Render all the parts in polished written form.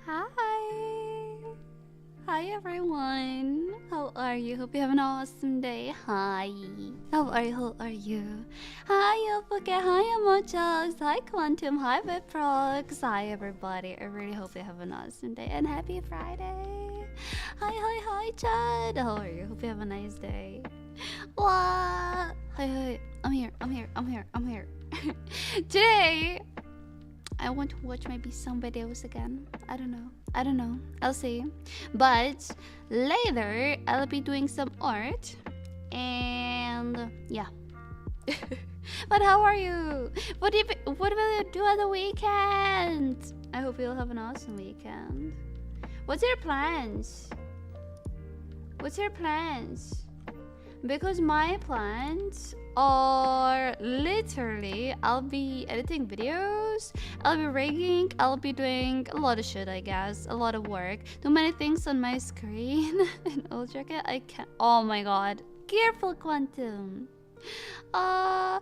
Hi. Hi everyone. How are you? Hope you have an awesome day. Hi. How are you? How are you? Hi Yofuke. Hi Emojogs. Hi Quantum. Hi Viprox. Hi everybody. I really hope you have an awesome day and happy Friday. Hi Chad. How are you? Hope you have a nice day. What? Hi. I'm here. Today I want to watch maybe some videos again. I don't know. I'll see. But later I'll be doing some art. And yeah. But how are you? What will you do on the weekend? I hope you'll have an awesome weekend. What's your plans? Because my plans are literally I'll be editing videos, I'll be rigging, I'll be doing a lot of shit, I guess, a lot of work. Too many things on my screen. And I'll check it. I can't. Oh my god. Careful, Quantum. Ooh,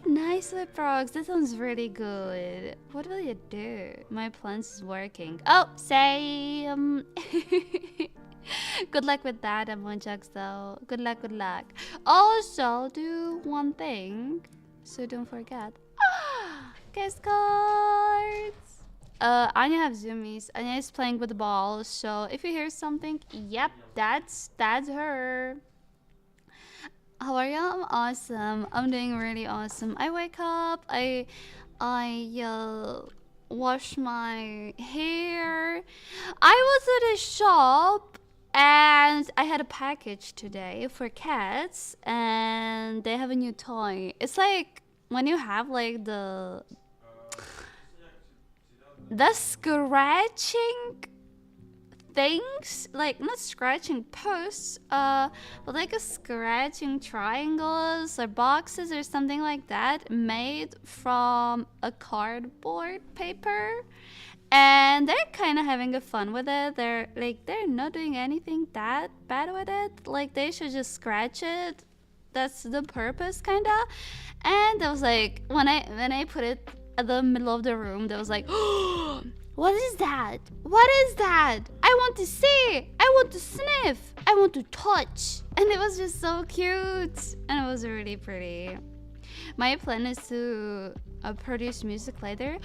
nice with frogs. That sounds really good. What will you do? My plans is working. Oh, same. Good luck with that, Emojax, though. Good luck. Also, do one thing, so don't forget. Guest cards! Anya have zoomies. Anya is playing with the ball, so if you hear something, yep, that's her. How are you? I'm awesome. I'm doing really awesome. I wake up, I wash my hair. I was at a shop and I had a package today for cats, and they have a new toy. It's like when you have like the scratching things, like not scratching posts, but like a scratching triangles or boxes or something like that, made from a cardboard paper. And they're kind of having a fun with it. They're not doing anything that bad with it. Like, they should just scratch it. That's the purpose, kind of. And I was like, when I put it at the middle of the room, there was like, what is that? I want to see. I want to sniff. I want to touch. And it was just so cute. And it was really pretty. My plan is to produce music later.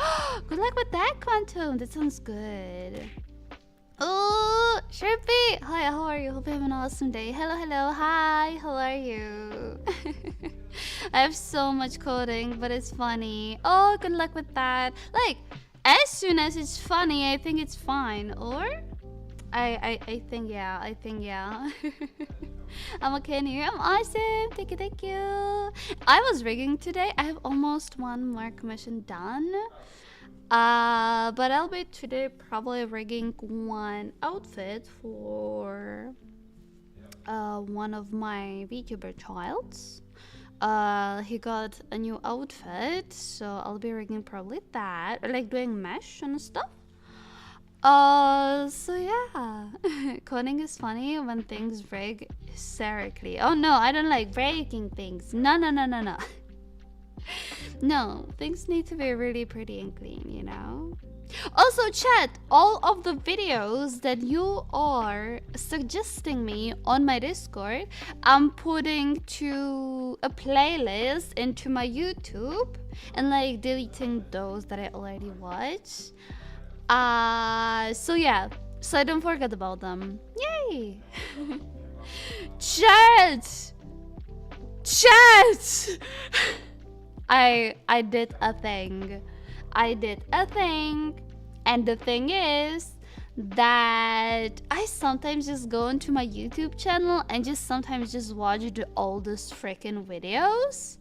Good luck with that, Quantum. That sounds good. Oh, Shrimpy. Hi, how are you? Hope you have an awesome day. Hello. Hi, how are you? I have so much coding, but it's funny. Oh, good luck with that. Like, as soon as it's funny, I think it's fine. Or? I think yeah. I'm okay here. I'm awesome. Thank you. I was rigging today. I have almost one more commission done. But I'll be today probably rigging one outfit for one of my VTuber childs. He got a new outfit, so I'll be rigging probably that, or like doing mesh and stuff. So yeah, coding is funny when things break hysterically. Oh no, I don't like breaking things. No. No, things need to be really pretty and clean, you know? Also, chat, all of the videos that you are suggesting me on my Discord, I'm putting to a playlist into my YouTube and like deleting those that I already watched. So yeah, so don't forget about them. Yay! Chat! I did a thing. And the thing is that I sometimes just go into my YouTube channel and just sometimes just watch the oldest freaking videos.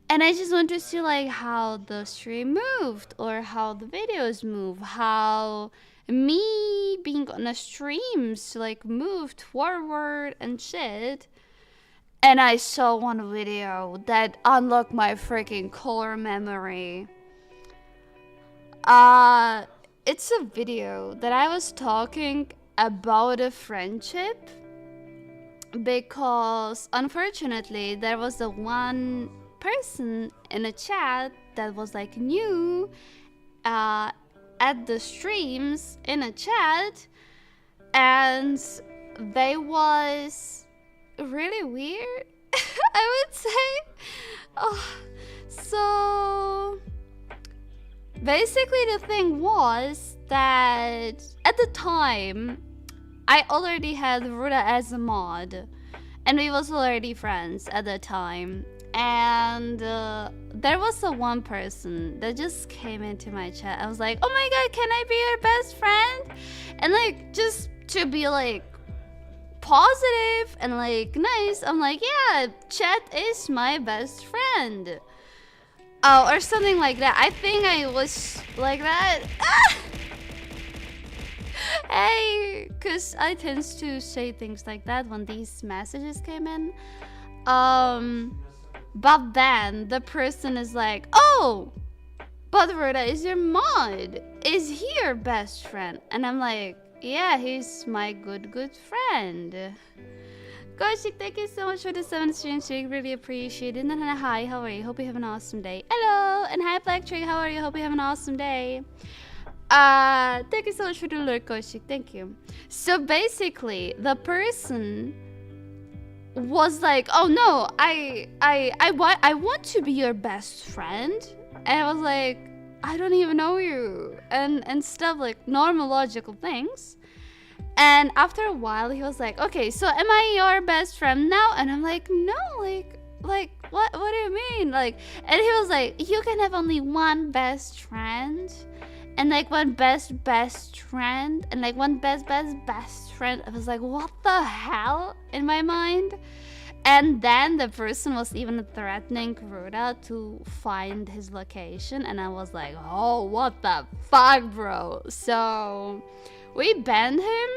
And I just want to see like how the stream moved or how the videos move, how me being on the streams like moved forward and shit. And I saw one video that unlocked my freaking core memory. It's a video that I was talking about a friendship, because unfortunately there was the one person in a chat that was like new, at the streams in a chat, and they was really weird. I would say. Oh, so basically the thing was that at the time I already had Ruda as a mod, and we was already friends at the time. And there was a one person that just came into my chat. I was like, oh my god, can I be your best friend? And like, just to be like positive and like nice, I'm like, yeah, chat is my best friend. Oh, or something like that. I think I was like that. Hey, because I tend to say things like that when these messages came in. But then the person is like, oh, but Rhoda is your mod. Is he your best friend? And I'm like, yeah, he's my good friend. Kaushik, thank you so much for the 7 stream streak. Really appreciate it. And then hi, how are you? Hope you have an awesome day. Hello, and hi Black Tree, how are you? Hope you have an awesome day. Thank you so much for the alert, Kaushik. Thank you. So basically, the person was like, oh no, I want to be your best friend. And I was like, I don't even know you, and stuff, like normal logical things. And after a while he was like, okay, so am I your best friend now? And I'm like, no, like what do you mean? Like, and he was like, you can have only one best friend, and like one best friend, and like one best friend. I was like, what the hell, in my mind. And then the person was even threatening Kuruda to find his location, and I was like, oh, what the fuck, bro. So we banned him,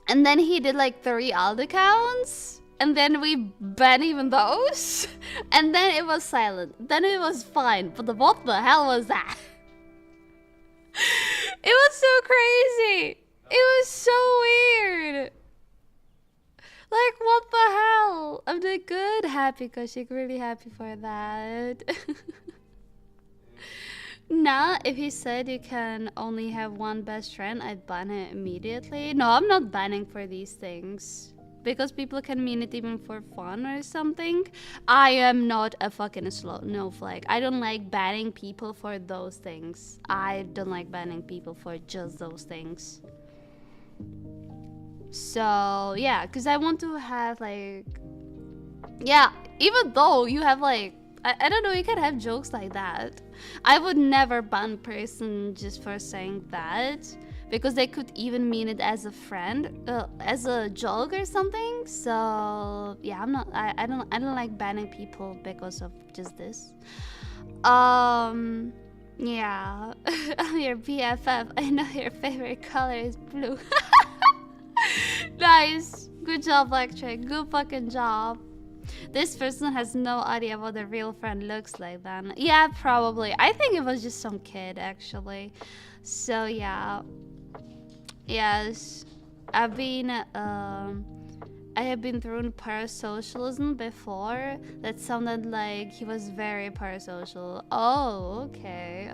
and then he did like 3 alt accounts, and then we banned even those, and then it was silent. Then it was fine, but what the hell was that? It was so crazy. It was so weird. Like, what the hell? I'm doing good. Happy, Kaushik. Really happy for that. Nah, if he said you can only have one best friend, I'd ban it immediately. No, I'm not banning for these things. Because people can mean it even for fun or something. I am not a fucking snowflake. I don't like banning people for those things. I don't like banning people for just those things. So yeah, because I want to have like, yeah, even though you have like, I don't know, you can have jokes like that. I would never ban a person just for saying that, because they could even mean it as a friend, as a joke or something. So yeah, I don't like banning people because of just this. Yeah. I'm your BFF. I know your favorite color is blue. Nice. Good job, Blacktrick. Good fucking job. This person has no idea what a real friend looks like then. Yeah, probably. I think it was just some kid, actually. So, yeah. Yes. I have been through parasocialism before. That sounded like he was very parasocial. Oh, okay.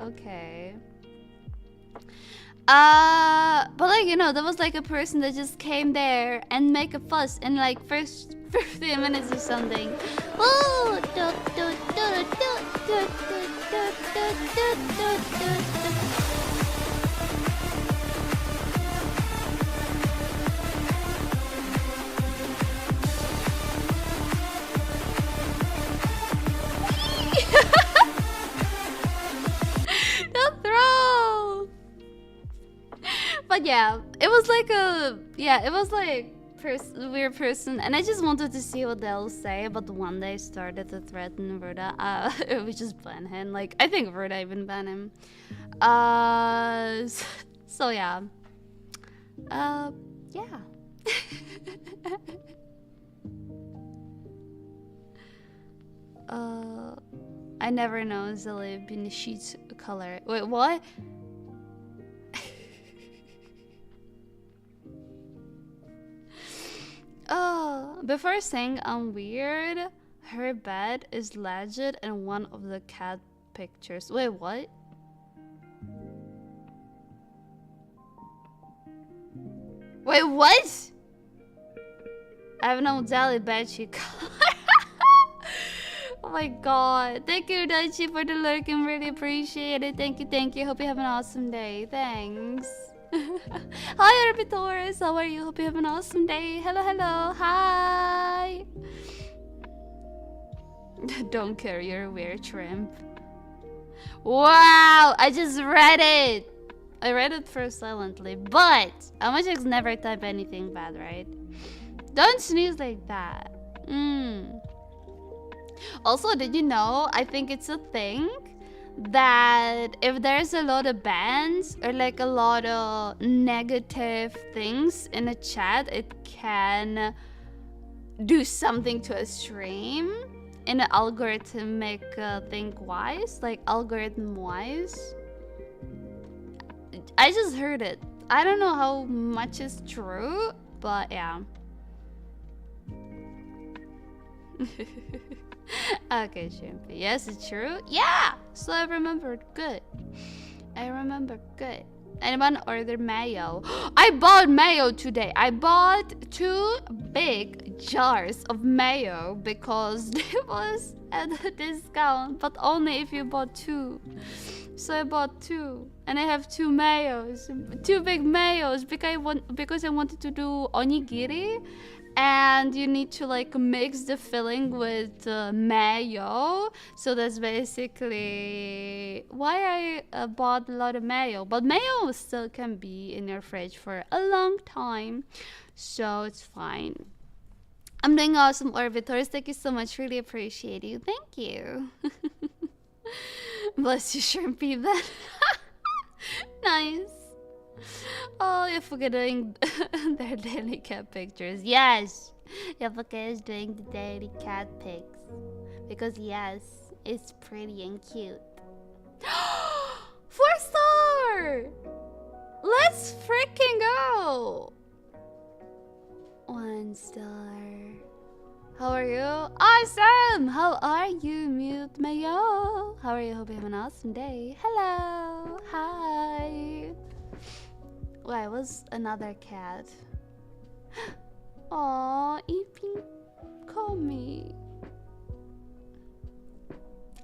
But like, you know, there was like a person that just came there and make a fuss in like first 15 minutes or something. Ooh, don't throw. But yeah, it was like weird person, and I just wanted to see what they'll say. But one day started to threaten Verda. We just ban him. Like, I think Verda even banned him. So yeah. Yeah. I never know Zilly bin sheets color. Wait, what? Oh, before saying I'm weird, her bed is legit in one of the cat pictures. Wait, what? Wait, what? I have no Dali Bedsheet color. Oh my god. Thank you, Daichi, for the lurking. Really appreciate it. Thank you, thank you. Hope you have an awesome day. Thanks. Hi, Orbitors. How are you? Hope you have an awesome day. Hello, hello. Hi. Don't care, you're a weird shrimp. Wow, I just read it. I read it first silently, but Amajax never type anything bad, right? Don't sneeze like that. Also, did you know, I think it's a thing that if there's a lot of bans or like a lot of negative things in a chat, it can do something to a stream in an algorithmic thing wise, like algorithm wise. I just heard it. I don't know how much is true, but yeah. Okay, Shimpy. Yes, it's true. Yeah! So I remembered. Good. I remember. Good. Anyone order mayo? I bought mayo today. I bought 2 big jars of mayo because it was at a discount, but only if you bought 2. So I bought 2, and I have 2 mayos, 2 big mayos because I wanted to do onigiri, and you need to like mix the filling with mayo. So that's basically why I bought a lot of mayo. But mayo still can be in your fridge for a long time, so it's fine. I'm doing awesome, Orbitors. Thank you so much. Really appreciate you. Thank you. Bless you, Shrimpy. Then. Nice. Oh, Yafuka doing their daily cat pictures. Yes, Yafuka is doing the daily cat pics because yes, it's pretty and cute. 4-star. Let's freaking go. 1 star. How are you? Awesome! How are you, Mute Mayo? How are you? Hope you have an awesome day. Hello! Hi! Why was another cat? Aww, Yapping, call me.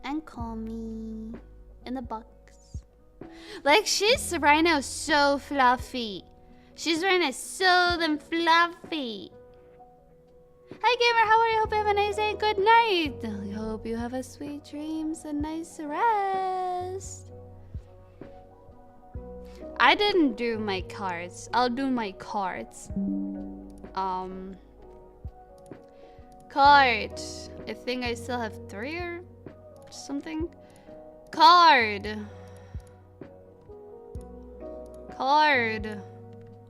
And call me in the box. Like, she's right now so fluffy. She's right now so damn fluffy. Hi gamer, how are you? Hope you have a nice day. Good night. I hope you have a sweet dreams and nice rest. I didn't do my cards. I'll do my cards. Card. I think I still have 3 or something. Card. Card.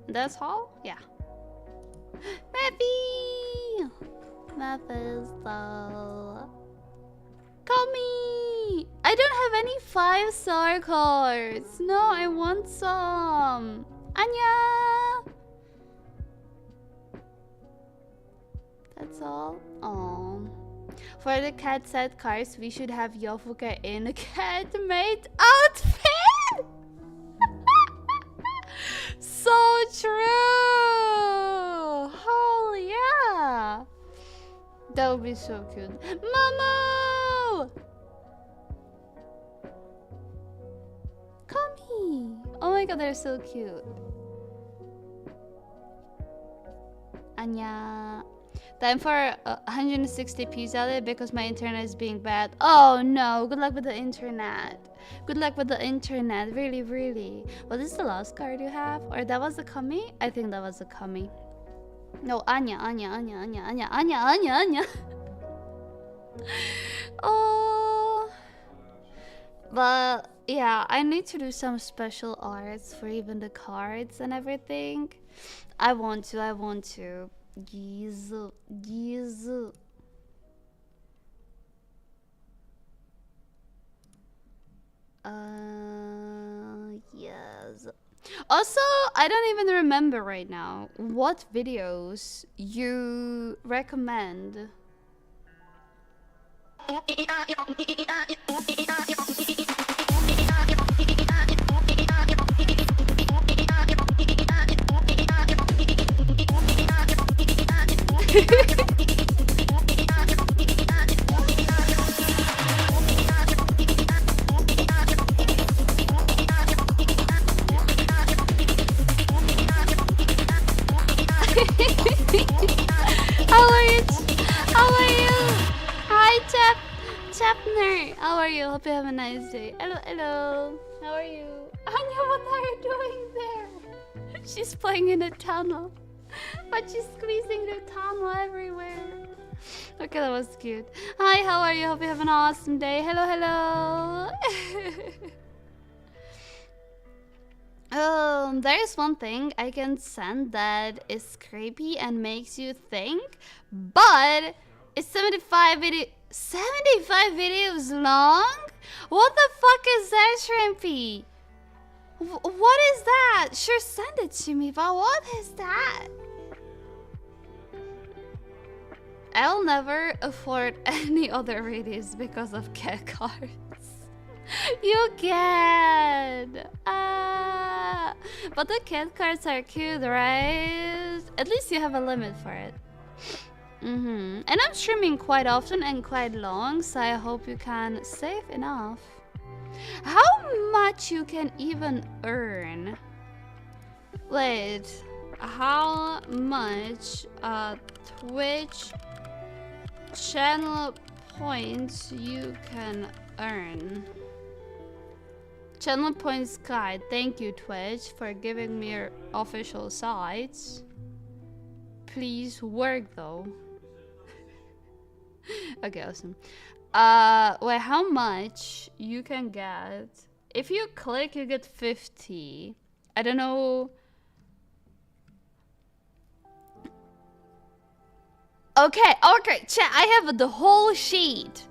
That's all? Yeah. Mappy! Mappisto. Call me! I don't have any 5-star cards. No, I want some. Anya! That's all? Aww. For the cat set cards, we should have Yofuka in a cat mate outfit! So true! Holy yeah! That would be so cute. Momo! Come here! Oh my god, they're so cute. Anya. Time for 160 pizza because my internet is being bad. Oh no, good luck with the internet. Good luck with the internet, really, really. Was this the last card you have? Or that was the Kami? I think that was the Kami. No, Anya. Oh. But yeah, I need to do some special arts for even the cards and everything. I want to. Yes. Yes. Also, I don't even remember right now what videos you recommend. How are you? How are you? Hi, Chapner. How are you? Hope you have a nice day. Hello, hello. How are you? Anya, what are you doing there? She's playing in a tunnel, but she's squeezing the tunnel everywhere. Okay, that was cute. Hi, how are you? Hope you have an awesome day. Hello, hello. There is one thing I can send that is creepy and makes you think, but it's 75 videos long? What the fuck is that, Shrimpy? What is that? Sure, send it to me, but what is that? I'll never afford any other radios because of cat cards. You can! But the cat cards are cute, right? At least you have a limit for it. And I'm streaming quite often and quite long, so I hope you can save enough. How much you can even earn? Wait, how much Twitch channel points you can earn? Channel points guide. Thank you, Twitch, for giving me your official sites. Please work though. Okay, awesome. Wait, how much you can get? If you click, you get 50. I don't know. Okay, chat. I have the whole sheet.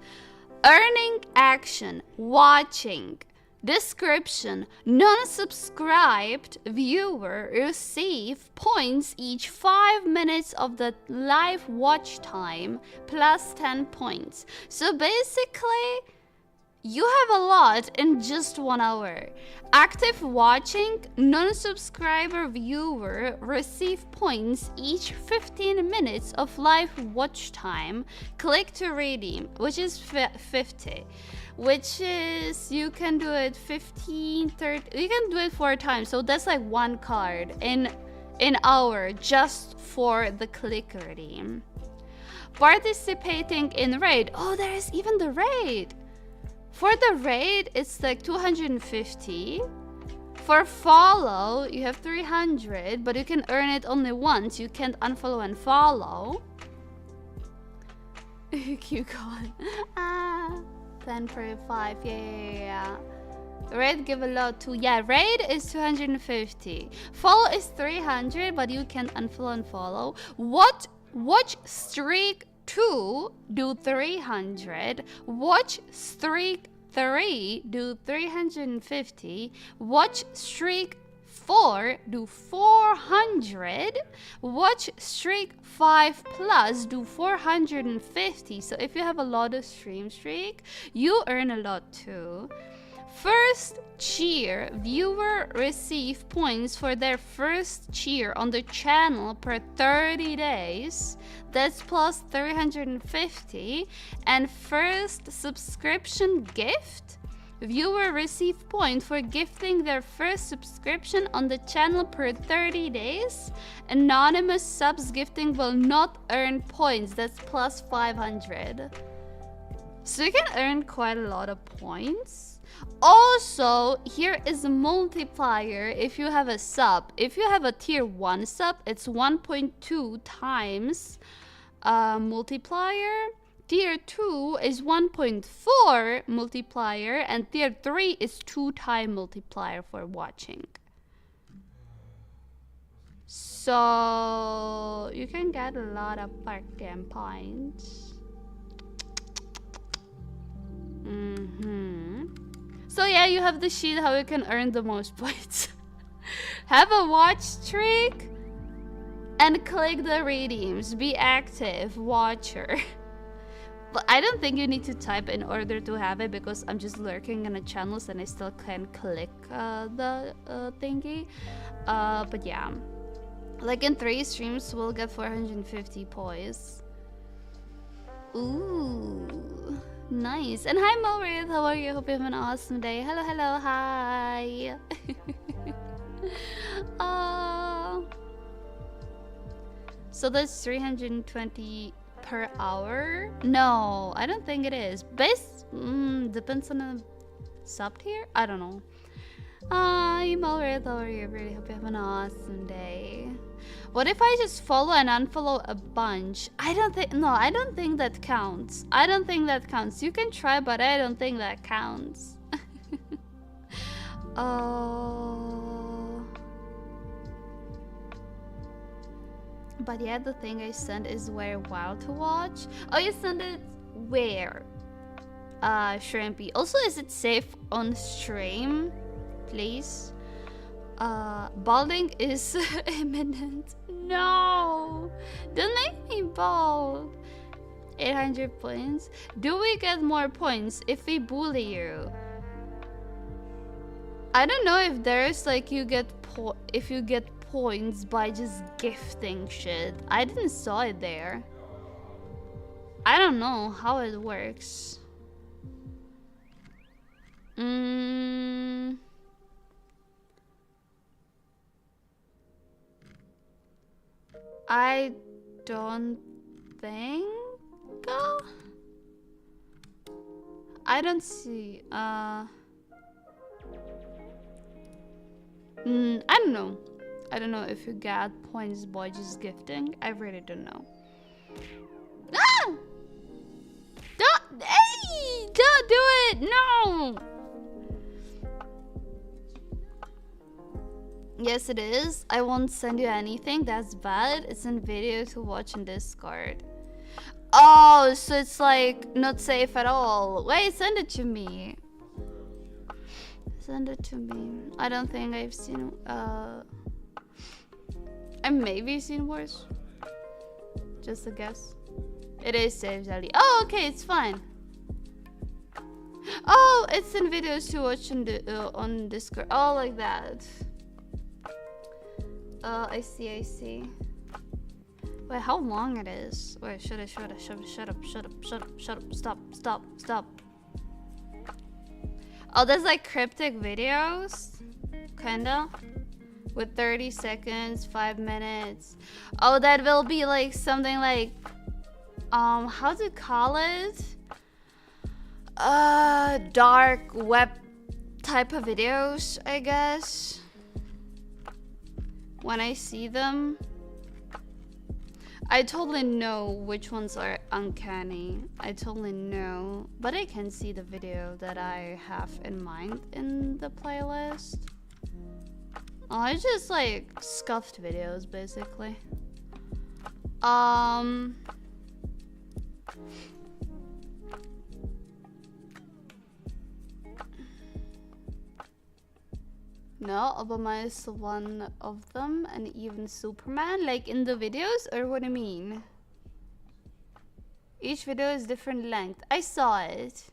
Earning action, watching, description, non-subscribed viewer receive points each 5 minutes of the live watch time plus 10 points. So basically, you have a lot in just 1 hour. Active watching, non-subscriber viewer receive points each 15 minutes of live watch time. Click to redeem, which is 50. Which is, you can do it 15, 30, you can do it 4 times. So that's like 1 card in hour just for the click redeem. Participating in raid. Oh, there is even the raid. For the raid, it's like 250. For follow, you have 300, but you can earn it only once. You can't unfollow and follow. Cute card. 10/5. Yeah. Raid give a lot too. Yeah, raid is 250. Follow is 300, but you can unfollow and follow. Watch streak 2 do 300. Watch streak 3 do 350. Watch streak 4 do 400. Watch streak 5 plus do 450. So if you have a lot of stream streak, you earn a lot too. First cheer, viewer receive points for their first cheer on the channel per 30 days. That's plus 350. And first subscription gift, viewer receive point for gifting their first subscription on the channel per 30 days. Anonymous subs gifting will not earn points. That's plus 500. So you can earn quite a lot of points. Also, here is a multiplier if you have a sub. If you have a tier 1 sub, it's 1.2 times multiplier. Tier 2 is 1.4 multiplier, and tier 3 is 2 times multiplier for watching. So you can get a lot of park game points. So yeah, you have the sheet how you can earn the most points. Have a watch streak and click the redeems. Be active watcher. But I don't think you need to type in order to have it, because I'm just lurking in the channels and I still can click the thingy. But yeah, Like in 3 streams, we'll get 450 points. Ooh, nice. And hi, Maurith. How are you? Hope you have an awesome day. Hello, hello, hi. So that's 320 per hour? No, I don't think it is. Depends on the sub tier? I don't know. I'm alright, how are you? Really hope you have an awesome day. What if I just follow and unfollow a bunch? I don't think that counts. I don't think that counts. You can try, but I don't think that counts. But yeah, the thing I sent is where wild to watch. Oh, you sent it where? Shrimpy. Also, is it safe on stream? Please. Balding is imminent. No! Don't make me bald. 800 points. Do we get more points if we bully you? I don't know if there's like if you get points by just gifting shit. I didn't saw it there. I don't know how it works. I don't think. I don't see. I don't know. I don't know if you get points by just gifting. I really don't know. Ah! Don't do it! No! Yes, it is. I won't send you anything. That's bad. It's in video to watch in Discord. Oh, so it's like not safe at all. Wait, send it to me. Send it to me. I don't think I've seen. I maybe seen worse. Just a guess. It is safe, Zelly. Oh, okay, it's fine. Oh, it's in videos to watch on Discord. Oh, like that. I see. Wait, how long it is? Wait, shut up, stop. Oh, there's like cryptic videos? Kinda? With 30 seconds, 5 minutes. Oh, that will be like something like, how to call it? Dark web type of videos, I guess. When I see them, I totally know which ones are uncanny. I totally know, but I can see the video that I have in mind in the playlist. Oh, it's just like scuffed videos, basically. No, Obama is one of them, and even Superman, like in the videos, or what do you mean? Each video is different length. I saw it.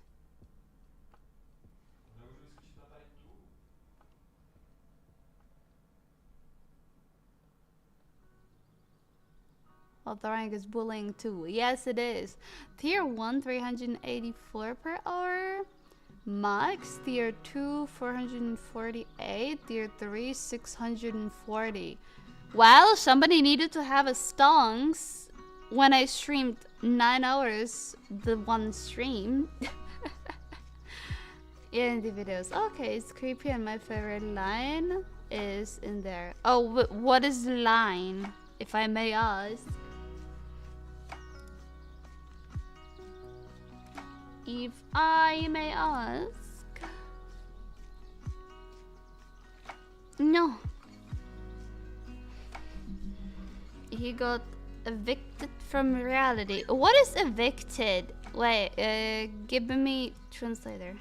Well, the rank is bullying too. Yes, it is. Tier 1, 384 per hour. Max. Tier 2, 448. Tier 3, 640. Well, somebody needed to have a stonks when I streamed 9 hours the one stream. Yeah, in the videos. Okay, it's creepy, and my favorite line is in there. Oh, what is the line, if I may ask? If I may ask. No. He got evicted from reality. What is evicted? Wait, give me translator.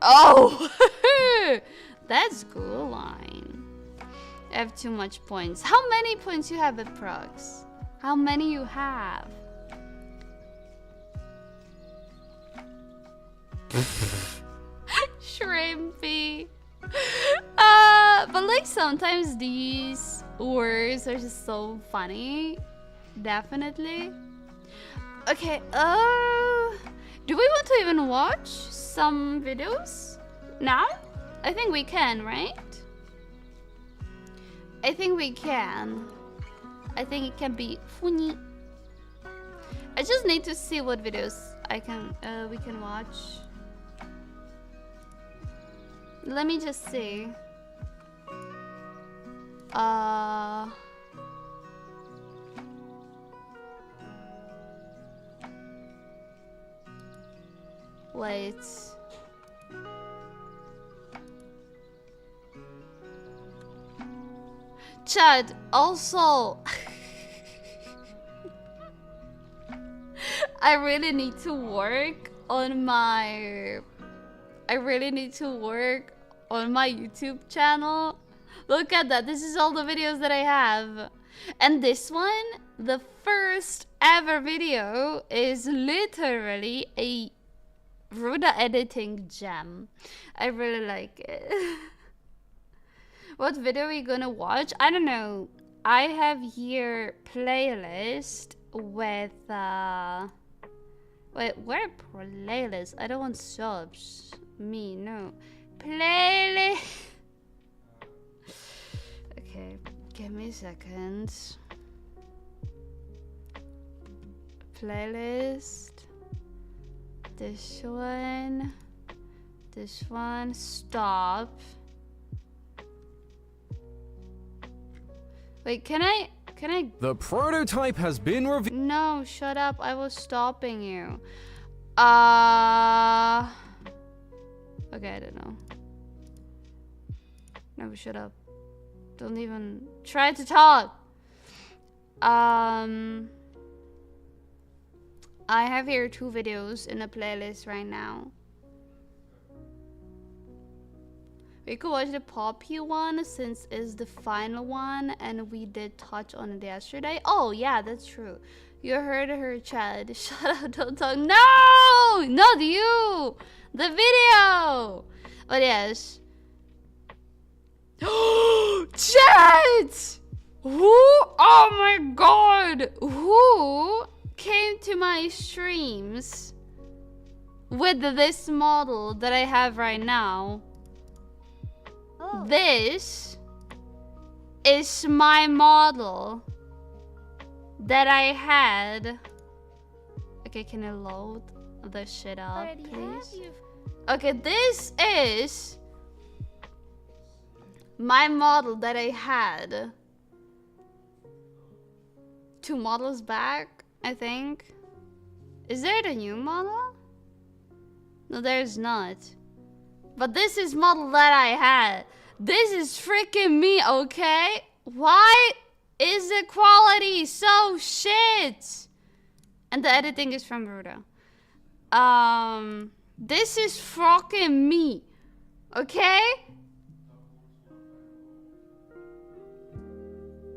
Oh! That's cool line. I have too much points. How many points you have at Prox? How many you have? Shrimpy. But like sometimes these words are just so funny. Definitely. Okay, do we want to even watch some videos now? I think we can, right? I think we can. I think it can be funny. I just need to see what videos we can watch. Let me just see. Wait. Chad, also I really need to work on my YouTube channel. Look at that. This is all the videos that I have. And this one, the first ever video, is literally a Ruda editing gem. I really like it. What video are we gonna watch? I don't know. I have here playlist with wait, where playlist? I don't want subs. Me, no. Playlist. Okay, give me a second. Playlist. This one, stop. Wait, can I? The prototype has been revealed. No, shut up. I was stopping you. Okay, I don't know. No, shut up. Don't even try to talk. I have here 2 videos in the playlist right now. We could watch the Poppy one since it's the final one and we did touch on it yesterday. Oh yeah, that's true. You heard her, Chad. Shut up, don't talk. No! Not you! The video! But yes. Chad! Who? Oh my god! Who came to my streams with this model that I have right now? Oh. This is my model that I had. Okay, can I load the shit up, please? Okay, this is my model that I had 2 models back, I think. Is there the new model? No, there's not. But this is model that I had. This is freaking me, okay? Why is the quality so shit? And the editing is from Ruda. This is fucking me, okay?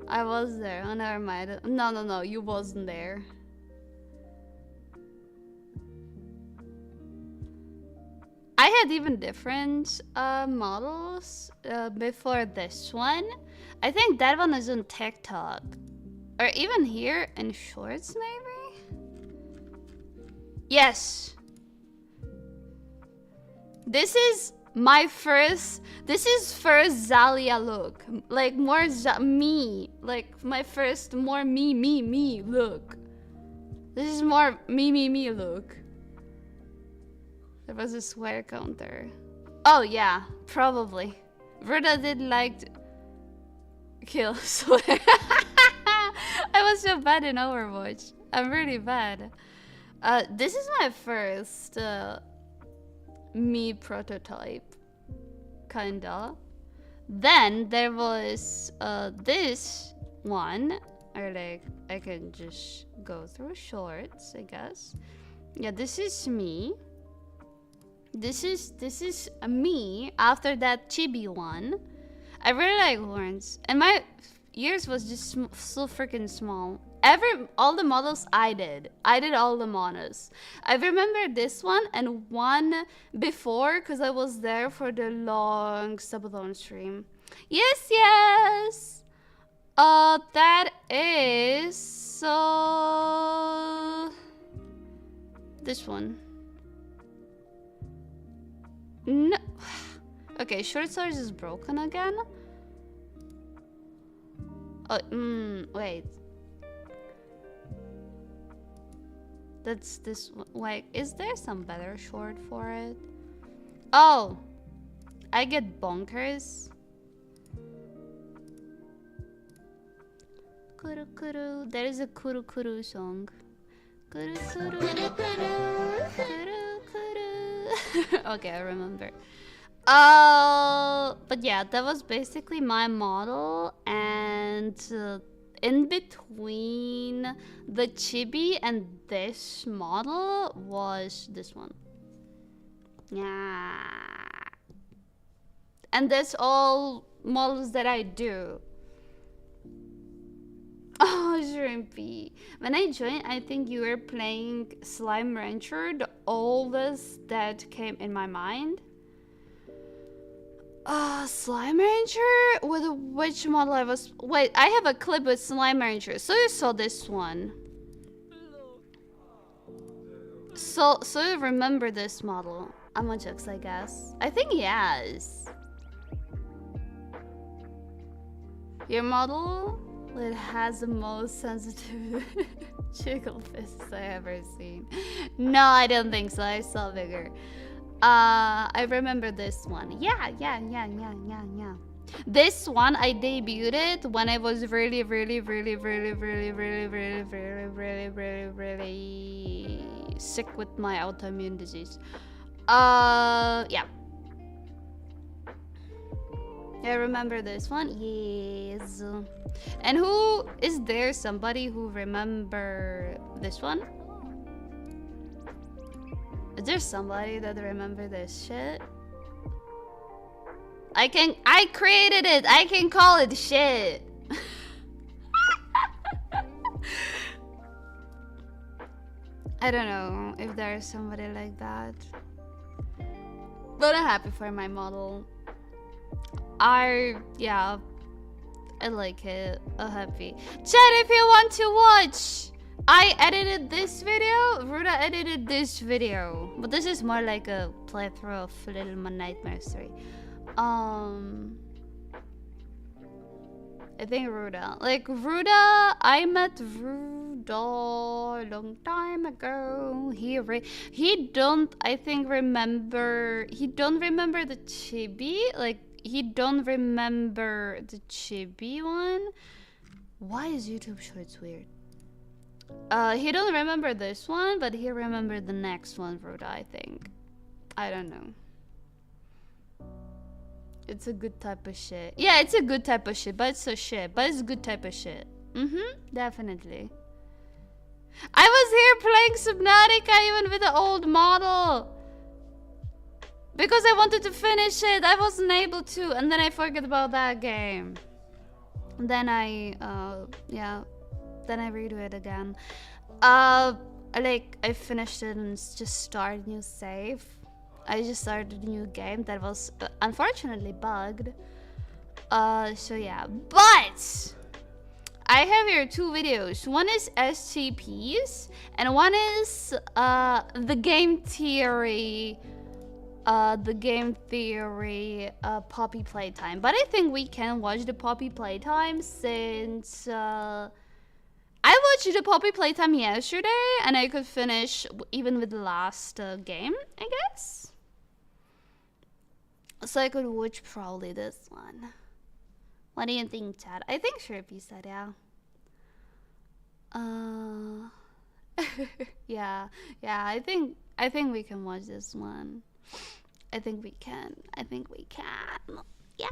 I was there. Oh, never mind. No, you wasn't there. I had even different models before this one. I think that one is on TikTok. Or even here in shorts, maybe? Yes. This is my first Zalia look. Like more me. Like my first more me look. This is more me look. There was a swear counter. Oh yeah, probably. Ruda did like to kill swear. I was so bad in Overwatch. I'm really bad. This is my first me prototype, kinda. Then there was this one, or like I can just go through shorts, I guess. Yeah, this is me. This is me after that chibi one. I really like horns, and my ears was just so freaking small. all the models I did all the models. I remember this one and one before because I was there for the long subathon stream. Yes, yes. That is this one. No. Okay, short sword is broken again. Oh, wait. That's this one. Wait, is there some better short for it? Oh, I get bonkers. Kuru kuru. There is a kuru kuru song. Kuru kuru kuru kuru kuru. Okay, I remember. But yeah, that was basically my model, and in between the chibi and this model was this one. Yeah. And that's all models that I do. Oh, Shrimpy. When I joined, I think you were playing Slime Rancher, the oldest that came in my mind. Slime Rancher? With which model I was... Wait, I have a clip with Slime Rancher. So you saw this one. So you remember this model. Among jokes, I guess. I think yes. Your model? It has the most sensitive jiggle fists I ever seen. No, I don't think so. I saw bigger. I remember this one. Yeah. This one I debuted it when I was really sick with my autoimmune disease. Yeah. I remember this one. Yes. And who is there? Somebody who remember this one? Is there somebody that remember this shit? I created it. I can call it shit. I don't know if there's somebody like that. But I'm happy for my model. I like it. I'm happy. Chat, if you want to watch, I edited this video. Ruda edited this video, but this is more like a playthrough of Little Nightmare 3. I think Ruda. Like Ruda, I met Ruda a long time ago. He don't remember the chibi. Like he don't remember the chibi one. Why is YouTube Shorts weird? He don't remember this one, but he remembered the next one, Ruda, I think. I don't know. It's a good type of shit. Yeah, it's a good type of shit, but it's a shit. But it's a good type of shit. Definitely. I was here playing Subnautica even with the old model. Because I wanted to finish it. I wasn't able to. And then I forgot about that game. And then I redo it again. Like, I finished it and just started a new save. I just started a new game that was unfortunately bugged. So yeah, but I have here two videos. One is SCPs and one is the game theory Poppy Playtime. But I think we can watch the Poppy Playtime since I watched the Poppy Playtime yesterday and I could finish even with the last game, I guess. So I could watch probably this one. What do you think, Chad? I think Shrimpy said yeah. Yeah, I think we can watch this one. I think we can. Yeah.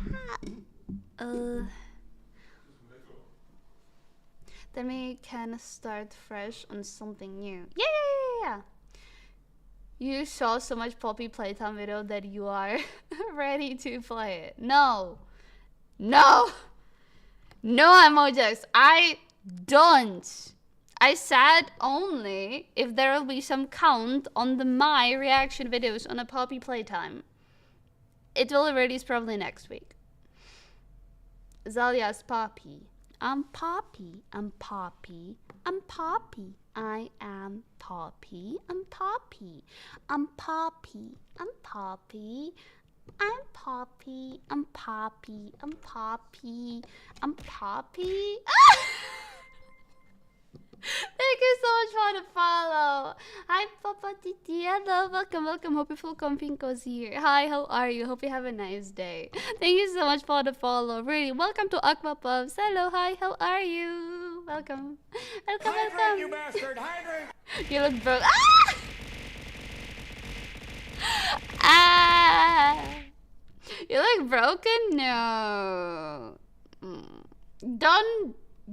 Then we can start fresh on something new. Yeah. You saw so much Poppy Playtime video that you are ready to play it. No, Emojis. I don't. I said only if there will be some count on my reaction videos on a puppy playtime. It will release probably next week. Zalia's Poppy. I'm Poppy. I'm Poppy. I'm Poppy. I am Poppy. I'm Poppy. I'm Poppy. I'm Poppy. I'm Poppy. I'm Poppy. I'm Poppy. I'm Poppy. Thank you so much for the follow. Hi, Papa Titi. Hello, welcome. Hope you feel comfy and cozy here. Hi, how are you? Hope you have a nice day. Thank you so much for the follow. Really, welcome to AquaPuff. Hello, hi, how are you? Welcome. Welcome. You bastard, hydrate! You look broke. You look broken? No.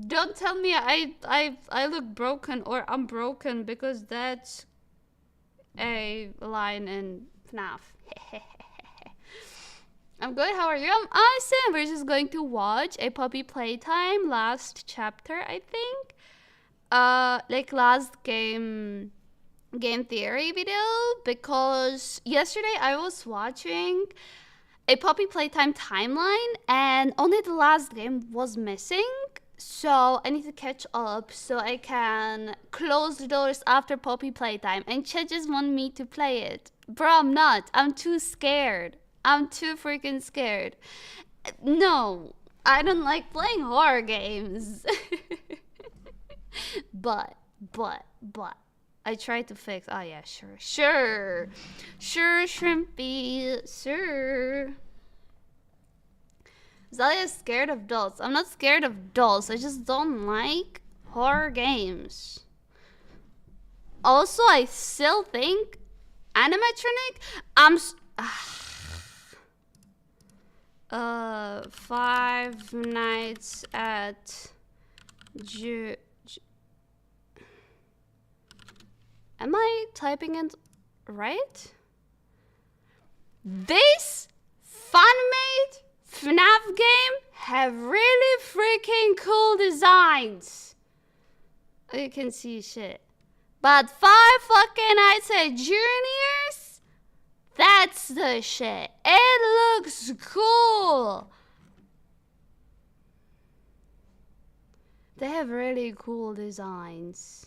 Don't tell me I look broken or I'm broken, because that's a line in FNAF. I'm good, how are you? I'm awesome. We're just going to watch a puppy playtime last chapter, I think. Like last game theory video, because yesterday I was watching a puppy playtime timeline and only the last game was missing. So I need to catch up so I can close the doors after puppy playtime. And Chet just want me to play it. Bro, I'm not. I'm too scared. I'm too freaking scared. No, I don't like playing horror games. But. I tried to fix. Oh yeah, sure, Shrimpy, sure. Zalia is scared of dolls. I'm not scared of dolls. I just don't like horror games. Also, I still think animatronic. Five Nights at Am I typing it right? This fan-made FNAF game have really freaking cool designs. Oh, you can see shit. But Five fucking Nights at Juniors? That's the shit. It looks cool. They have really cool designs.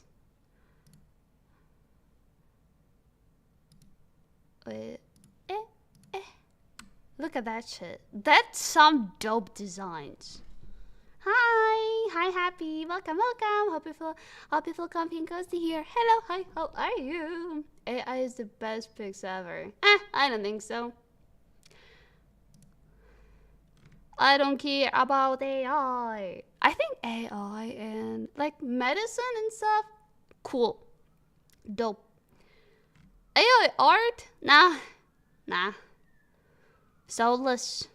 Wait. Look at that shit. That's some dope designs. Hi, Happy. Welcome. Hope you feel comfy and cozy here. Hello, hi, how are you? AI is the best picks ever. I don't think so. I don't care about AI. I think AI and like medicine and stuff, cool, dope. AI art? Nah. Soulless.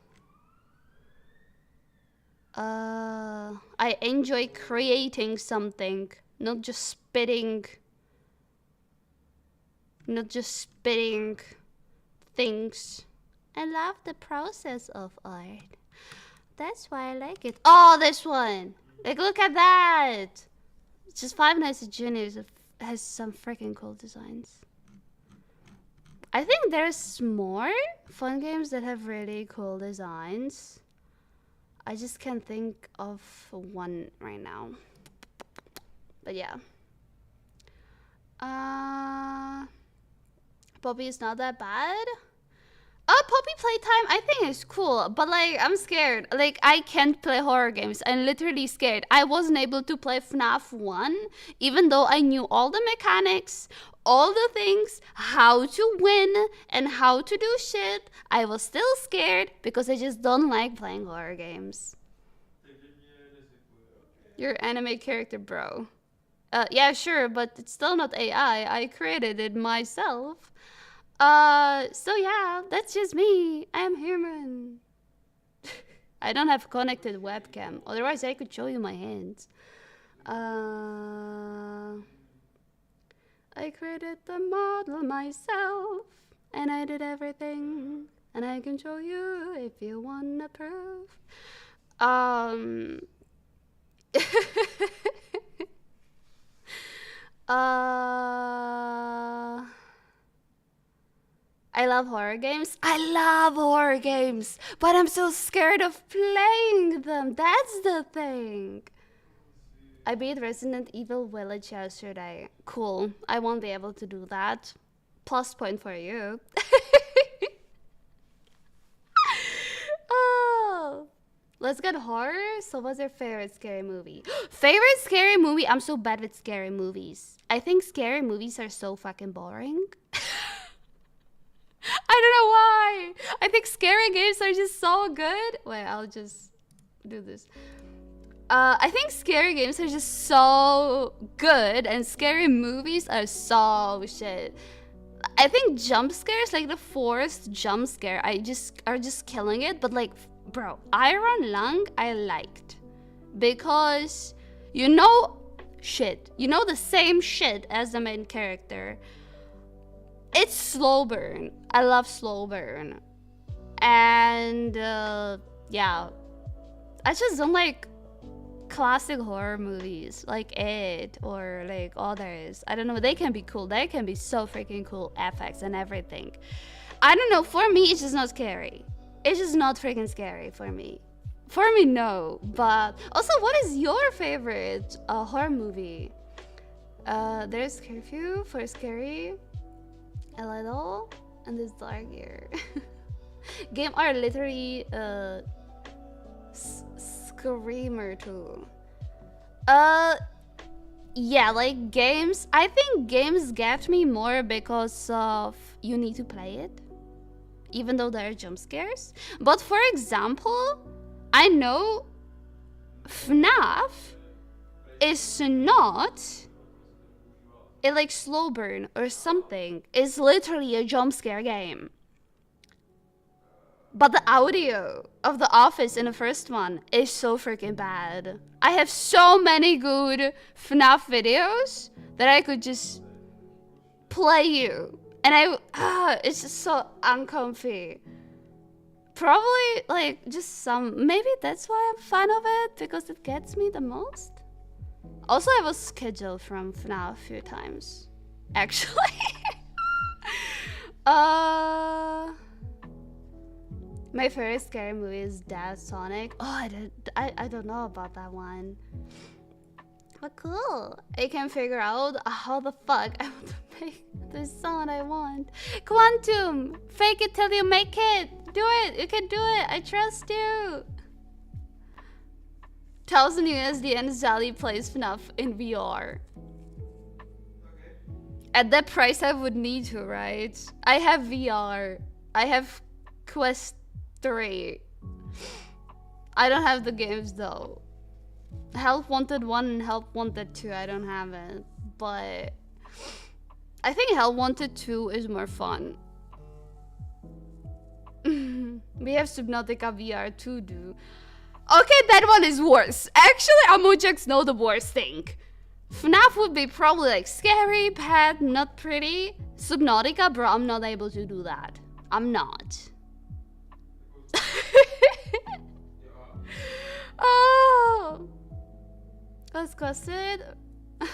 I enjoy creating something, not just spitting things. I love the process of art. That's why I like it. Oh, this one. Like, look at that. It's just Five Nights at Juniors. It has some freaking cool designs. I think there's more fun games that have really cool designs. I just can't think of one right now. But yeah. Poppy is not that bad. Poppy playtime, I think it's cool, but like, I'm scared. Like, I can't play horror games. I'm literally scared. I wasn't able to play FNAF 1, even though I knew all the mechanics, all the things, how to win, and how to do shit. I was still scared because I just don't like playing horror games. Your anime character, bro. Yeah, sure, but it's still not AI. I created it myself. So yeah, that's just me. I am human. I don't have connected webcam. Otherwise, I could show you my hands. I created the model myself, and I did everything. And I can show you if you wanna proof. I love horror games. I love horror games, but I'm so scared of playing them. That's the thing. I beat Resident Evil Village yesterday. Cool. I won't be able to do that. Plus point for you. Oh. Let's get horror. So what's your favorite scary movie? Favorite scary movie? I'm so bad with scary movies. I think scary movies are so fucking boring. I don't know why. I think scary games are just so good. Wait, I'll just do this. I think scary games are just so good and scary movies are so shit. I think jump scares, like the forced jump scare, are just killing it. But like, bro, Iron Lung I liked because you know the same shit as the main character. It's slow burn. I love slow burn, and yeah, I just don't like classic horror movies like it or like others. I don't know, they can be cool, they can be so freaking cool, effects and everything. I don't know, for me it's just not scary. It's just not freaking scary for me. For me, no. But also, what is your favorite horror movie? There's Curfew for scary, a little, and this dark year. Game are literally Screamer too. Yeah, like games. I think games get me more because of you need to play it, even though there are jump scares. But for example, I know FNAF is not a like slow burn or something. It's literally a jump scare game. But the audio of The Office in the first one is so freaking bad. I have so many good FNAF videos that I could just play you. And it's just so uncomfy. Probably like just maybe that's why I'm fan of it, because it gets me the most. Also, I was scheduled from FNAF a few times, actually. My favorite scary movie is Dad Sonic. Oh, I don't know about that one. But cool. I can figure out how the fuck I want to make the sound I want. Quantum! Fake it till you make it! Do it! You can do it! I trust you! 1,000 USD and Zali plays FNAF in VR. At that price I would need to, right? I have VR. I have Quest 3. I don't have the games though. Help Wanted 1 and Help Wanted 2, I don't have it. But I think Help Wanted 2 is more fun. We have Subnautica VR 2, dude. Okay, that one is worse. Actually, Amojaks know the worst thing. FNAF would be probably like scary, bad, not pretty. Subnautica, bro, I'm not able to do that. I'm not. Oh, what's costed?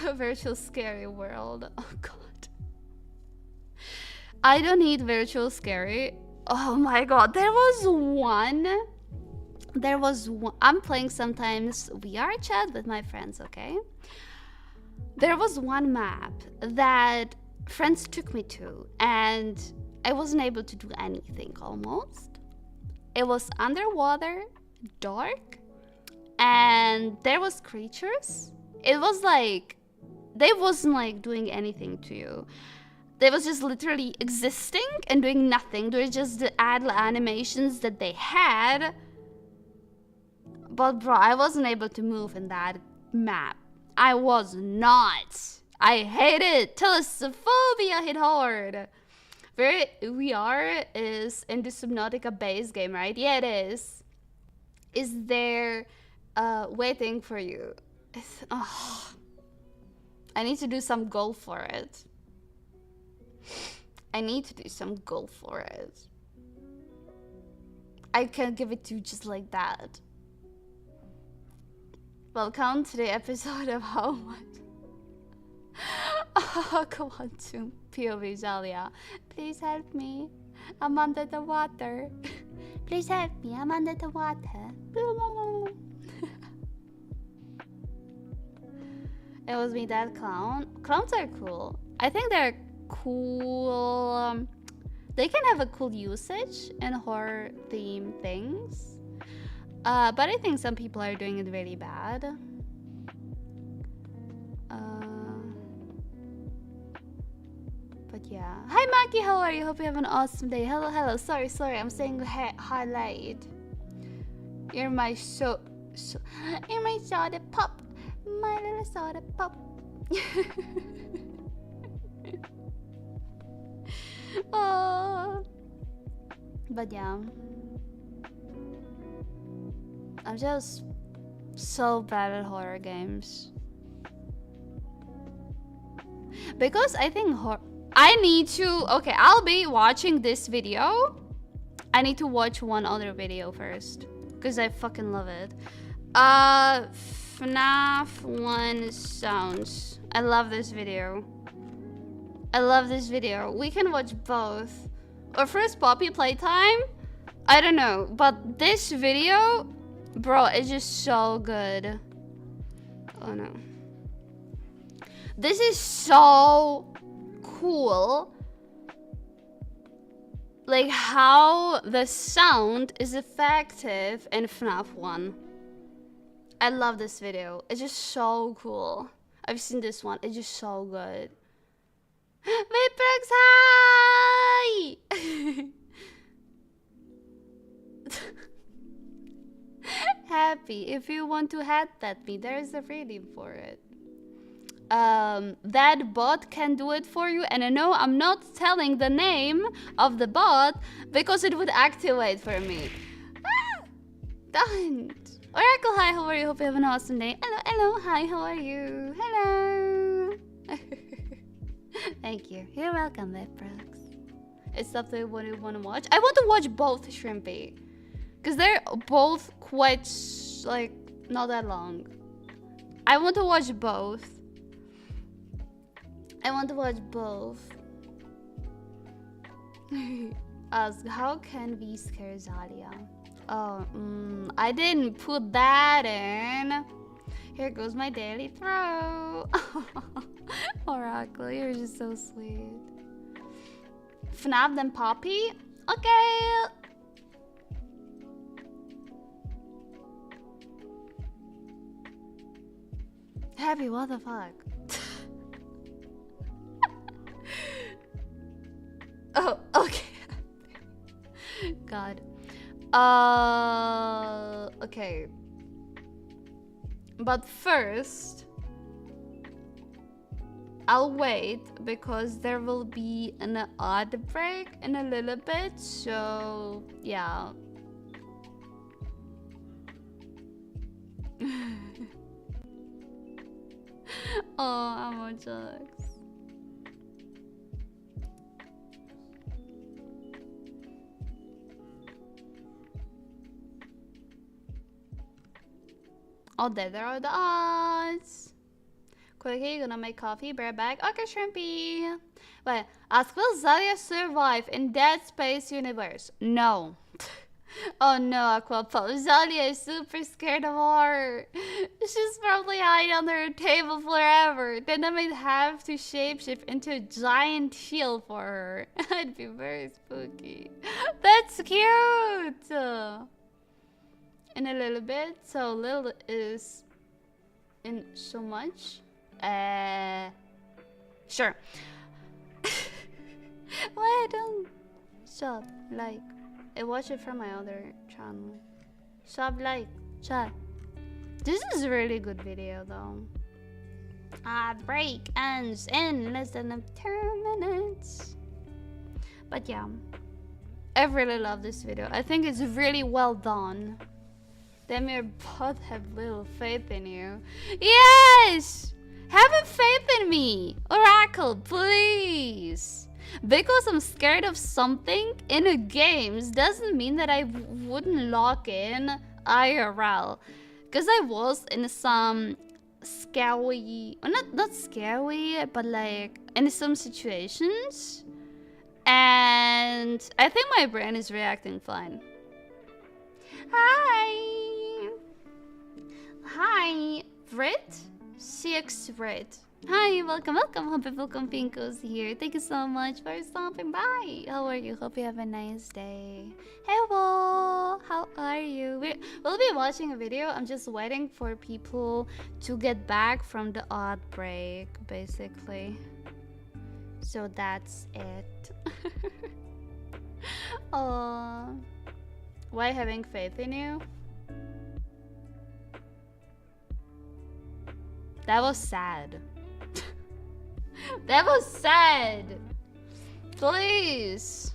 A virtual scary world. Oh god, I don't need virtual scary. Oh my god, there was one. I'm playing sometimes VR chat with my friends, okay? There was one map that friends took me to and I wasn't able to do anything almost. It was underwater, dark, and there was creatures. It was like, they wasn't like doing anything to you. They was just literally existing and doing nothing. They were just the idle animations that they had. But bro, I wasn't able to move in that map. I was not. I hate it. Thalassophobia hit hard. VR is in the Subnautica base game, right? Yeah, it is. Is there waiting for you? I need to do some goal for it. I need to do some goal for it. I can't give it to you just like that. Welcome to the episode of how much Come on to POV Zalia. Please help me. I'm under the water. Please help me. I'm under the water. It was me, that clown. Clowns are cool. I think they're cool. They can have a cool usage in horror theme things. But I think some people are doing it really bad. But yeah. Hi Maki, how are you? Hope you have an awesome day. Hello, hello. Sorry, I'm saying hi late. You're my you're my soda pop. My little soda pop. Oh. But yeah. I'm just so bad at horror games. Because I think I need to... Okay, I'll be watching this video. I need to watch one other video first. Because I fucking love it. FNAF 1 sounds. I love this video. I love this video. We can watch both. Or first Poppy Playtime? I don't know. But this video... Bro, it's just so good. Oh no. This is so cool. Like how the sound is effective in FNAF 1. I love this video. It's just so cool. I've seen this one. It's just so good. Viprox, hi! Happy. If you want to hat that me, there is a reading for it. That bot can do it for you, and I know I'm not telling the name of the bot because it would activate for me. Don't. Oracle, hi, how are you? Hope you have an awesome day. Hello, hi, how are you? Hello. Thank you. You're welcome, Viprox. It's something what you want to watch. I want to watch both, Shrimpy. Because they're both quite, like, not that long. I want to watch both. Ask, how can we scare Zalia? Oh, I didn't put that in. Here goes my daily throw. Oracle, you're just so sweet. FNAF then Poppy? Okay. Happy, what the fuck? Oh, okay. God. Okay. But first, I'll wait because there will be an ad break in a little bit. So, yeah. Oh, I'm jokes. Oh, there are the odds. Quickly, gonna make coffee, bear back. Okay, Shrimpy. Wait, ask, will Zalia survive in Dead Space universe? No. Oh no, AquaPuff. Zalia is super scared of horror. She's probably hide under her table forever. Then I might have to shapeshift into a giant shield for her. It'd be very spooky. That's cute. In a little bit. So little is in so much. Sure. Why I don't shop like I watch it from my other channel. Shop like chat. This is a really good video though. Break ends in less than 2 minutes. But yeah, I really love this video. I think it's really well done. Damn, your bot have little faith in you. Yes! Have a faith in me! Oracle, please! Because I'm scared of something in a games doesn't mean that I wouldn't log in IRL. Because I was in some scary, or not scary, but like in some situations. And I think my brain is reacting fine. Hi! Hi, Vrit? CX Vrit. Hi, welcome. Hope welcome Pinko's here. Thank you so much for stopping by. How are you? Hope you have a nice day. Hello, how are you? We'll be watching a video. I'm just waiting for people to get back from the outbreak, basically. So that's it. Oh, why having faith in you? That was sad. That was sad. Please.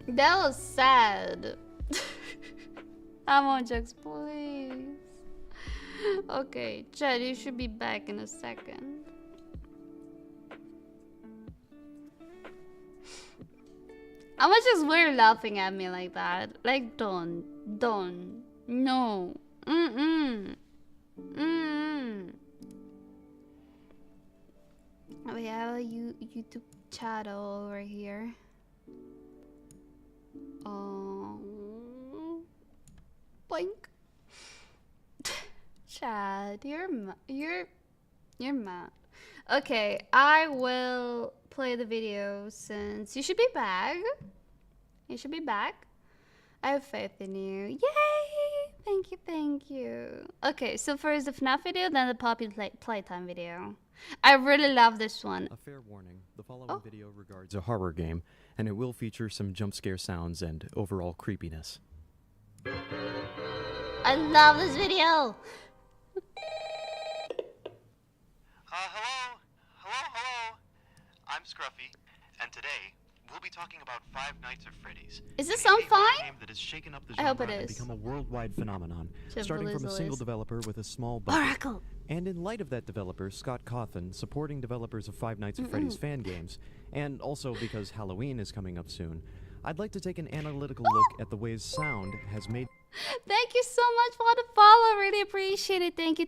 That was sad. Jokes, please. Okay, Chad, you should be back in a second. Jokes, were laughing at me like that. Like, don't, no. We have a YouTube channel over here. Boink. Chad, you're mad. Okay, I will play the video since you should be back. You should be back. I have faith in you. Yay! Thank you. Okay, so first the FNAF video, then the Poppy playtime video. I really love this one. A fair warning, the following video regards a horror game, and it will feature some jump scare sounds and overall creepiness. I love this video! Hello. I'm Scruffy, and today we'll be talking about Five Nights at Freddy's. Is this sound fine? Game that has shaken up the I hope genre it and is. Become a worldwide phenomenon, starting from a single developer with a small budget. Oracle! And in light of that developer, Scott Cawthon, supporting developers of Five Nights at Freddy's fan games, and also because Halloween is coming up soon, I'd like to take an analytical look at the ways sound has made... Thank you so much for the follow. Really appreciate it. Thank you.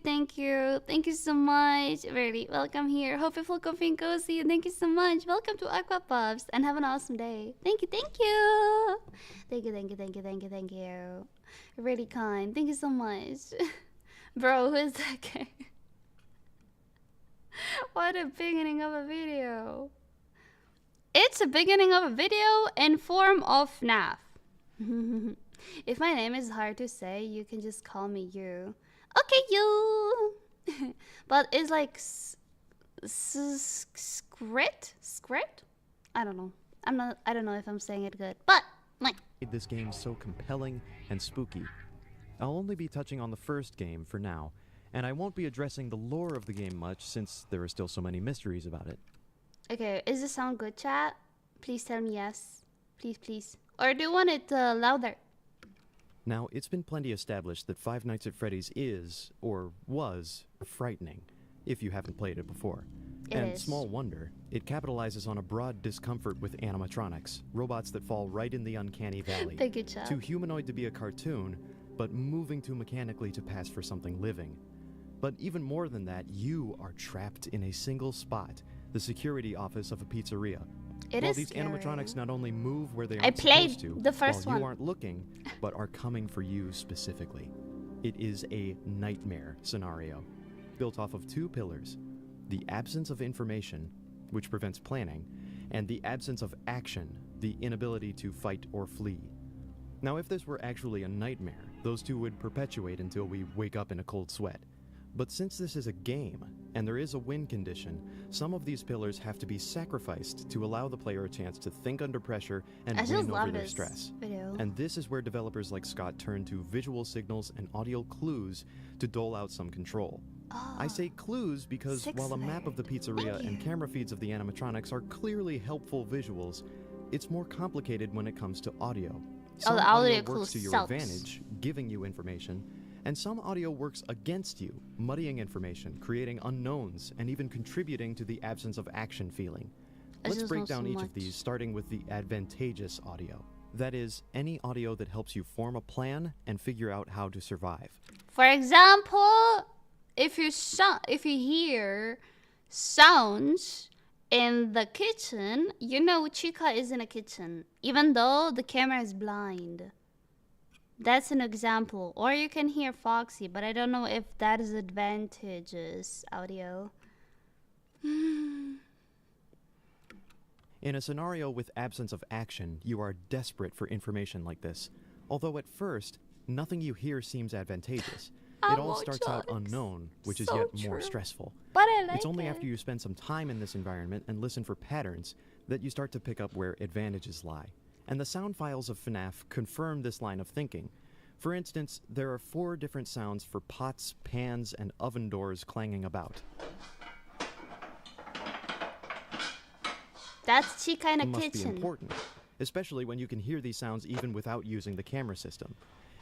Thank you so much. Really, welcome here. Hope you feel comfy and cozy. Thank you so much. Welcome to AquaPuffs and have an awesome day. Thank you. Thank you. Really kind. Thank you so much. Bro, who is that guy? What a beginning of a video. It's a beginning of a video in form of FNAF. If my name is hard to say, you can just call me you. Okay, you. But it's like script? I don't know. I don't know if I'm saying it good, but like made this game so compelling and spooky. I'll only be touching on the first game for now, and I won't be addressing the lore of the game much since there are still so many mysteries about it. Okay, is this sound good, chat? Please tell me yes. Please. Or do you want it louder? Now, it's been plenty established that Five Nights at Freddy's is, or was, frightening, if you haven't played it before. And small wonder, it capitalizes on a broad discomfort with animatronics, robots that fall right in the uncanny valley. Thank you, chat. Too humanoid to be a cartoon, but moving too mechanically to pass for something living. But even more than that, you are trapped in a single spot, the security office of a pizzeria. While these animatronics not only move where they aren't supposed to, the first while you aren't looking, but are coming for you specifically. It is a nightmare scenario, built off of two pillars: the absence of information, which prevents planning, and the absence of action, the inability to fight or flee. Now, if this were actually a nightmare, those two would perpetuate until we wake up in a cold sweat. But since this is a game, and there is a win condition, some of these pillars have to be sacrificed to allow the player a chance to think under pressure and win over their stress. And this is where developers like Scott turn to visual signals and audio clues to dole out some control. I say clues because while a map of the pizzeria and camera feeds of the animatronics are clearly helpful visuals, it's more complicated when it comes to audio. Some audio works to your advantage, giving you information, and some audio works against you, muddying information, creating unknowns, and even contributing to the absence of action feeling. Let's break down each of these, starting with the advantageous audio. That is, any audio that helps you form a plan and figure out how to survive. For example, if you hear sounds in the kitchen, you know Chica is in a kitchen, even though the camera is blind. That's an example. Or you can hear Foxy, but I don't know if that is advantageous audio. In a scenario with absence of action, you are desperate for information like this. Although at first, nothing you hear seems advantageous. It all starts out unknown, which is yet more stressful. But I like It's only it. after you spend some time in this environment and listen for patterns that you start to pick up where advantages lie. And the sound files of FNAF confirm this line of thinking. For instance, there are 4 different sounds for pots, pans, and oven doors clanging about. That's Chica in a It must be kitchen. important, especially when you can hear these sounds even without using the camera system.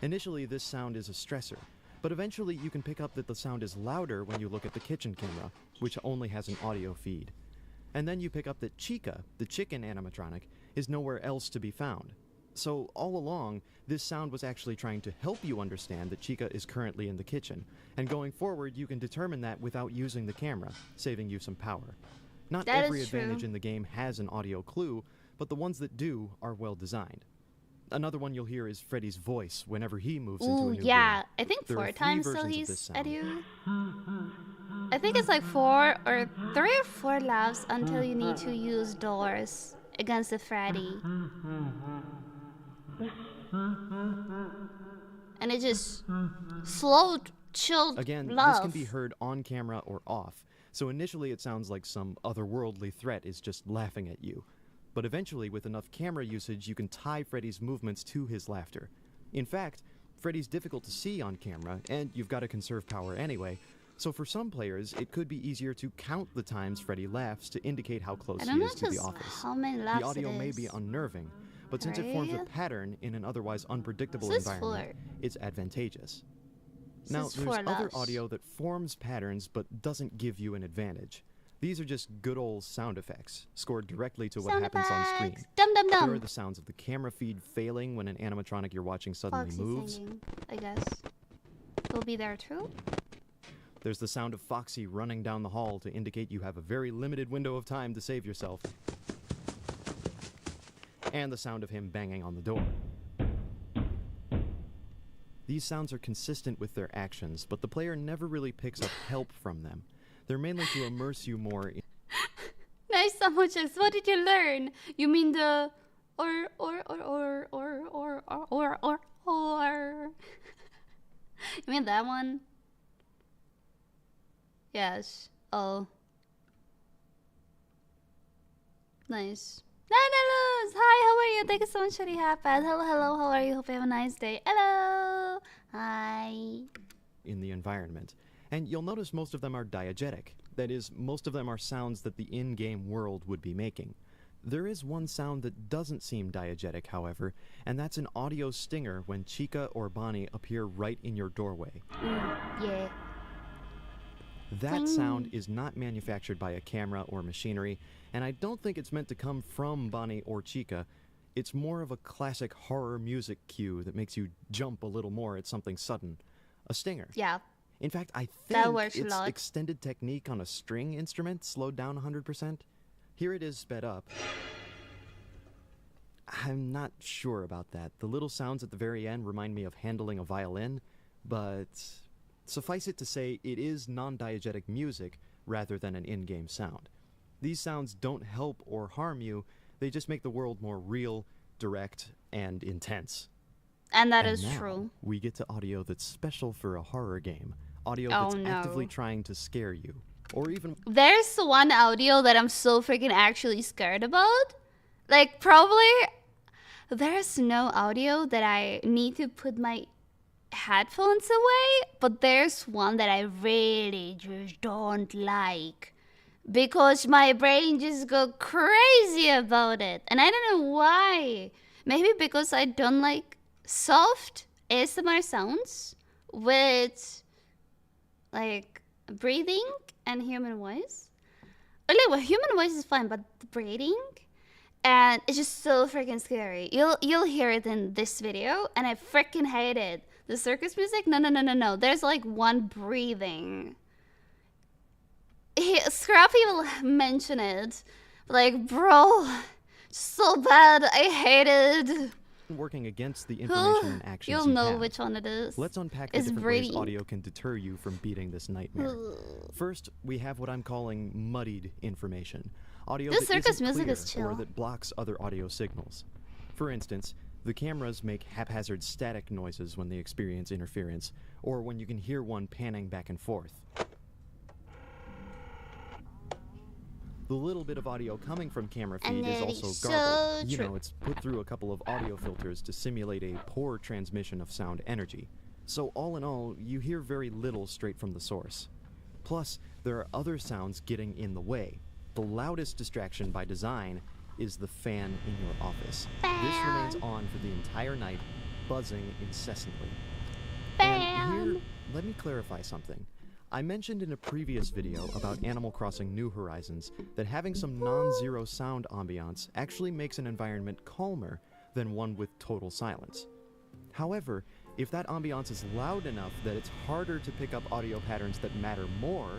Initially, this sound is a stressor, but eventually you can pick up that the sound is louder when you look at the kitchen camera, which only has an audio feed. And then you pick up that Chica, the chicken animatronic, is nowhere else to be found. So all along, this sound was actually trying to help you understand that Chica is currently in the kitchen, and going forward you can determine that without using the camera, saving you some power. Not That every is true. advantage in the game has an audio clue, but the ones that do are well designed. Another one you'll hear is Freddy's voice whenever he moves into a Ooh, new yeah. room. I think There are 4 3 times till versions of this he's sound. at you. I think it's like 4 or 3 or 4 laughs until you need to use doors against the Freddy. And it just slow, chilled Again, laugh. this can be heard on camera or off, so initially it sounds like some otherworldly threat is just laughing at you. But eventually, with enough camera usage, you can tie Freddy's movements to his laughter. In fact, Freddy's difficult to see on camera, and you've got to conserve power anyway, so for some players, it could be easier to count the times Freddy laughs to indicate how close I he don't know is to the just office. how many laughs The audio it may is. be unnerving, but since it forms a Right? pattern in an otherwise unpredictable This is environment, 4. it's advantageous. This Now, is there's 4 other laughs. audio that forms patterns but doesn't give you an advantage. These are just good old sound effects, scored directly to what Sound happens on screen. effects. Dum dum There are dum. the sounds of the camera feed failing when an animatronic you're watching suddenly Foxy moves. singing, I guess. Will be there too. There's the sound of Foxy running down the hall to indicate you have a very limited window of time to save yourself. And the sound of him banging on the door. These sounds are consistent with their actions, but the player never really picks up help from them. They're mainly to immerse you more in Nice sandwiches. What did you learn? You mean the or? You mean that one? Yes. Oh. Nice. Nanaluz! Hi, how are you? Thank you so much for the happy. Hello, hello, how are you? Hope you have a nice day. Hello! Hi. the environment. And you'll notice most of them are diegetic. That is, most of them are sounds that the in-game world would be making. There is one sound that doesn't seem diegetic, however, and that's an audio stinger when Chica or Bonnie appear right in your doorway. Yeah. That sound is not manufactured by a camera or machinery, and I don't think it's meant to come from Bonnie or Chica. It's more of a classic horror music cue that makes you jump a little more at something sudden. A stinger. Yeah. In fact, I That think works a it's lot. extended technique on a string instrument slowed down 100%. Here it is sped up. I'm not sure about that. The little sounds at the very end remind me of handling a violin, but suffice it to say, it is non-diegetic music rather than an in-game sound. These sounds don't help or harm you, they just make the world more real, direct, and intense. And that And is now, true. we get to audio that's special for a horror game. Audio Oh, that's no. actively trying to scare you. Or even There's one audio that I'm so freaking actually scared about. Like, probably there's no audio that I need to put my headphones away, but there's one that I really just don't like because my brain just go crazy about it. And I don't know why. Maybe because I don't like soft ASMR sounds with like breathing and human voice. Or like, well, human voice is fine, but the breathing And it's just so freaking scary. You'll hear it in this video, and I freaking hate it. The circus music? No. There's like one breathing. Scrappy will mention it. Like, bro, so bad. I hate it. Working against the information and actions You'll know which one it is. Let's unpack the different ways audio can deter you from beating this nightmare. First, we have what I'm calling muddied information. Audio This that circus isn't music clear is chill. or that blocks other audio signals. For instance, the cameras make haphazard static noises when they experience interference, or when you can hear one panning back and forth. The little bit of audio coming from camera feed is also garbled. You know, it's put through a couple of audio filters to simulate a poor transmission of sound energy. So all in all, you hear very little straight from the source. Plus, there are other sounds getting in the way. The loudest distraction by design is the fan in your office. This remains on for the entire night, buzzing incessantly. And here, let me clarify something. I mentioned in a previous video about Animal Crossing New Horizons that having some non-zero sound ambiance actually makes an environment calmer than one with total silence. However, if that ambiance is loud enough that it's harder to pick up audio patterns that matter more,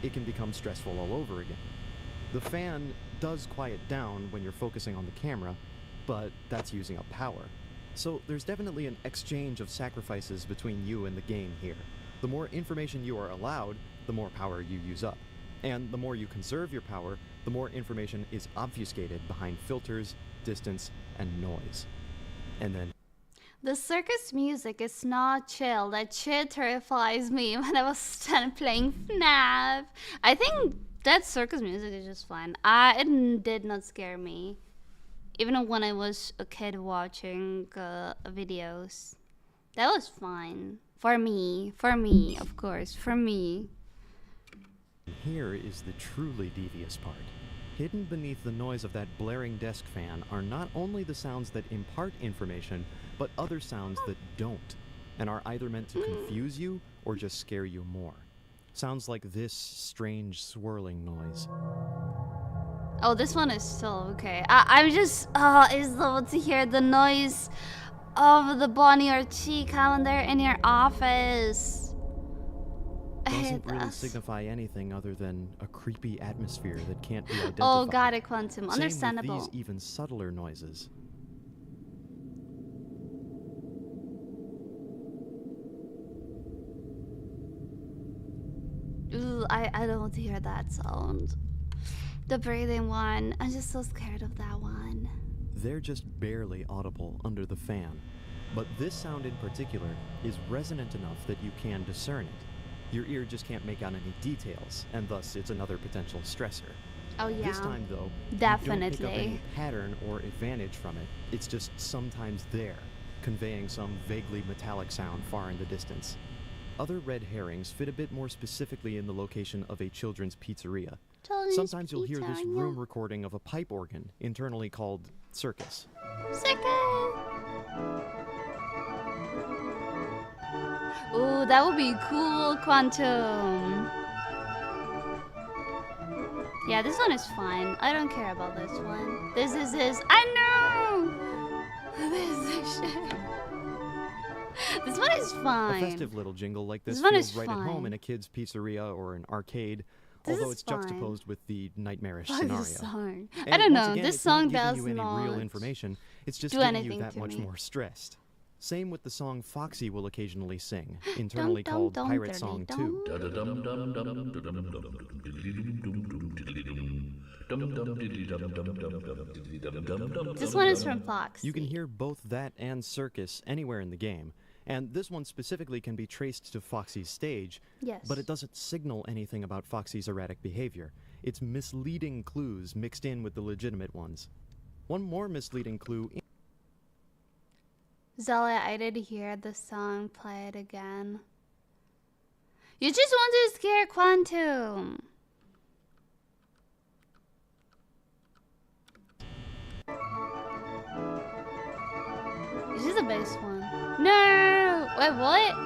it can become stressful all over again. The fan does quiet down when you're focusing on the camera, but that's using up power. So there's definitely an exchange of sacrifices between you and the game here. The more information you are allowed, the more power you use up. And the more you conserve your power, the more information is obfuscated behind filters, distance, and noise. And then the circus music is not chill. That shit terrifies me when I was done playing FNAF. I think that circus music is just fine. It did not scare me. Even when I was a kid watching videos. That was fine. For me, of course, for me. Here is the truly devious part. Hidden beneath the noise of that blaring desk fan are not only the sounds that impart information, but other sounds that don't, and are either meant to confuse you or just scare you more. Sounds like this strange swirling noise. Oh, this one is still okay. I'm just, I just love to hear the noise of the Bonnie or Chi calendar in your office. Doesn't really signify anything other than a creepy atmosphere that can't be identified. Oh, got it, Quantum. Same Understandable. with these even subtler noises. Ooh, I don't want to hear that sound. The breathing one. I'm just so scared of that one. They're just barely audible under the fan. But this sound in particular is resonant enough that you can discern it. Your ear just can't make out any details, and thus it's another potential stressor. Oh yeah. This time though, definitely. you don't pick up any pattern or advantage from it. It's just sometimes there, conveying some vaguely metallic sound far in the distance. Other red herrings fit a bit more specifically in the location of a children's pizzeria. Sometimes you'll hear this room recording of a pipe organ, internally called circus. Circus! Ooh, that would be cool, Quantum. Yeah, this one is fine. I don't care about this one. This is his. I know! This is shit. This one is fine. A festive little jingle like this one feels is right fine. at home in a kid's pizzeria or an arcade, This although is it's fine. juxtaposed with the nightmarish Fuck scenario. this song. And I don't once know. again, This it's not song giving does you any not real information. It's just do giving anything you that to much me. more stressed. Same with the song Foxy will occasionally sing, internally called Pirate Song 2. This one is from Fox. You can hear both that and circus anywhere in the game, and this one specifically can be traced to Foxy's stage, Yes. but it doesn't signal anything about Foxy's erratic behavior. It's misleading clues mixed in with the legitimate ones. One more misleading clue. Zella, I did hear the song. Play it again. You just want to scare Quantum. This is the best one. No! Wait, what?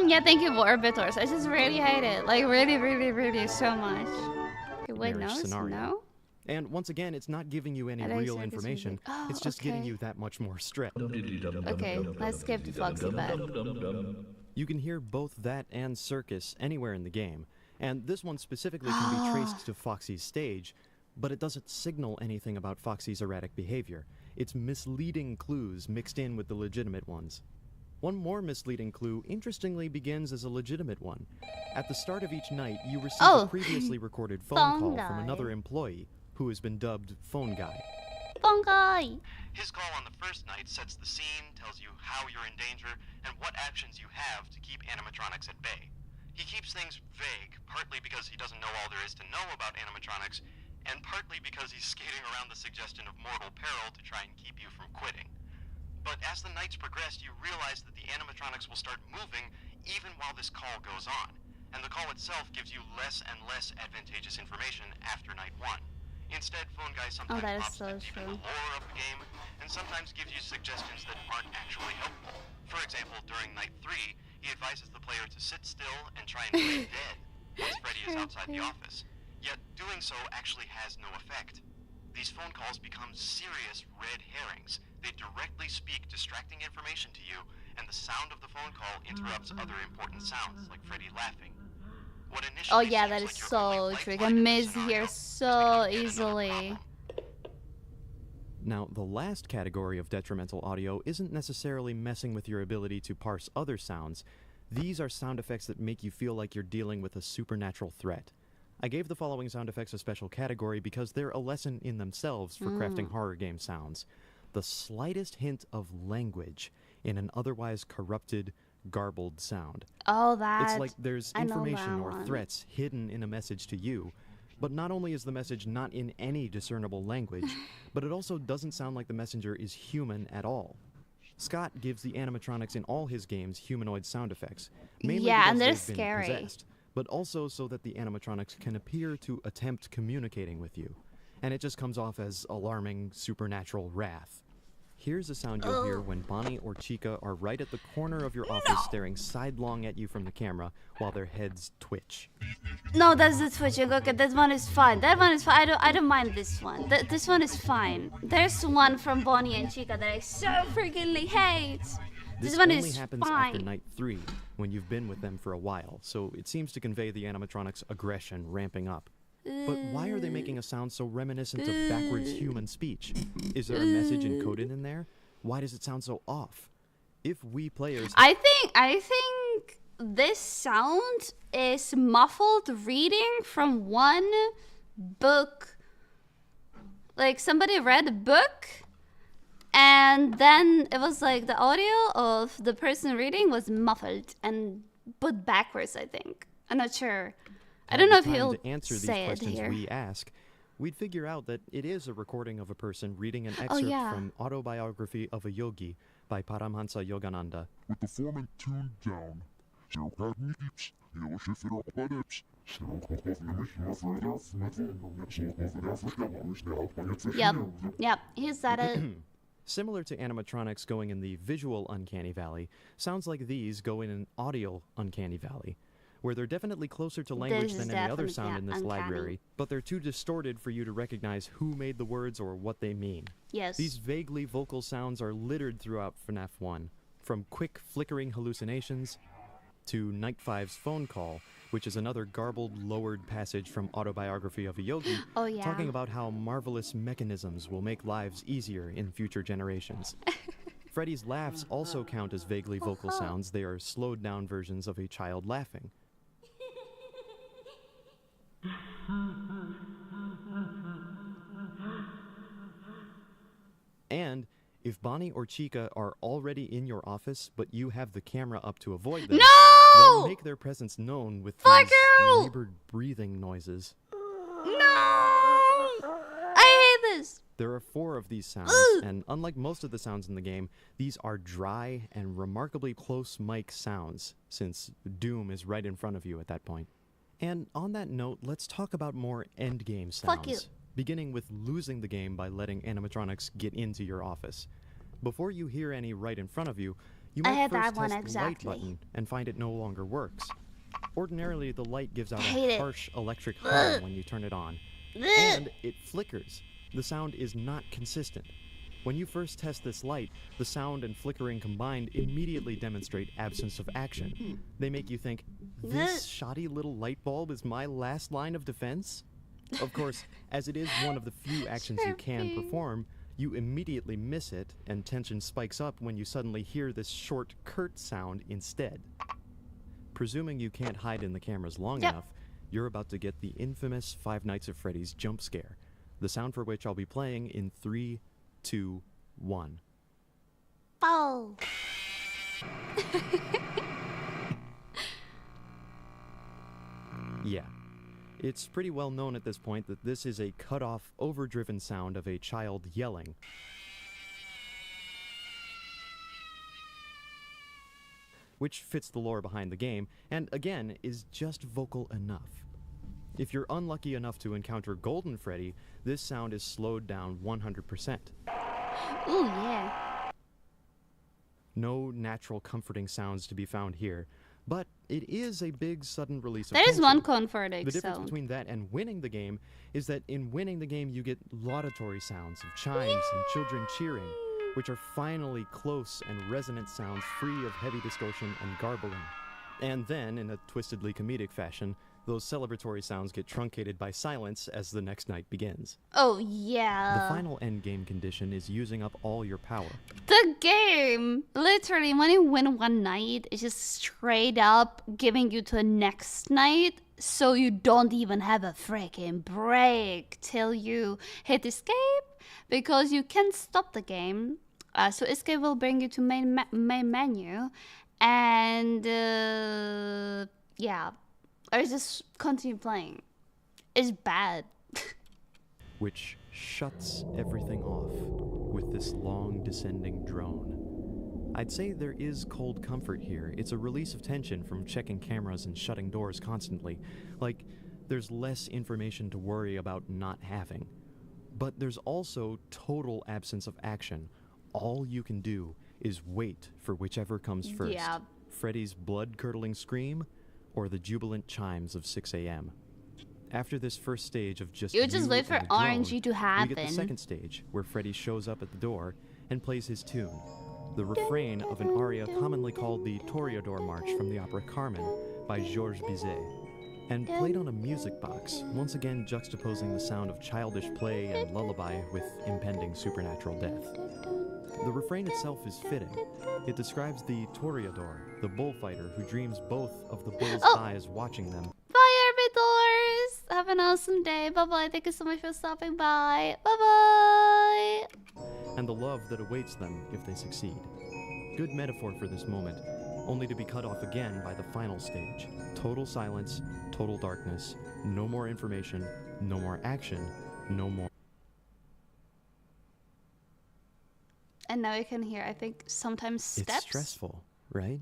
Yeah, thank you, Orbitors. I just really hate it. Like, really, really, really so much. nightmarish no, scenario. no? And once again, it's not giving you any I thought you real said this was information. like- oh, It's just getting okay. you that much more stress. Okay, let's skip the Foxy bed. You can hear both that and circus anywhere in the game, and this one specifically can be traced to Foxy's stage, but it doesn't signal anything about Foxy's erratic behavior. It's misleading clues mixed in with the legitimate ones. One more misleading clue interestingly begins as a legitimate one. At the start of each night, you receive a previously recorded phone call from another employee who has been dubbed Phone Guy. Phone guy! His call on the first night sets the scene, tells you how you're in danger, and what actions you have to keep animatronics at bay. He keeps things vague, partly because he doesn't know all there is to know about animatronics, and partly because he's skating around the suggestion of mortal peril to try and keep you from quitting. But as the nights progress, you realize that the animatronics will start moving even while this call goes on, and the call itself gives you less and less advantageous information after night 1. Instead, Phone Guy sometimes that is pops so up deep in the true. lore of the game, and sometimes gives you suggestions that aren't actually helpful. For example, during night 3, he advises the player to sit still and try and play dead once Freddy is outside the office. Yet, doing so actually has no effect. These phone calls become serious red herrings. They directly speak distracting information to you, and the sound of the phone call interrupts other important sounds, like Freddy laughing. What initially Oh yeah, seems that is like your so only tricky. I lifeline in the miss scenario here has so become yet another easily. problem. Now, the last category of detrimental audio isn't necessarily messing with your ability to parse other sounds. These are sound effects that make you feel like you're dealing with a supernatural threat. I gave the following sound effects a special category because they're a lesson in themselves for crafting horror game sounds. The slightest hint of language in an otherwise corrupted, garbled sound. Oh, that. It's like there's I know information that or one. threats hidden in a message to you, but not only is the message not in any discernible language, but it also doesn't sound like the messenger is human at all. Scott gives the animatronics in all his games humanoid sound effects, mainly Yeah, because and they're they've been scary. possessed, but also so that the animatronics can appear to attempt communicating with you, and it just comes off as alarming supernatural wrath. Here's a sound you'll hear when Bonnie or Chica are right at the corner of your office staring sidelong at you from the camera while their heads twitch. No, that's the twitching. Okay, that one is fine. That one is fine. I don't mind this one. This one is fine. There's one from Bonnie and Chica that I so freakingly hate. This one only is happens fine. after night 3, when you've been with them for a while, so it seems to convey the animatronics' aggression ramping up. But why are they making a sound so reminiscent of backwards human speech? Is there a message encoded in there? Why does it sound so off? If we players... I think this sound is muffled reading from one book. Like somebody read a book and then it was like the audio of the person reading was muffled and put backwards, I think. I'm not sure. I don't know if he'll to answer these say it questions here. we ask, we'd figure out that it is a recording of a person reading an excerpt yeah. from Autobiography of a Yogi by Paramhansa Yogananda. With the format tuned down. Yep, he said it. Similar to animatronics going in the visual uncanny valley, sounds like these go in an audio uncanny valley, where they're definitely closer to language This is than any other definitely sound in this uncanny. library, but they're too distorted for you to recognize who made the words or what they mean. Yes. These vaguely vocal sounds are littered throughout FNAF 1, from quick flickering hallucinations to Night 5's phone call, which is another garbled, lowered passage from Autobiography of a Yogi, Oh, yeah. talking about how marvelous mechanisms will make lives easier in future generations. Freddy's laughs also count as vaguely vocal sounds. They are slowed down versions of a child laughing. And if Bonnie or Chica are already in your office, but you have the camera up to avoid them, they'll No! make their presence known with Fuck these you! labored breathing noises. No! I hate this. There are 4 of these sounds, and unlike most of the sounds in the game, these are dry and remarkably close mic sounds, since Doom is right in front of you at that point. And on that note, let's talk about more endgame sounds. Fuck you. Beginning with losing the game by letting animatronics get into your office. Before you hear any right in front of you, you I might had that first one test the exactly. light button and find it no longer works. Ordinarily, the light gives out Hate a it. harsh electric hum when you turn it on, And it flickers. The sound is not consistent. When you first test this light, the sound and flickering combined immediately demonstrate absence of action. They make you think, this shoddy little light bulb is my last line of defense? Of course, as it is one of the few actions you can perform, you immediately miss it, and tension spikes up when you suddenly hear this short, curt sound instead. Presuming you can't hide in the cameras long enough, you're about to get the infamous Five Nights at Freddy's jump scare, the sound for which I'll be playing in 3, 2, 1. Oh. Yeah. It's pretty well known at this point that this is a cut-off, overdriven sound of a child yelling. Which fits the lore behind the game, and again, is just vocal enough. If you're unlucky enough to encounter Golden Freddy, this sound is slowed down 100%. Ooh, yeah. No natural comforting sounds to be found here, but it is a big sudden release of There is tension. one comforting The difference sound. between that and winning the game is that in winning the game you get laudatory sounds of chimes and children cheering, which are finally close and resonant sounds free of heavy distortion and garbling. And then, in a twistedly comedic fashion, those celebratory sounds get truncated by silence as the next night begins. Oh, yeah. The final endgame condition is using up all your power. The game, literally, when you win one night, it's just straight up giving you to the next night, so you don't even have a freaking break till you hit escape, because you can't stop the game. So escape will bring you to main menu, and yeah, or just continue playing. It's bad. Which shuts everything off with this long descending drone. I'd say there is cold comfort here. It's a release of tension from checking cameras and shutting doors constantly. Like, there's less information to worry about not having. But there's also total absence of action. All you can do is wait for whichever comes first. Yeah. Freddy's blood-curdling scream or the jubilant chimes of 6 a.m. After this first stage of just You just wait and for the drone, RNG to we happen. get the second stage, where Freddy shows up at the door and plays his tune, the refrain of an aria commonly called the Toreador March from the opera Carmen by Georges Bizet, and played on a music box, once again juxtaposing the sound of childish play and lullaby with impending supernatural death. The refrain itself is fitting. It describes the Toreador, the bullfighter who dreams both of the bull's eyes watching them. Bye, Arbitors! Have an awesome day. Bye-bye. Thank you so much for stopping by. Bye-bye! And the love that awaits them if they succeed. Good metaphor for this moment, only to be cut off again by the final stage. Total silence, total darkness, no more information, no more action, no more. And now you can hear, I think, sometimes steps. It's stressful, right?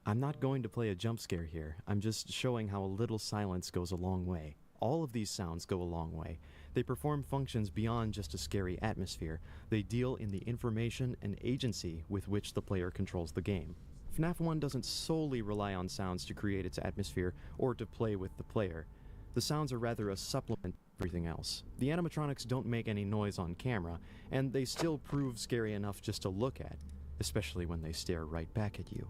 I'm not going to play a jump scare here. I'm just showing how a little silence goes a long way. All of these sounds go a long way. They perform functions beyond just a scary atmosphere. They deal in the information and agency with which the player controls the game. FNAF 1 doesn't solely rely on sounds to create its atmosphere or to play with the player. The sounds are rather a supplement to everything else. The animatronics don't make any noise on camera, and they still prove scary enough just to look at, especially when they stare right back at you.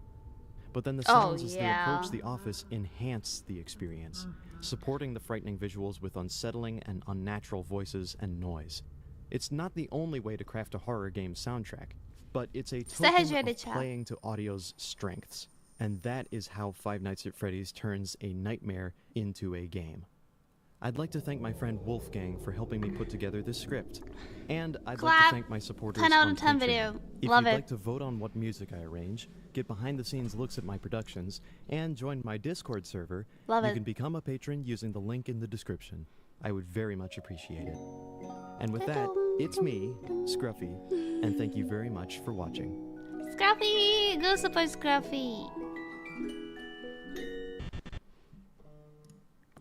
But then the sounds as they approach the office enhance the experience, supporting the frightening visuals with unsettling and unnatural voices and noise. It's not the only way to craft a horror game soundtrack, but it's a token of playing to audio's strengths. And that is how Five Nights at Freddy's turns a nightmare into a game. I'd like to thank my friend Wolfgang for helping me put together this script. And I'd like to thank my supporters 10 out on of 10 Patreon. video. If Love you'd it. like to vote on what music I arrange, get behind-the-scenes looks at my productions, and join my Discord server, Love you it. can become a patron using the link in the description. I would very much appreciate it. And with that, it's me, Scruffy, and thank you very much for watching. Scruffy! Go support Scruffy!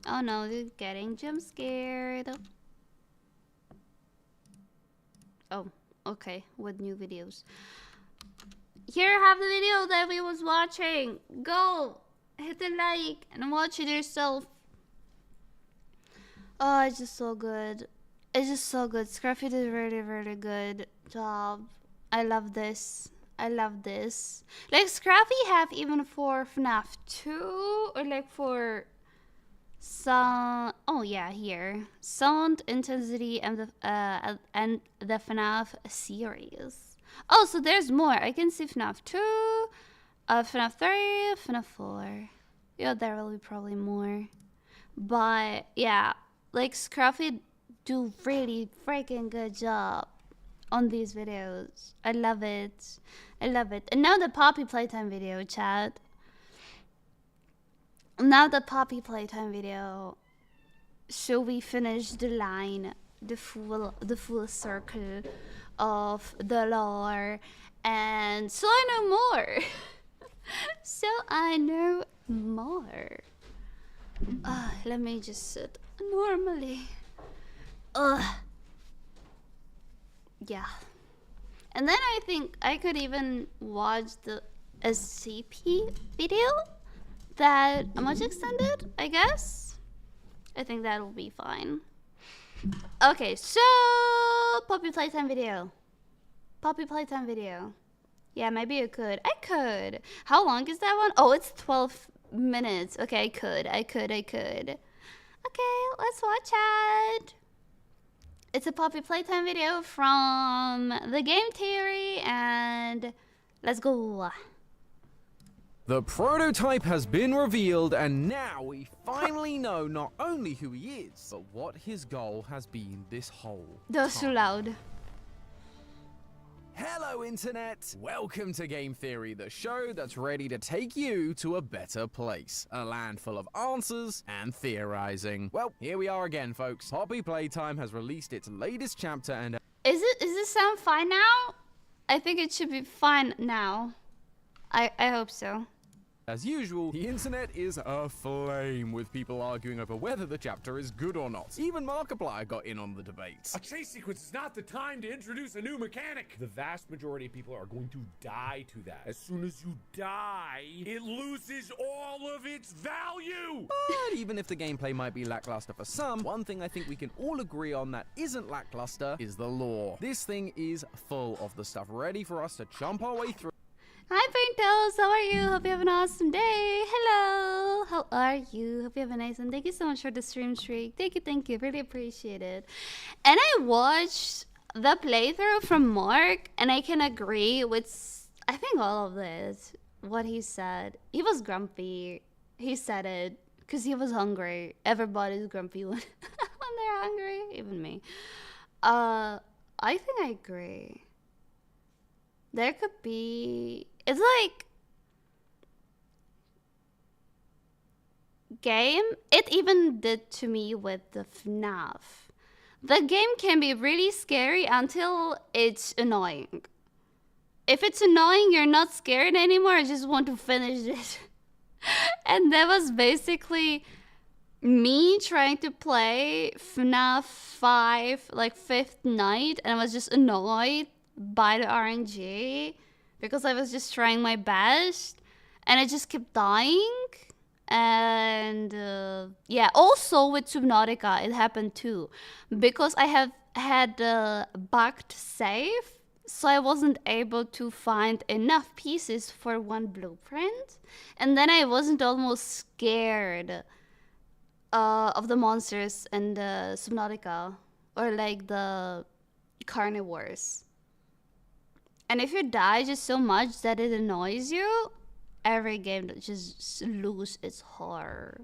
Oh no, they're getting jump scared. Oh, okay. With new videos. Here, have the video that we was watching. Go! Hit the like and watch it yourself. Oh, it's just so good. It's just so good. Scruffy did a really, really good job. I love this. I love this. Like, Scruffy have even for FNAF 2, or like for some, oh yeah, here, sound intensity and the FNAF series. Oh, so there's more. I can see FNAF 2, FNAF 3, FNAF 4. Yeah, there will be probably more. But yeah, like, Scruffy do really freaking good job on these videos. I love it. I love it. And now the Poppy Playtime video, chat. Now the Poppy Playtime video. So we finish the line, the full circle of the lore, and so I know more. So I know more. Let me just sit normally. Yeah. And then I think I could even watch the SCP video that much extended, I guess. I think that will be fine. Okay, so Poppy Playtime video. Poppy Playtime video. Yeah, maybe I could. How long is that one? Oh, it's 12 minutes. Okay, I could. Okay, let's watch it. It's a Poppy Playtime video from the Game Theory, and let's go. The prototype has been revealed, and now we finally know not only who he is, but what his goal has been this whole That's too time. loud. Hello, Internet! Welcome to Game Theory, the show that's ready to take you to a better place. A land full of answers and theorizing. Well, here we are again, folks. Poppy Playtime has released its latest chapter, and Is this sound fine now? I think it should be fine now. I hope so. as usual, the internet is aflame with people arguing over whether the chapter is good or not. Even Markiplier got in on the debate. A chase sequence is not the time to introduce a new mechanic. The vast majority of people are going to die to that. As soon as you die, it loses all of its value. But even if the gameplay might be lackluster for some, one thing I think we can all agree on that isn't lackluster is the lore. This thing is full of the stuff ready for us to chomp our way through. Hi, Paintos. How are you? Hope you have an awesome day. Hello. How are you? Hope you have a nice one. Thank you so much for the stream streak. Thank you. Really appreciate it. And I watched the playthrough from Mark, and I can agree with, I think, all of this. What he said. He was grumpy. He said it because he was hungry. Everybody's grumpy when, when they're hungry. Even me. I think I agree. There could be... It's like... Game, it even did to me with the FNAF. The game can be really scary until it's annoying. If it's annoying, you're not scared anymore, I just want to finish it. And that was basically me trying to play FNAF 5, like 5th night, and I was just annoyed by the RNG because I was just trying my best and I just kept dying. And yeah, also with Subnautica it happened too, because I have had bugged save, so I wasn't able to find enough pieces for one blueprint, and then I wasn't almost scared of the monsters and Subnautica, or like the carnivores. And if you die just so much that it annoys you, every game just lose its horror.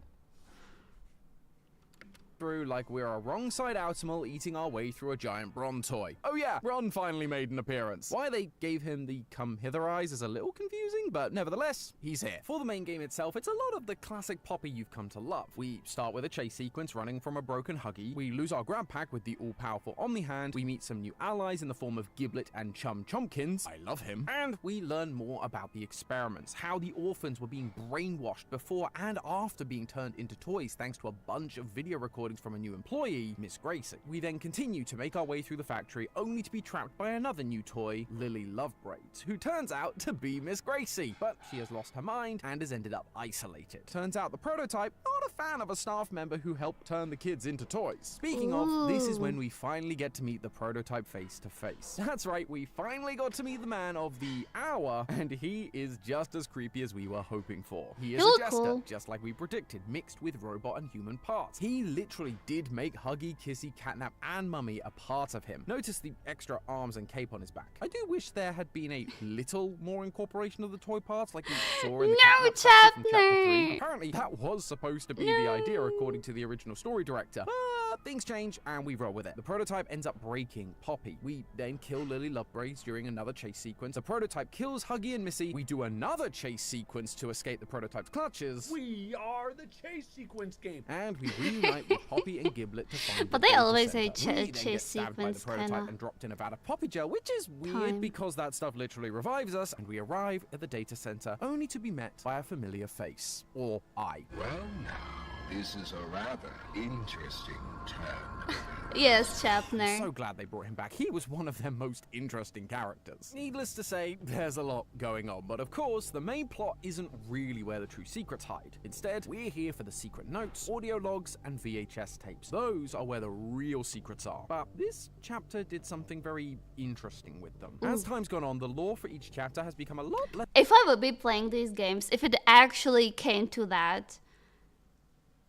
Through like we're a wrong side Altimal eating our way through a giant Bron toy. Oh yeah, Bron finally made an appearance. Why they gave him the come hither eyes is a little confusing, but nevertheless, he's here. For the main game itself, it's a lot of the classic Poppy you've come to love. We start with a chase sequence running from a broken Huggy. We lose our grab pack with the all-powerful Omni Hand. We meet some new allies in the form of Giblet and Chum Chompkins. I love him. And we learn more about the experiments, how the orphans were being brainwashed before and after being turned into toys thanks to a bunch of video recordings recordings from a new employee, Miss Gracie. We then continue to make our way through the factory, only to be trapped by another new toy, Lily Lovebraids, who turns out to be Miss Gracie, but she has lost her mind and has ended up isolated. Turns out the prototype, not a fan of a staff member who helped turn the kids into toys. Speaking of, this is when we finally get to meet the prototype face to face. That's right, we finally got to meet the man of the hour, and he is just as creepy as we were hoping for. He is a jester, cool. just like we predicted, mixed with robot and human parts. He literally did make Huggy, Kissy, Catnap, and Mummy a part of him. Notice the extra arms and cape on his back. I do wish there had been a little more incorporation of the toy parts like we saw in the No, Catnap section from Chapter 3. Chapner! Apparently that was supposed to be the idea according to the original story director. But things change and we roll with it. The prototype ends up breaking Poppy. We then kill Lily Lovebraids during another chase sequence. The prototype kills Huggy and Missy. We do another chase sequence to escape the prototype's clutches. We are the chase sequence game. And we reunite with Poppy and Giblet to find But the they data always center. say We then chase get stabbed by the sequence, prototype kinda. and dropped in a vat of Poppy gel, which is weird Time. because that stuff literally revives us, and we arrive at the data center only to be met by a familiar face. Or eye. Well, now, this is a rather interesting turn of events. Yes, I'm Chapner. so glad they brought him back. He was one of their most interesting characters. Needless to say, there's a lot going on, but of course, the main plot isn't really where the true secrets hide. Instead, we're here for the secret notes, audio logs, and VHS tapes. Those are where the real secrets are. But this chapter did something very interesting with them. As time's gone on, the lore for each chapter has become a lot less If I would be playing these games, if it actually came to that,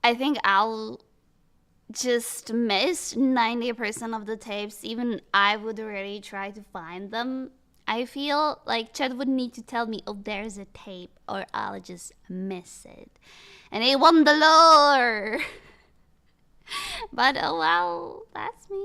I think I'll just miss 90% of the tapes. Even I would really try to find them. I feel like Chad would need to tell me, oh, there's a tape, or I'll just miss it. And he won the lore! But oh well, that's me.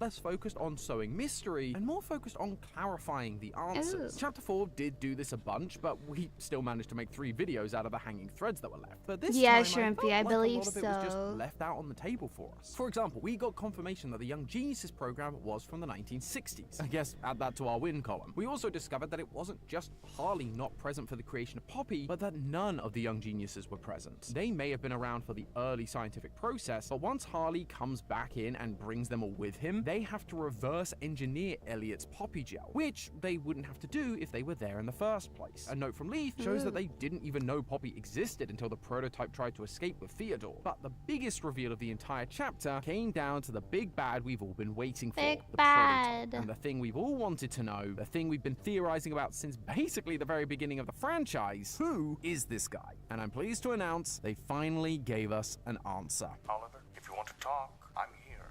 less focused on sowing mystery and more focused on clarifying the answers. Ooh. Chapter 4 did do this a bunch, but we still managed to make 3 videos out of the hanging threads that were left. But this Yeah, time, Shrimpy, I I felt like believe a lot of it was just so. left out on the table for us. For example, we got confirmation that the Young Geniuses program was from the 1960s. I guess add that to our win column. We also discovered that it wasn't just Harley not present for the creation of Poppy, but that none of the Young Geniuses were present. They may have been around for the early scientific process, but once Harley comes back in and brings them all with him, they have to reverse engineer Elliot's Poppy gel, which they wouldn't have to do if they were there in the first place. A note from Leaf shows that they didn't even know Poppy existed until the prototype tried to escape with Theodore. But the biggest reveal of the entire chapter came down to the big bad we've all been waiting for, Big the bad. prototype. And the thing we've all wanted to know, the thing we've been theorizing about since basically the very beginning of the franchise, who is this guy? And I'm pleased to announce they finally gave us an answer. Oliver, if you want to talk, I'm here.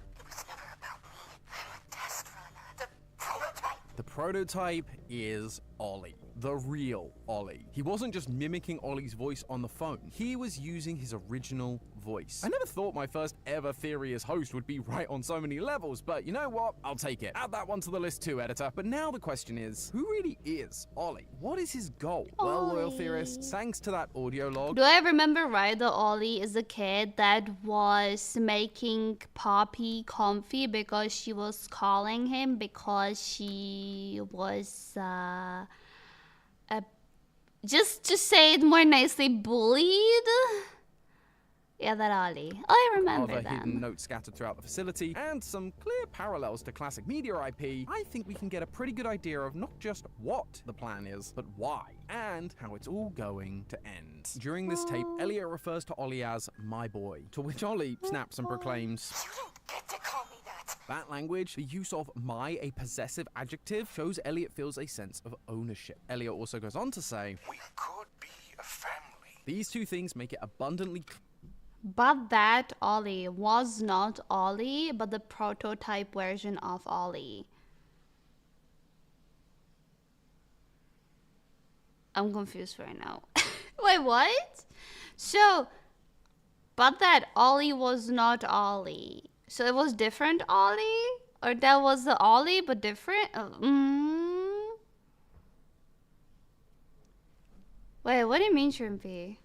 The prototype is Ollie. The real Ollie. He wasn't just mimicking Ollie's voice on the phone. He was using his original voice. I never thought my first ever theory as host would be right on so many levels, but you know what? I'll take it. Add that one to the list too, editor. But now the question is, who really is Ollie? What is his goal? Well, loyal Ollie. theorists, thanks to that audio log, Do I remember right that Ollie is a kid that was making Poppy comfy because she was calling him because she was just to say it more nicely, bullied? Yeah, that Ollie. Oh, I remember other hidden that. notes scattered throughout the facility, and some clear parallels to classic media IP, I think we can get a pretty good idea of not just what the plan is, but why, and how it's all going to end. During this tape, Elliot refers to Ollie as my boy, to which Ollie snaps and proclaims, You don't get to call me that. that language, the use of my, a possessive adjective, shows Elliot feels a sense of ownership. Elliot also goes on to say, We could be a family. these two things make it abundantly But that Ollie was not Ollie, but the prototype version of Ollie. I'm confused right now. Wait, what? So, but that Ollie was not Ollie. So it was different Ollie? Or that was the Ollie but different? Wait, what do you mean, Shrimpy?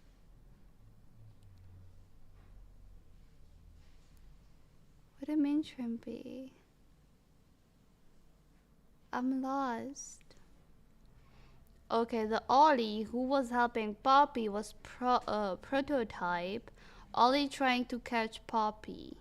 What do you mean, Shrimpy? I'm lost. Okay, the Ollie who was helping Poppy was prototype, Ollie trying to catch Poppy.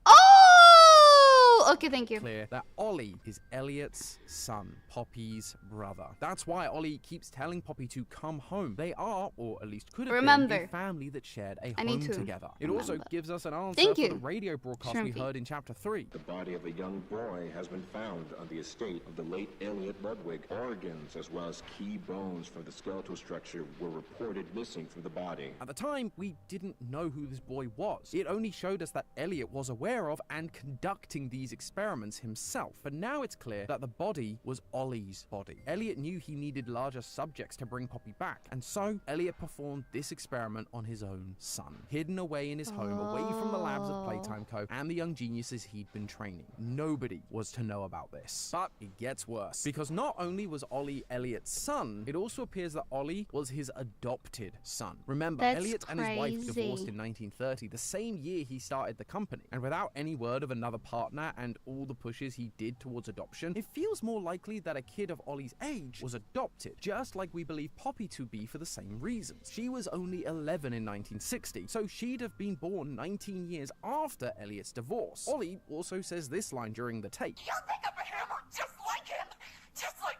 Oh! Okay, thank you. Clear that Ollie is Elliot's son, Poppy's brother. That's why Ollie keeps telling Poppy to come home. They are, or at least could have been, a family that shared a home together. It also gives us an answer for the radio broadcast we heard in Chapter 3. The body of a young boy has been found on the estate of the late Elliot Ludwig. Organs as well as key bones from the skeletal structure were reported missing from the body. At the time, we didn't know who this boy was. It only showed us that Elliot was aware of and conducting these experiments himself. But now it's clear that the body was Ollie's body. Elliot knew he needed larger subjects to bring Poppy back, and so Elliot performed this experiment on his own son, hidden away in his home, away from the labs of Playtime Co. and the young geniuses he'd been training. Nobody was to know about this. But it gets worse, because not only was Ollie Elliot's son, it also appears that Ollie was his adopted son. Remember, Elliot and his wife divorced in 1930, the same year he started the company, and without any word of another partner and all the pushes he did towards adoption, it feels more likely that a kid of Ollie's age was adopted, just like we believe Poppy to be for the same reasons. She was only 11 in 1960, so she'd have been born 19 years after Elliot's divorce. Ollie also says this line during the tape. You think I'm a hammer just like him? Just like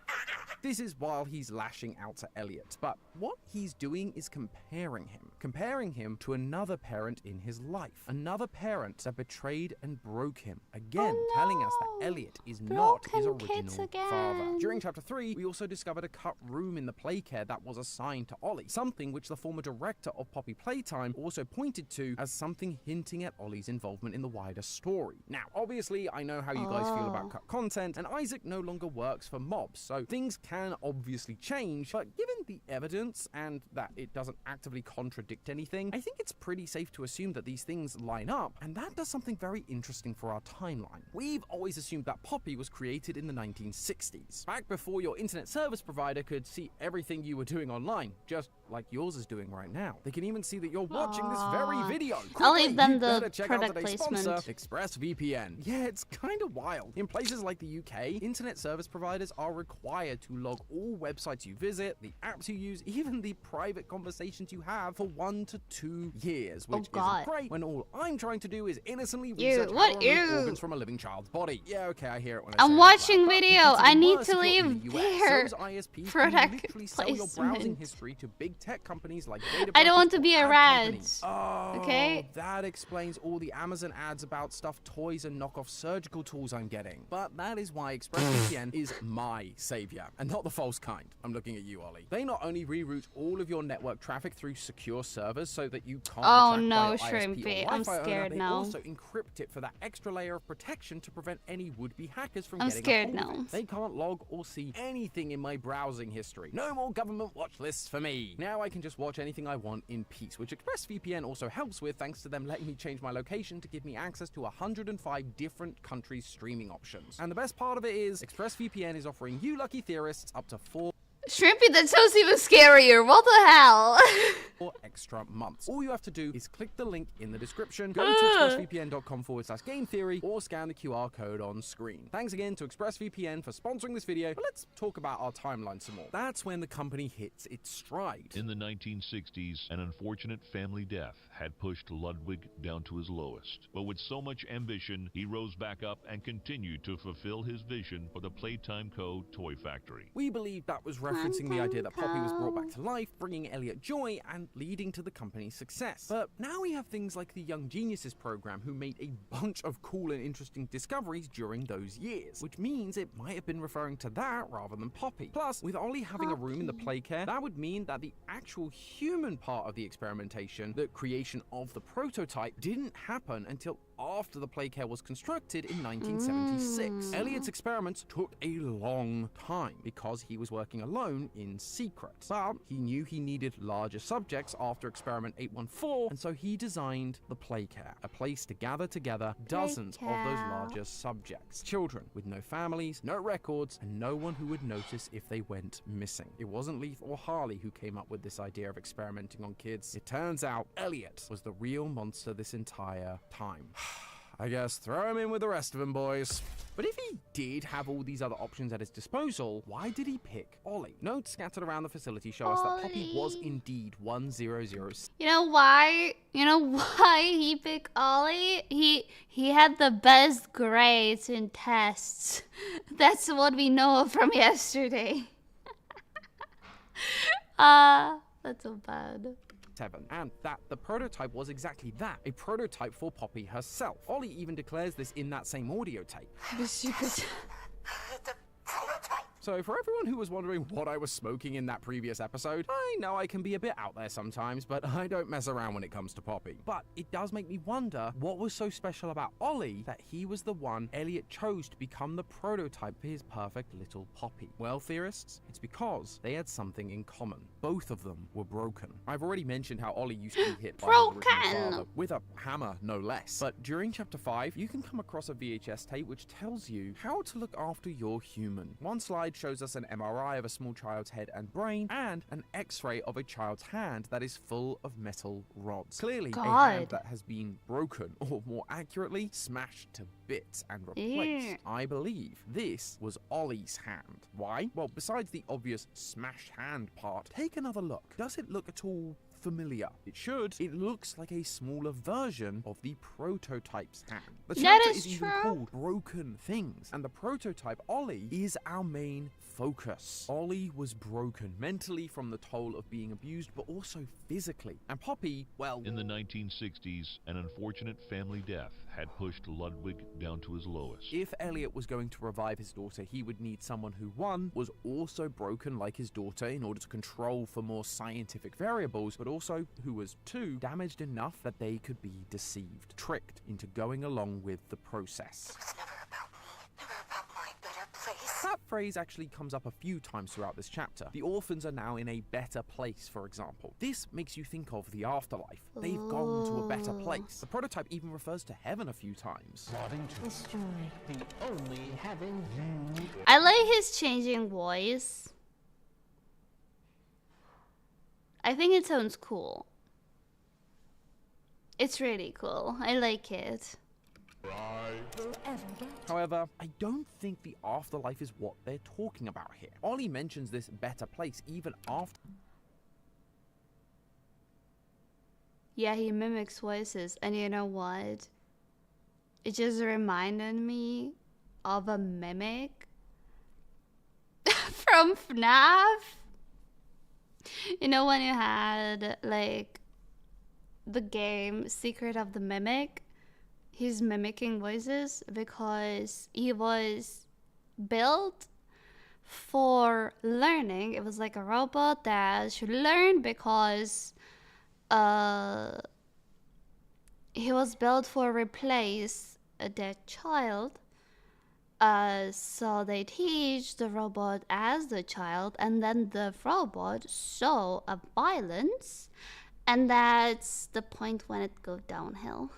This is while he's lashing out to Elliot, but what he's doing is comparing him to another parent in his life, another parent that betrayed and broke him, again telling us that Elliot is not his original father. During Chapter 3, we also discovered a cut room in the playcare that was assigned to Ollie, something which the former director of Poppy Playtime also pointed to as something hinting at Ollie's involvement in the wider story. Now, obviously, I know how you guys feel about cut content, and Isaac no longer works for mobs, so things can obviously change, but given the evidence and that it doesn't actively contradict anything, I think it's pretty safe to assume that these things line up, and that does something very interesting for our timeline. We've always assumed that Poppy was created in the 1960s, back before your internet service provider could see everything you were doing online, just like yours is doing right now. They can even see that you're watching this very video. I'll leave them the check product out today's placement. sponsor, ExpressVPN. Yeah, it's kind of wild. In places like the UK, internet service providers are required to log all websites you visit, the apps you use, even the private conversations you have for 1 to 2 years, which isn't great when all I'm trying to do is innocently research how to remove organs from a living child's body. Yeah, okay, I hear it when I say I'm it watching out loud. video. I need to leave their ISPs product can literally sell your browsing placement. history to big tech companies like Data I don't want to Brokers be or a ad rat. companies. Oh, Okay? that explains all the Amazon ads about stuffed toys and knockoff surgical tools I'm getting. But that is why ExpressVPN is my savior, and not the false kind. I'm looking at you, Ollie. They not only reroute all of your network traffic through secure servers so that you can't Oh be no, tracked by your ISP or Shrimpy. I'm Wi-Fi owner, scared they now. also encrypt it for that extra layer of protection to prevent any would-be hackers from I'm getting scared a hold of now. it. They can't log or see anything in my browsing history. No more government watch lists for me. Now I can just watch anything I want in peace, which ExpressVPN also helps with, thanks to them letting me change my location to give me access to 105 different countries' streaming options. And the best part of it is, ExpressVPN is offering you lucky theorists up to 4 Shrimpy, that sounds even scarier. What the hell? extra months. All you have to do is click the link in the description, go to expressvpn.com/game theory, or scan the QR code on screen. Thanks again to ExpressVPN for sponsoring this video, but let's talk about our timeline some more. That's when the company hits its stride. In the 1960s, an unfortunate family death had pushed Ludwig down to his lowest. But with so much ambition, he rose back up and continued to fulfill his vision for the Playtime Co. toy factory. We believe that was referencing the idea that Poppy was brought back to life, bringing Elliot joy and leading to the company's success. But now we have things like the Young Geniuses program, who made a bunch of cool and interesting discoveries during those years, which means it might have been referring to that rather than Poppy. Plus, with Ollie having a room in the playcare, that would mean that the actual human part of the experimentation, the creation of the prototype, didn't happen until after the playcare was constructed in 1976. Elliot's experiments took a long time because he was working alone in secret. But he knew he needed larger subjects after experiment 814, and so he designed the playcare, a place to gather together dozens of those larger subjects. Children with no families, no records, and no one who would notice if they went missing. It wasn't Leaf or Harley who came up with this idea of experimenting on kids. It turns out Elliot was the real monster this entire time. I guess throw him in with the rest of them, boys. But if he did have all these other options at his disposal, why did he pick Ollie? Notes scattered around the facility show us that Poppy was indeed 1006. You know why? You know why he picked Ollie? He had the best grades in tests. That's what we know from yesterday. That's so bad. And that the prototype was exactly that, a prototype for Poppy herself. Ollie even declares this in that same audio tape. The prototype. So for everyone who was wondering what I was smoking in that previous episode, I know I can be a bit out there sometimes, but I don't mess around when it comes to Poppy. But it does make me wonder what was so special about Ollie that he was the one Elliot chose to become the prototype for his perfect little Poppy. Well, theorists, it's because they had something in common. Both of them were broken. I've already mentioned how Ollie used to be hit by his original father, with a hammer, no less. But during chapter 5, you can come across a VHS tape which tells you how to look after your human. One slide shows us an MRI of a small child's head and brain, and an X-ray of a child's hand that is full of metal rods. Clearly, a hand that has been broken, or more accurately, smashed to bits and replaced. I believe this was Ollie's hand. Why? Well, besides the obvious smashed hand part, take another look. Does it look at all familiar? It should. It looks like a smaller version of the prototype's hand. The chapter is even called Broken Things, and the prototype, Ollie, is our main focus. Ollie was broken mentally from the toll of being abused, but also physically. And Poppy, well... In the 1960s, an unfortunate family death had pushed Ludwig down to his lowest. If Elliot was going to revive his daughter, he would need someone who, one, was also broken like his daughter in order to control for more scientific variables, but also who was, two, damaged enough that they could be deceived, tricked into going along with the process. It was never about me, never about my better place. That phrase actually comes up a few times throughout this chapter. The orphans are now in a better place, for example. This makes you think of the afterlife. They've gone to a better place. The prototype even refers to heaven a few times. Destroy the only heaven you... I like his changing voice. I think it sounds cool. It's really cool. I like it. However, I don't think the afterlife is what they're talking about here. Ollie mentions this better place even after... Yeah, he mimics voices, and you know what? It just reminded me of a mimic from FNAF. You know when you had, like, the game Secret of the Mimic? He's mimicking voices because he was built for learning. It was like a robot that should learn because he was built for replace a dead child. So they teach the robot as the child, and then the robot saw a violence, and that's the point when it goes downhill.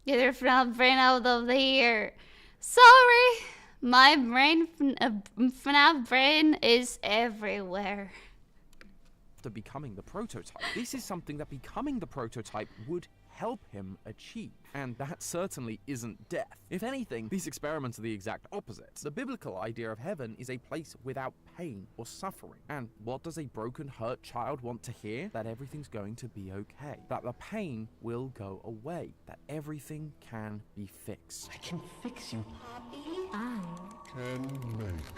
Get your FNAF brain out of here. Sorry, my brain, FNAF brain is everywhere. After becoming the prototype. This is something that becoming the prototype would help him achieve. And that certainly isn't death. If anything, these experiments are the exact opposite. The biblical idea of heaven is a place without pain or suffering. And what does a broken, hurt child want to hear? That everything's going to be okay. That the pain will go away. That everything can be fixed. I can fix you. Can make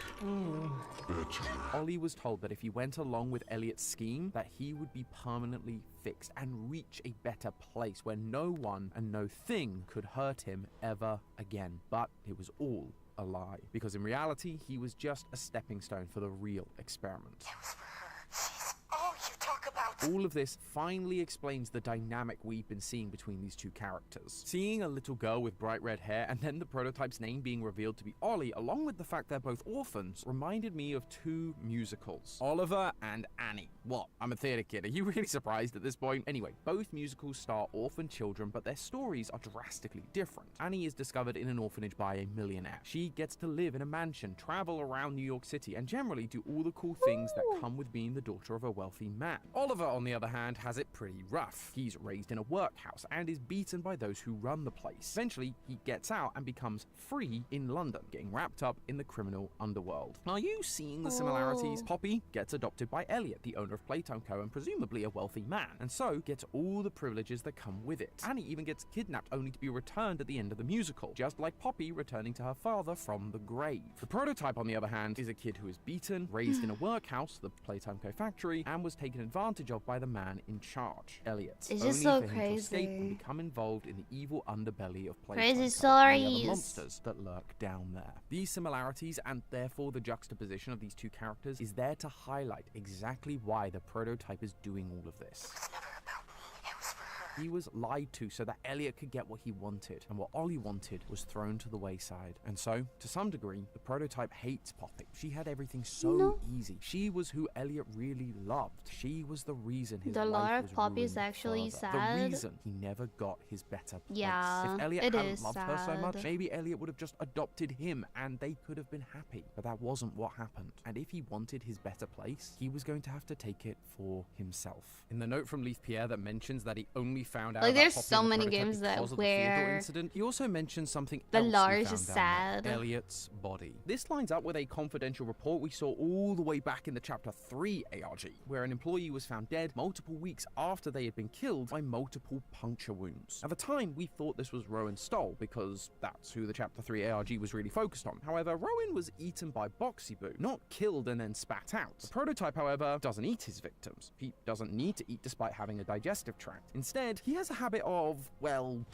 better. Ollie was told that if he went along with Elliot's scheme, that he would be permanently fixed and reach a better place where no one and no thing could hurt him ever again. But it was all a lie, because in reality, he was just a stepping stone for the real experiment. It was for her. She's all you talk about. All of this finally explains the dynamic we've been seeing between these two characters. Seeing a little girl with bright red hair and then the prototype's name being revealed to be Ollie, along with the fact they're both orphans, reminded me of two musicals, Oliver and Annie. What? I'm a theater kid. Are you really surprised at this point? Anyway, both musicals star orphan children, but their stories are drastically different. Annie is discovered in an orphanage by a millionaire. She gets to live in a mansion, travel around New York City, and generally do all the cool things that come with being the daughter of a wealthy man. Oliver Oliver, on the other hand, has it pretty rough. He's raised in a workhouse and is beaten by those who run the place. Eventually, he gets out and becomes free in London, getting wrapped up in the criminal underworld. Are you seeing the similarities? Poppy gets adopted by Elliot, the owner of Playtime Co. and presumably a wealthy man, and so gets all the privileges that come with it. Annie even gets kidnapped only to be returned at the end of the musical, just like Poppy returning to her father from the grave. The prototype, on the other hand, is a kid who is beaten, raised in a workhouse, the Playtime Co. factory, and was taken advantage of by the man in charge, Elliot. It's only just so for him to escape and crazy. become involved in the evil underbelly of Playtime Crazy Co. and the stories. other monsters that lurk down there. These similarities, and therefore the juxtaposition of these two characters, is there to highlight exactly why the prototype is doing all of this. It was never about me. It was for her. He was lied to so that Elliot could get what he wanted, and what Ollie wanted was thrown to the wayside. And so, to some degree, the prototype hates Poppy. She had everything so easy. She was who Elliot really loved. She was the reason his The life lore was of Poppy is ruined actually further. sad. The reason he never got his better place. Yeah, If Elliot it hadn't is loved her so much, sad. maybe Elliot would have just adopted him and they could have been happy. But that wasn't what happened. And if he wanted his better place, he was going to have to take it for himself. In the note from Leaf Pierre that mentions that he only found out Like, about there's Poppy so and the many prototype games that because of the Theodore where incident, he also mentions something the else lore he is just found down there. sad. Elliot's body. This lines up with a confidential report we saw all the way back in the Chapter 3 ARG, where an employee was found dead multiple weeks after they had been killed by multiple puncture wounds. At the time, we thought this was Rowan Stoll, because that's who the Chapter 3 ARG was really focused on. However, Rowan was eaten by Boxy Boo, not killed and then spat out. The prototype, however, doesn't eat his victims. He doesn't need to eat despite having a digestive tract. Instead, he has a habit of, well,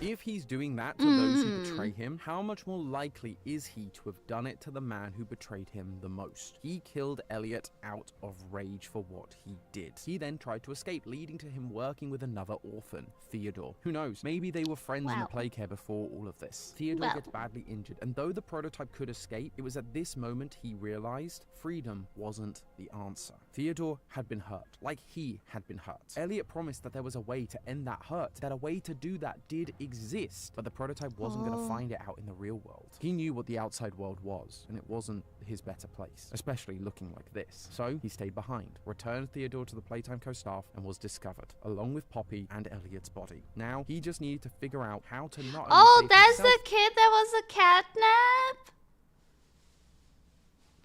if he's doing that to those who betray him, how much more likely is he to have done it to the man who betrayed him the most? He killed Elliot out of rage for what he did. He then tried to escape, leading to him working with another orphan, Theodore. Who knows, maybe they were friends in the play care before all of this. Theodore gets badly injured, and though the prototype could escape, it was at this moment he realized freedom wasn't the answer. Theodore had been hurt, like he had been hurt. Elliot promised that there was a way to end that hurt, that a way to do that did exist, but the prototype wasn't going to find it out in the real world. He knew what the outside world was, and it wasn't his better place, especially looking like this. So he stayed behind, returned Theodore to the Playtime Co staff, and was discovered, along with Poppy and Elliot's body. Now, he just needed to figure out how to not only save That's himself, the kid that was a catnap?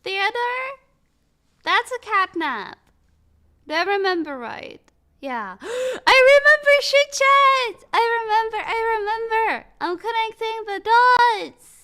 Theodore? That's a catnap. Do I remember right? Yeah. I remember shit chat! I remember. I'm connecting the dots.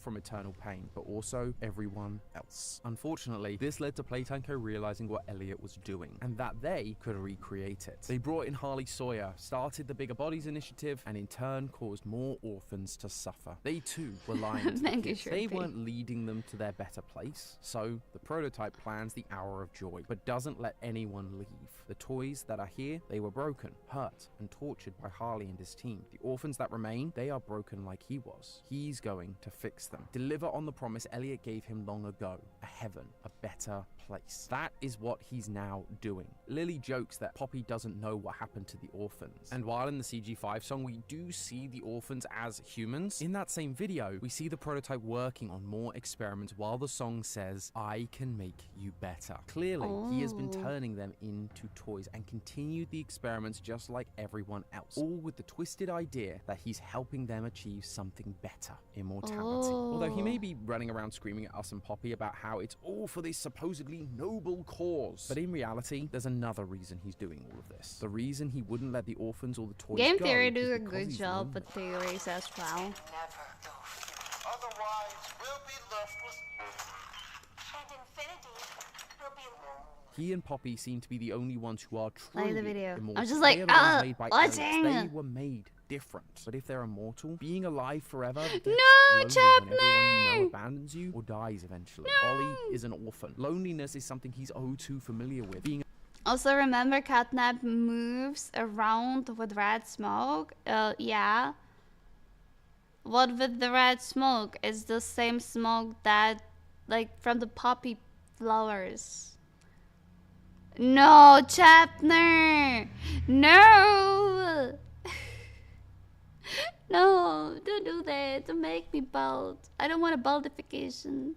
from eternal pain, but also everyone else. Unfortunately, this led to Playtime Co. realizing what Elliot was doing, and that they could recreate it. They brought in Harley Sawyer, started the Bigger Bodies initiative, and in turn caused more orphans to suffer. They too were lying to the kids. They weren't leading them to their better place, so the prototype plans the Hour of Joy, but doesn't let anyone leave. The toys that are here, they were broken, hurt, and tortured by Harley and his team. The orphans that remain, they are broken like he was. He's going to fix them. Deliver on the promise Elliot gave him long ago. A heaven, a better place. That is what he's now doing. Lily jokes that Poppy doesn't know what happened to the orphans. And while in the CG5 song we do see the orphans as humans, in that same video, we see the prototype working on more experiments while the song says, I can make you better. Clearly, he has been turning them into toys and continued the experiments just like everyone else, all with the twisted idea that he's helping them achieve something better, immortality. Although he may be running around screaming at us and Poppy about how it's all for this supposedly noble cause, but in reality, there's another reason he's doing all of this. The reason he wouldn't let the orphans or the toys Game go theory is does a because good he's job lonely. with theories as well. Never go few. Otherwise, we'll be left with And infinity will be alone. He and Poppy seem to be the only ones who are truly Like the video. immortal. I'm just like, They are the ones made by aliens. watching. They were made different. But if they're immortal, being alive forever gets No, lonely when everyone you Chapner! know abandons you or dies eventually. Ollie is an orphan. Loneliness is something he's oh too familiar with. Being Also, remember Catnap moves around with red smoke? Yeah. What with the red smoke? It's the same smoke that, like, from the poppy flowers. No, Chapner! No! No, don't do that. Don't make me bald. I don't want a baldification.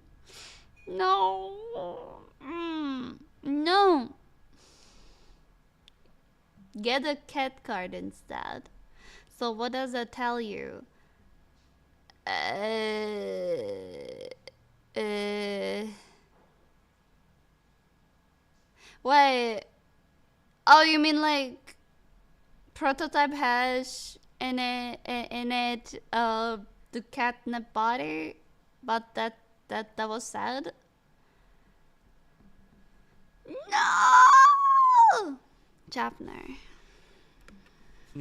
No. No. Get a cat card instead. So what does that tell you? Wait. Oh, you mean like prototype has in it the catnip body, but that was sad. No, Japner.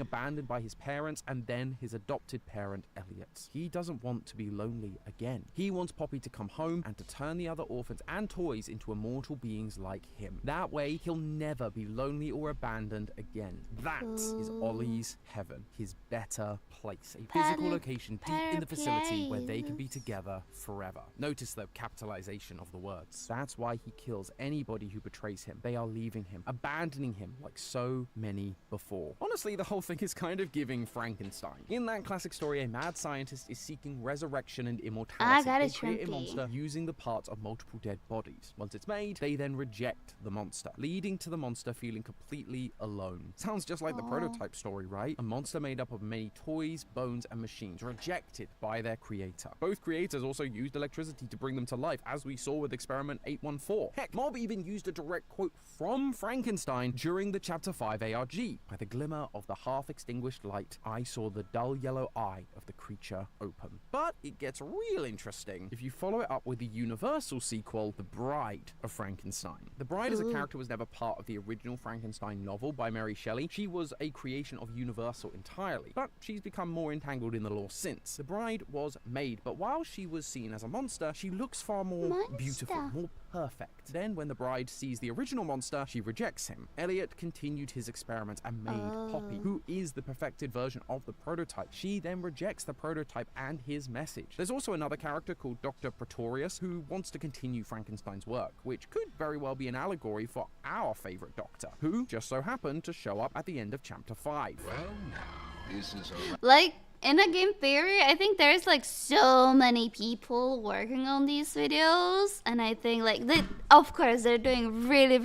Abandoned by his parents and then his adopted parent, Elliot. He doesn't want to be lonely again. He wants Poppy to come home and to turn the other orphans and toys into immortal beings like him. That way, he'll never be lonely or abandoned again. That is Ollie's heaven, his better place. A physical location deep in the facility where they can be together forever. Notice the capitalization of the words. That's why he kills anybody who betrays him. They are leaving him, abandoning him like so many before. Honestly, the whole thing is kind of giving Frankenstein. In that classic story, a mad scientist is seeking resurrection and immortality. They create a monster using the parts of multiple dead bodies. Once it's made, they then reject the monster, leading to the monster feeling completely alone. Sounds just like the prototype story, right? A monster made up of many toys, bones, and machines, rejected by their creator. Both creators also used electricity to bring them to life, as we saw with Experiment 814. Heck, Mob even used a direct quote from Frankenstein during the Chapter 5 ARG. By the glimmer of the half-extinguished light, I saw the dull yellow eye of the creature open. But it gets real interesting if you follow it up with the Universal sequel, The Bride of Frankenstein. The Bride as a character was never part of the original Frankenstein novel by Mary Shelley. She was a creation of Universal entirely, but she's become more entangled in the lore since. The Bride was made, but while she was seen as a monster, she looks far more beautiful, more perfect. Then when the Bride sees the original monster, she rejects him. Elliot continued his experiment and made Poppy, who is the perfected version of the prototype. She then rejects the prototype and his message. There's also another character called Dr. Pretorius who wants to continue Frankenstein's work, which could very well be an allegory for our favorite doctor, who just so happened to show up at the end of Chapter 5. Well, now, this is a... Like, in a game theory, I think there's like so many people working on these videos, and I think like of course they're doing really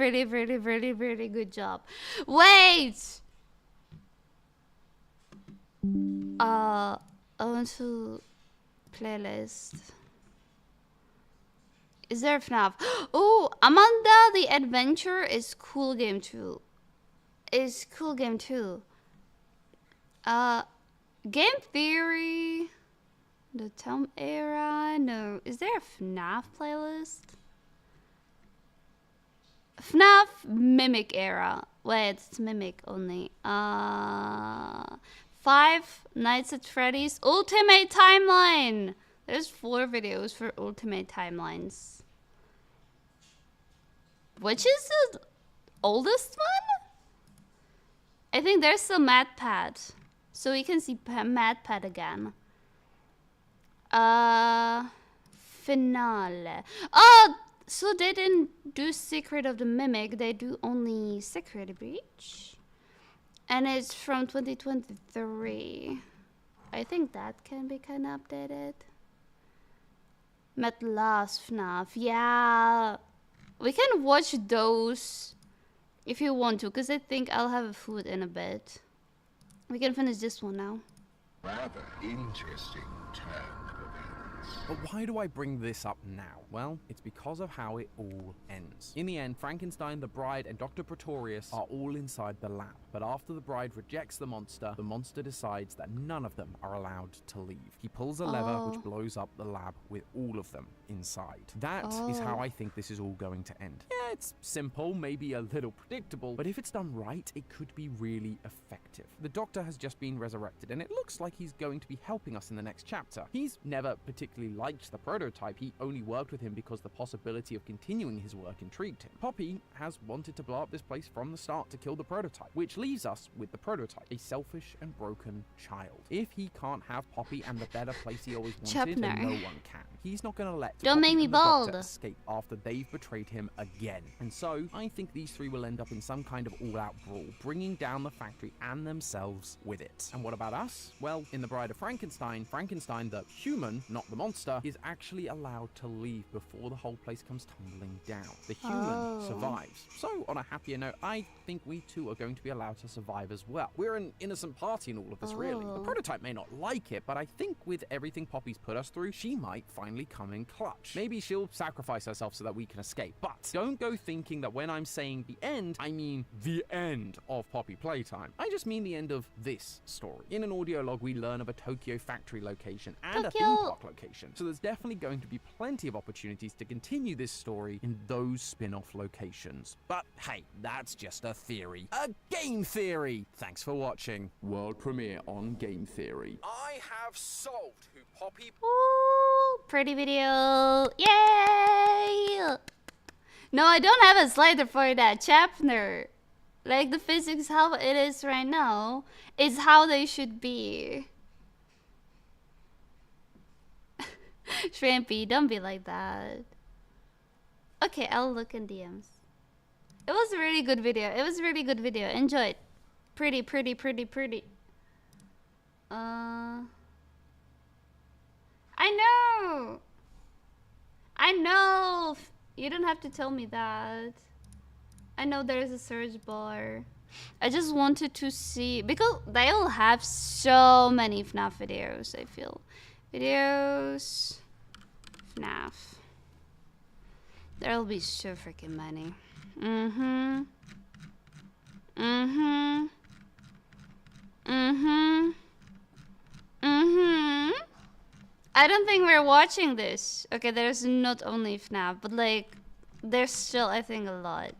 good job. Wait, I want to playlist. Is there FNAF? Oh, Amanda the Adventure is cool game too. Game theory, the Tom era. No, is there a FNAF playlist? FNAF Mimic era. Wait, it's Mimic only. 5 Nights at Freddy's Ultimate Timeline. There's 4 videos for Ultimate Timelines. Which is the oldest one? I think there's still MadPad. So we can see MadPad again. Finale. Oh, so they didn't do Secret of the Mimic. They do only Secret Breach. And it's from 2023. I think that can be kind of updated. Met Last FNAF. Yeah. We can watch those if you want to, because I think I'll have food in a bit. We can finish this one now. rather interesting turn of events. But why do I bring this up now? Well, it's because of how it all ends. In the end, Frankenstein, the Bride, and Dr. Pretorius are all inside the lab. But after the Bride rejects the monster decides that none of them are allowed to leave. He pulls a lever which blows up the lab with all of them inside. That is how I think this is all going to end. Yeah, it's simple, maybe a little predictable, but if it's done right, it could be really effective. The Doctor has just been resurrected, and it looks like he's going to be helping us in the next chapter. He's never particularly liked the prototype. He only worked with him because the possibility of continuing his work intrigued him. Poppy has wanted to blow up this place from the start to kill the prototype, which leaves us with the prototype, a selfish and broken child. If he can't have Poppy and the better place he always wanted, then no one can. He's not going to let Don't Poppy make me and the Doctor bald. escape after they've betrayed him again. And so, I think these three will end up in some kind of all-out brawl, bringing down the factory and themselves with it. And what about us? Well, in The Bride of Frankenstein, Frankenstein the human, not the monster, is actually allowed to leave before the whole place comes tumbling down. The human survives. So, on a happier note, I think we too are going to be allowed to survive as well. We're an innocent party in all of this, really. The prototype may not like it, but I think with everything Poppy's put us through, she might finally come in clutch. Maybe she'll sacrifice herself so that we can escape. But don't go thinking that when I'm saying the end, I mean the end of Poppy Playtime. I just mean the end of this story. In an audio log, we learn of a Tokyo factory location and a theme park location. So there's definitely going to be plenty of opportunities to continue this story in those spin-off locations. But hey, that's just a theory. A game theory! Thanks for watching. World premiere on Game Theory. I have solved who Poppy... Ooh, pretty video. Yay! No, I don't have a slider for that chapter. Like, the physics, how it is right now, is how they should be. Shrimpy, don't be like that. Okay, I'll look in DMs. It was a really good video. It was a really good video. Enjoyed. Pretty, pretty, pretty, pretty. I know! I know! You don't have to tell me that. I know there's a search bar. I just wanted to see, because they'll have so many FNAF videos, I feel. Videos, FNAF. There'll be so freaking many. I don't think we're watching this. Okay, there's not only FNAF, but like, there's still, I think, a lot.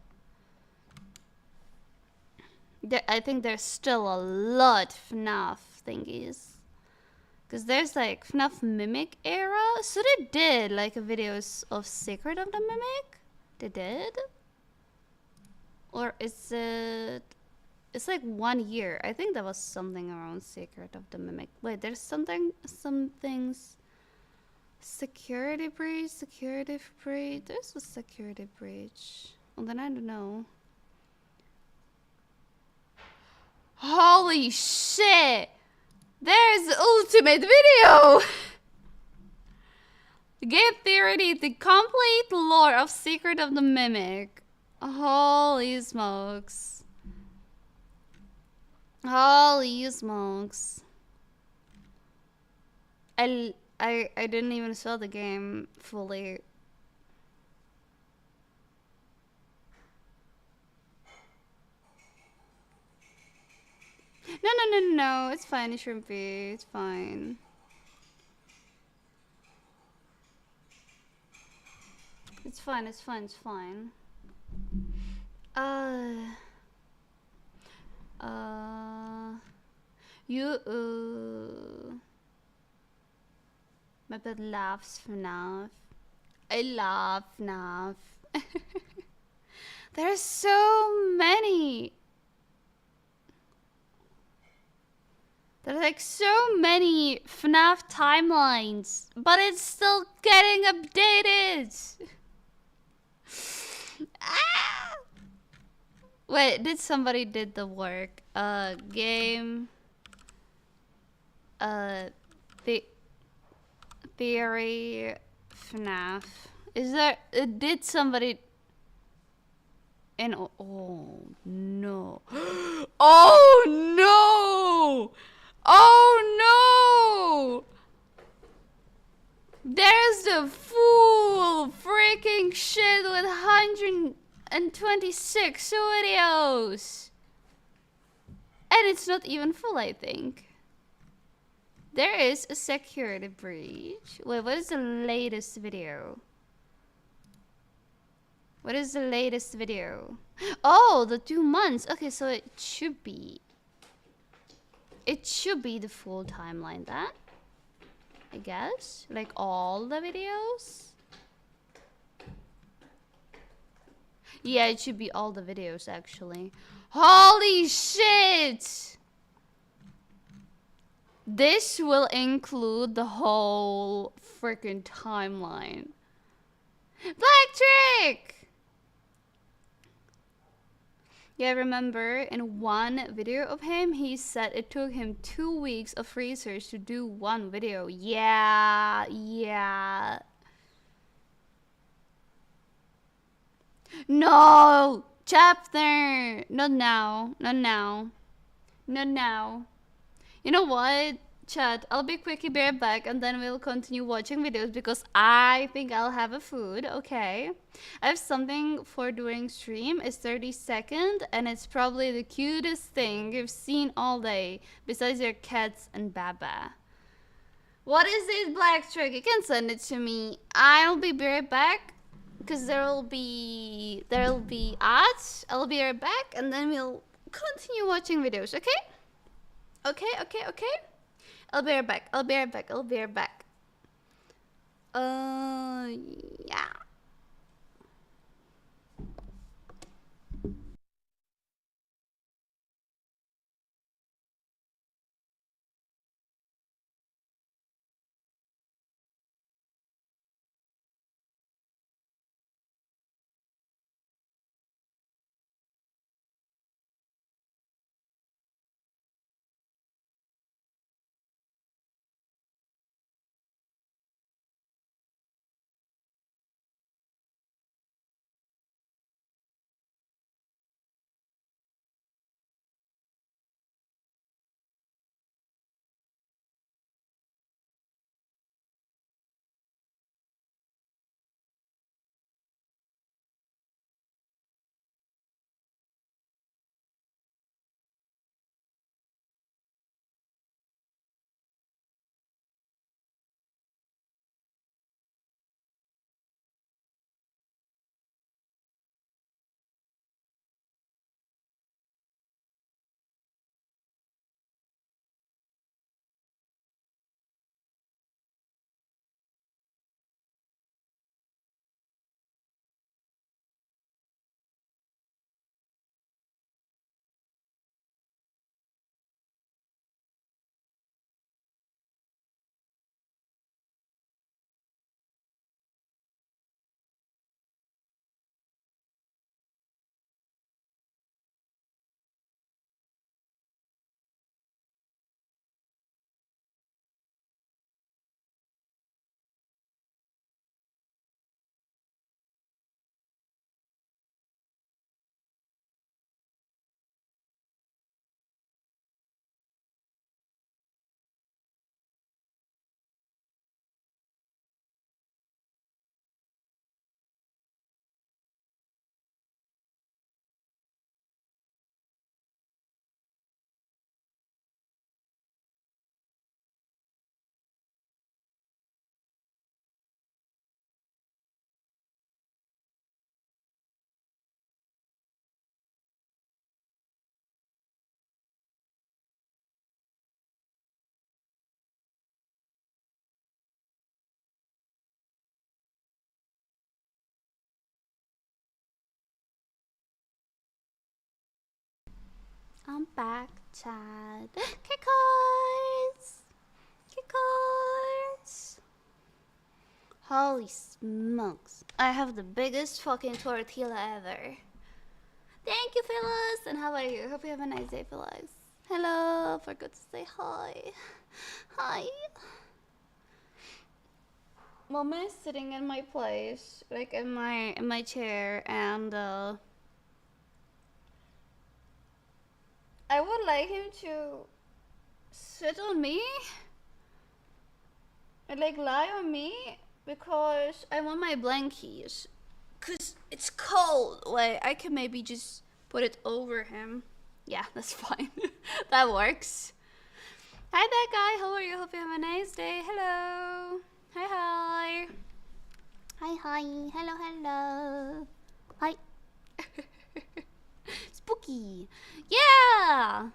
I think there's still a lot FNAF thingies. Because there's like FNAF Mimic era. So they did like a videos of Secret of the Mimic? They did? Or is it... It's like 1 year. I think there was something around Secret of the Mimic. Wait, there's some things... Security breach, security breach. There's a security breach. Well, then I don't know. Holy shit! There's the ultimate video! Game Theory, the complete lore of Secret of the Mimic. Holy smokes. Holy smokes. I didn't even saw the game fully. No, it's fine, Shrimpy, it's fine. It's fine, it's fine, it's fine. My pet loves FNAF. I love FNAF. There's so many. There's like so many FNAF timelines, but it's still getting updated. Ah! Wait, did somebody did the work? Game. The Theory FNAF. Is there? Did somebody? And oh no! Oh no! Oh no! There's the full freaking shit with 126 videos. And it's not even full, I think. There is a security breach. Wait, what is the latest video? What is the latest video? Oh, the 2 months. Okay, so it should be. It should be the full timeline then. I guess. Like all the videos. Yeah, it should be all the videos actually. Holy shit! This will include the whole freaking timeline. Black Trick! Yeah, I remember in one video of him, he said it took him 2 weeks of research to do one video. Yeah, yeah. No! Chapter! Not now. Not now. Not now. You know what? Chat, I'll be quickly be right back and then we'll continue watching videos because I think I'll have a food, okay? I have something for during stream. It's 30-second and it's probably the cutest thing you've seen all day besides your cats and Baba. What is this black trick? You can send it to me. I'll be right back because there'll be ads. I'll be right back and then we'll continue watching videos, okay? Okay. I'll be right back. Yeah. I'm back, Chad. Kickers! Holy smokes. I have the biggest fucking tortilla ever. Thank you, Phyllis! And how are you? Hope you have a nice day, Phyllis. Hello, forgot to say hi. Hi. Mama is sitting in my place, like in my chair, and I would like him to sit on me and like lie on me because I want my blankies. Cause it's cold. Like I can maybe just put it over him. Yeah, that's fine. That works. Hi there, guy. How are you? Hope you have a nice day. Hello. Hi. Hello. Hi. Spooky. Yeah.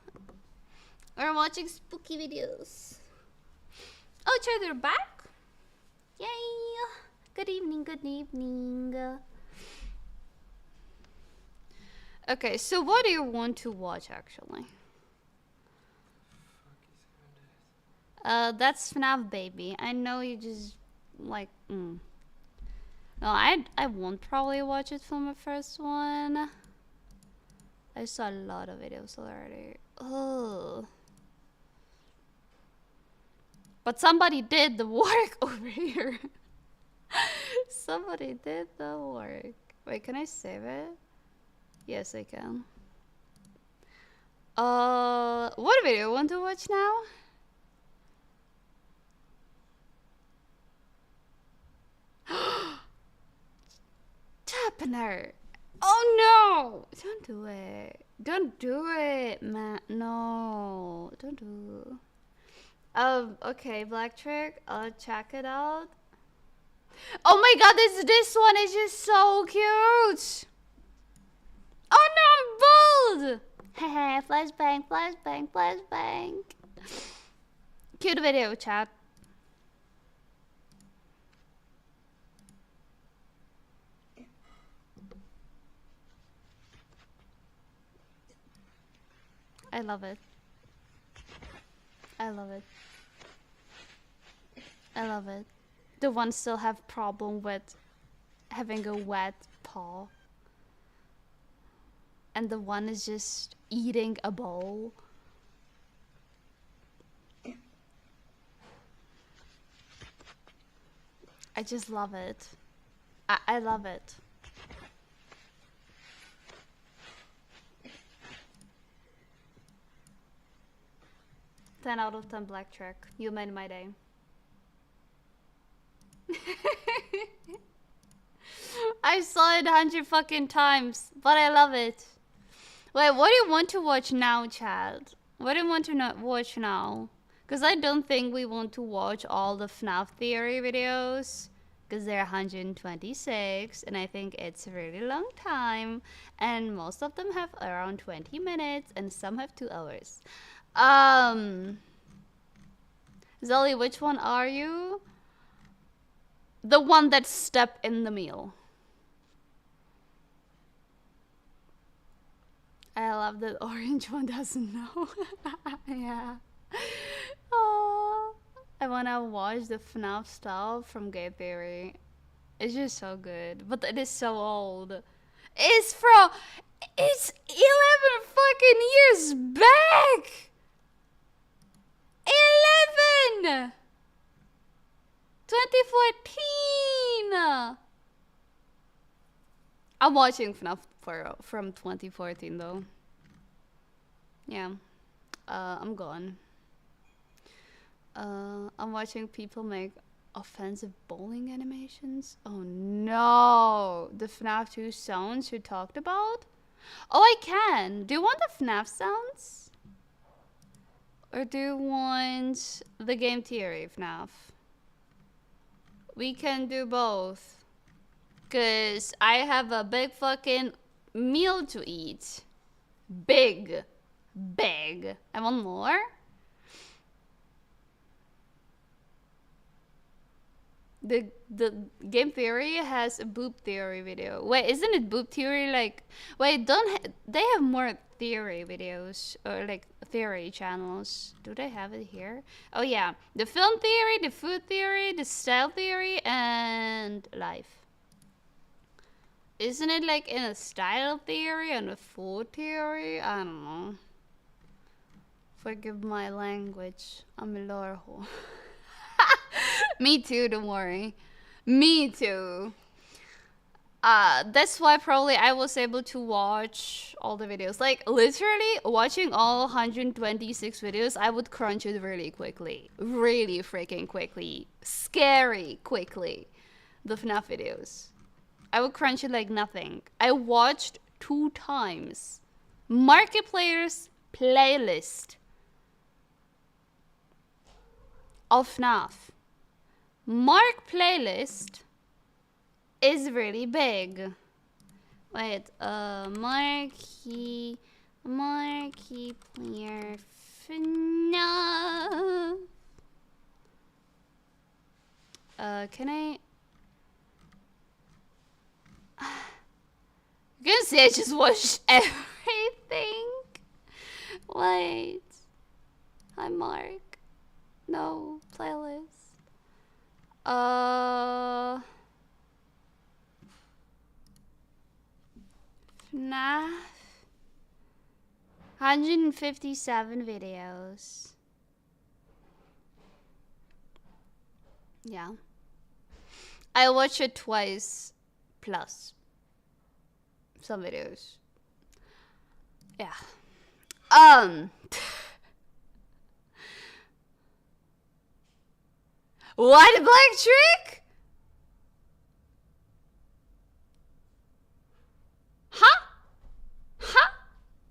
We're watching spooky videos. Oh, Chad, they're back? Yay. Good evening. Okay, so what do you want to watch, actually? That's FNAF Baby. I know you just, like, No, I won't probably watch it from the first one. I saw a lot of videos already. Oh. But somebody did the work over here. Somebody did the work. Wait, can I save it? Yes, I can. What video you want to watch now? Tapner. Oh no! Don't do it. Don't do it, man. No, don't do. Okay, Black Trick. I'll check it out. Oh my god, this one is just so cute. Oh no, I'm bald. Haha, flashbang, flashbang, flashbang. Cute video, chat. I love it. I love it. I love it. The ones still have problem with having a wet paw. And the one is just eating a bowl. I just love it. I love it. Ten out of 10 Black Trick. You made my day. I saw it 100 fucking times, but I love it. Wait, what do you want to watch now, Chad? What do you want to watch now? Because I don't think we want to watch all the FNAF theory videos. Because they're 126, and I think it's a really long time. And most of them have around 20 minutes, and some have 2 hours. Zelly, which one are you? The one that stepped in the meal. I love that orange one doesn't know. Yeah. Oh, I wanna watch the FNAF stuff from Game Theory. It's just so good, but it is so old. It's 11 fucking years back. 11. 2014. I'm watching FNAF from 2014 though. Yeah. I'm gone. I'm watching people make offensive bowling animations. Oh no! The FNAF 2 sounds you talked about? Oh, I can! Do you want the FNAF sounds? Or do you want the game theory FNAF? We can do both. Cause I have a big fucking meal to eat. Big. Big. I want more? The game theory has a boob theory video. Wait, isn't it boob theory like... Wait, they have more theory videos or like theory channels. Do they have it here? Oh yeah, the film theory, the food theory, the style theory, and life. Isn't it like in a style theory and a food theory? I don't know. Forgive my language. I'm a lore whore. Me too, don't worry. Me too. That's why probably I was able to watch all the videos. Like, literally, watching all 126 videos, I would crunch it really quickly. Really freaking quickly. Scary quickly. The FNAF videos. I would crunch it like nothing. I watched 2 times. Markiplier's playlist of FNAF. Mark playlist is really big. Wait, Markiplier FNAF. Can I? You can see I just watched everything. Wait. Hi, Mark. No playlist. FNAF 157 videos. Yeah. I watched it twice plus some videos. Yeah. What black trick? Huh? Huh?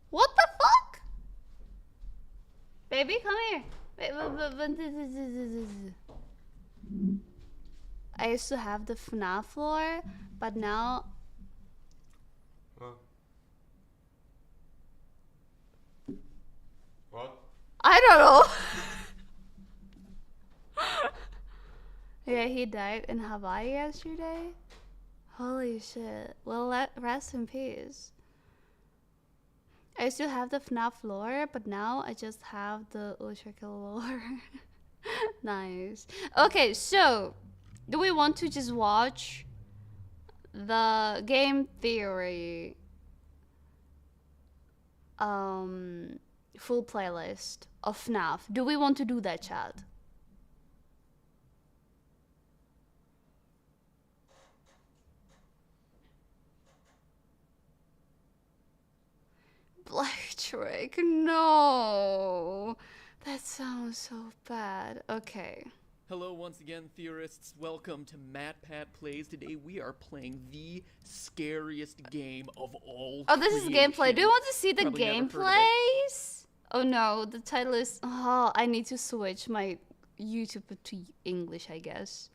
What the fuck? Baby, come here. I used to have the FNAF floor, but now... What? I don't know. Yeah, he died in Hawaii yesterday. Holy shit. Well, rest in peace. I used to have the FNAF lore, but now I just have the Ultra Kill lore. Nice. Okay, so do we want to just watch the game theory full playlist of FNAF? Do we want to do that, chat? Black Trick, no. That sounds so bad. Okay. Hello once again, theorists. Welcome to MatPat Plays. Today we are playing the scariest game of all. Oh, this is gameplay. Do you want to see the Probably never heard of it. gameplays? Oh no, the title is... Oh, I need to switch my YouTube to English, I guess.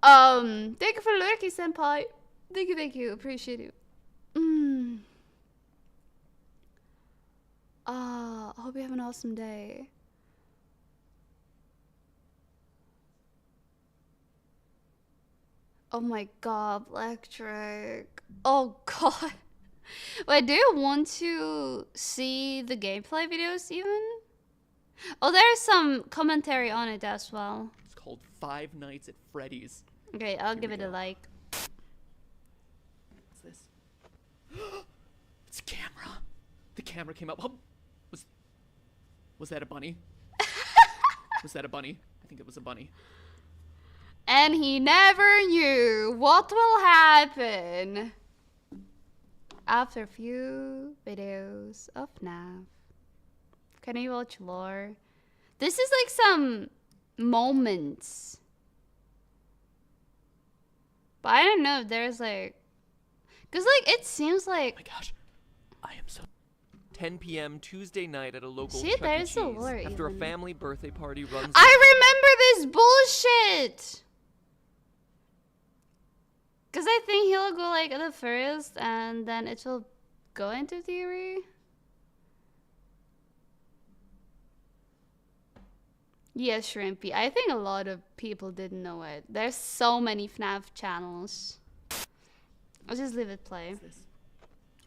Thank you for lurking, senpai. Thank you. Appreciate it. I hope you have an awesome day. Oh my god, Black Trick. Oh god. Wait, do you want to see the gameplay videos even? Oh, there's some commentary on it as well. It's called Five Nights at Freddy's. Okay, I'll give it a like. What's this? It's a camera. The camera came up. Oh, was that a bunny? Was that a bunny? I think it was a bunny. And he never knew what will happen after a few videos of FNAF. Can you watch lore? This is like some moments. But I don't know if there's like... Because like it seems like... Oh my gosh. I am so... 10 p.m. Tuesday night at a local See, Chuck E. there's Cheese. the lore After even. a family birthday party runs... I remember this bullshit! Because I think he'll go like at the first and then it will go into theory. Yeah, Shrimpy. I think a lot of people didn't know it. There's so many FNAF channels. I'll just leave it play.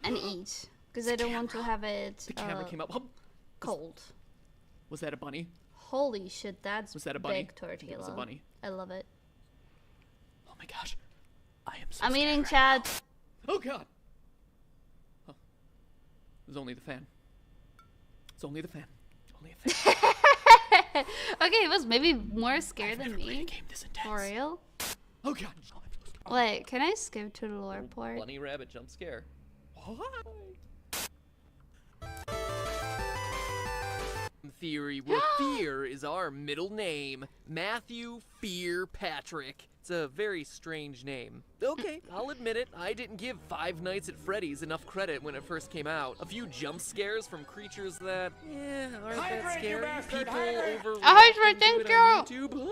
And eat. Because I don't want to have it The camera came up. Oh, cold. was that a bunny? Holy shit, that's Was that a bunny? big tortilla. It was a bunny. I love it. Oh my gosh. I am so I'm scared eating right chat. now. Oh god. Oh. It was only the fan. It's only the fan. Only a fan. Okay, it was maybe more scared than me. Played a game this intense. For real? Oh god. Wait, can I skip to the lore part? Bunny rabbit jump scare. Theory where Fear is our middle name. Matthew Fear Patrick. It's a very strange name. Okay, I'll admit it. I didn't give Five Nights at Freddy's enough credit when it first came out. A few jump scares from creatures that, aren't that scary. People over Thank you. on YouTube.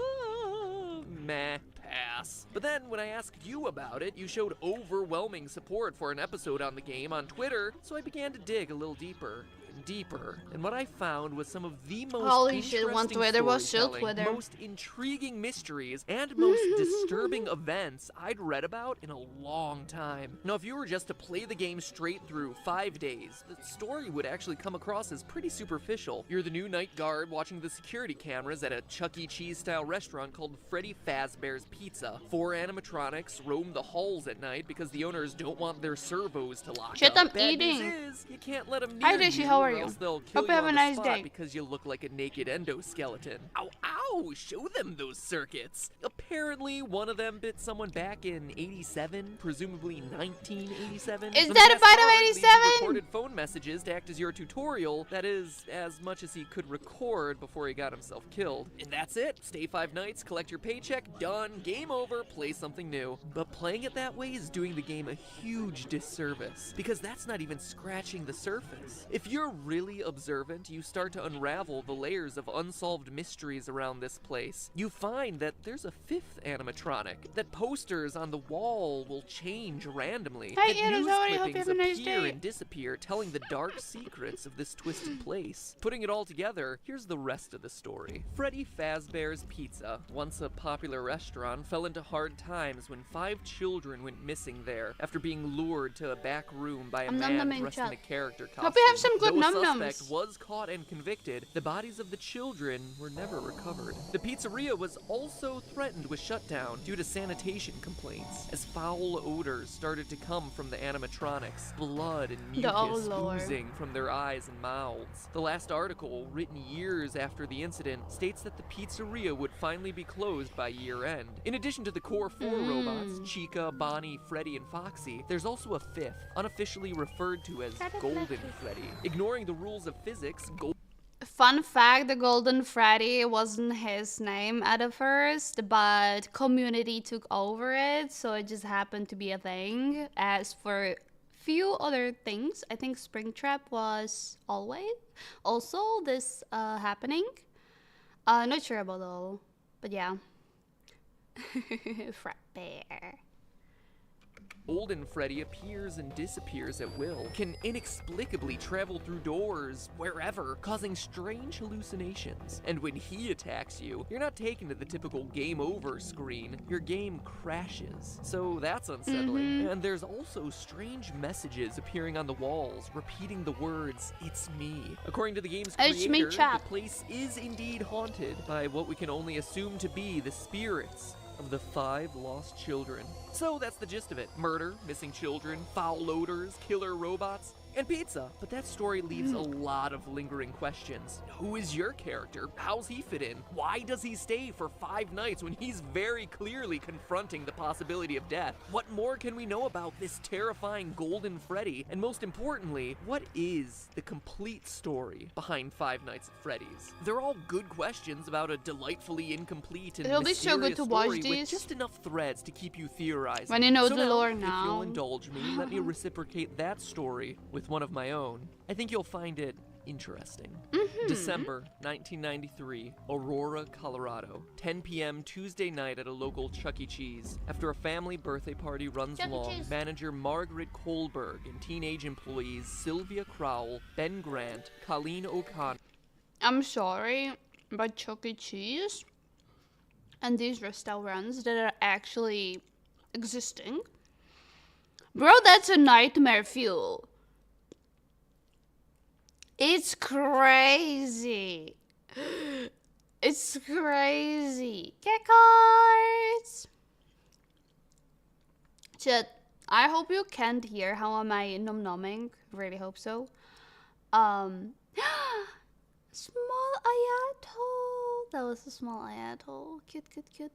Meh. Pass. But then when I asked you about it, you showed overwhelming support for an episode on the game on Twitter, so I began to dig a little deeper and deeper. And what I found was some of the most Holy shit, one Twitter was still storytelling, Twitter. most intriguing mysteries, and most disturbing events I'd read about in a long time. Now, if you were just to play the game straight through 5 days, the story would actually come across as pretty superficial. You're the new night guard watching the security cameras at a Chuck E. Cheese-style restaurant called Freddy Fazbear's Pizza. 4 animatronics roam the halls at night because the owners don't want their servos to lock Shut up. up Bad eating. news is, you can't let them Hi, near Rishi, you how are are or you? else they'll kill Hope you you have on a the nice spot day. because you look like a naked endoskeleton. Ow, ow! Show them those circuits. Apparently, one of them bit someone back in 87, presumably 1987. Is Some that a test bite of guard leaves you 87? recorded phone messages to act as your tutorial. That is, as much as he could record before he got himself killed. And that's it. Stay 5 nights, collect your paycheck, done, game over, play something new. But playing it that way is doing the game a huge disservice, because that's not even scratching the surface. If you're really observant, you start to unravel the layers of unsolved mysteries around this place. You find that there's a 5th animatronic, that posters on the wall will change randomly, Hey, that Anna, news sorry, hope you clippings have a nice appear day. and disappear, telling the dark secrets of this twisted place. Putting it all together, here's the rest of the story. Freddy Fazbear's Pizza, once a popular restaurant, fell into hard times when 5 children went missing there after being lured to a back room by a man dressed in a character costume. Hope you have some good Though a num-nums. suspect was caught and convicted, the bodies of the children were never recovered. The pizzeria was also threatened with shutdown due to sanitation complaints, as foul odors started to come from the animatronics, blood and mucus oozing from their eyes and mouths. The last article, written years after the incident, states that the pizzeria would finally be closed by year end. In addition to the core 4 robots, Chica, Bonnie, Freddy, and Foxy, there's also a 5th, unofficially referred to as Golden Freddy. Ignoring the rules of physics, Fun fact, the Golden Freddy wasn't his name at the first, but community took over it, so it just happened to be a thing. As for few other things, I think Springtrap was always also this happening. Not sure about all, but yeah. Fredbear. Golden Freddy appears and disappears at will, can inexplicably travel through doors, wherever, causing strange hallucinations. And when he attacks you, you're not taken to the typical game over screen, your game crashes. So that's unsettling. And there's also strange messages appearing on the walls, repeating the words, "It's me." According to the game's creator, the place is indeed haunted by what we can only assume to be the spirits of the 5 lost children. So that's the gist of it. Murder, missing children, foul odors, killer robots, and pizza. But that story leaves a lot of lingering questions. Who is your character? How's he fit in? Why does he stay for 5 nights when he's very clearly confronting the possibility of death? What more can we know about this terrifying Golden Freddy? And most importantly, what is the complete story behind 5 Nights at Freddy's? They're all good questions about a delightfully incomplete and It'll be so good mysterious to watch story these. with just enough threads to keep you theorizing. When you know So the lore if now. you'll indulge me, let me reciprocate that story with one of my own. I think you'll find it interesting. December 1993, Aurora, Colorado. 10 p.m. Tuesday night at a local Chuck E. Cheese. After a family birthday party runs long, manager Margaret Kohlberg and teenage employees Sylvia Crowell, Ben Grant, Colleen O'Connor. I'm sorry, but Chuck E. Cheese and these restaurants that are actually existing, bro, that's a nightmare fuel. It's crazy. It's crazy. Get cards. Chat, I hope you can't hear how am I nom-nomming. Really hope so. Small Ayato. That was a small Ayato. Cute, cute, cute.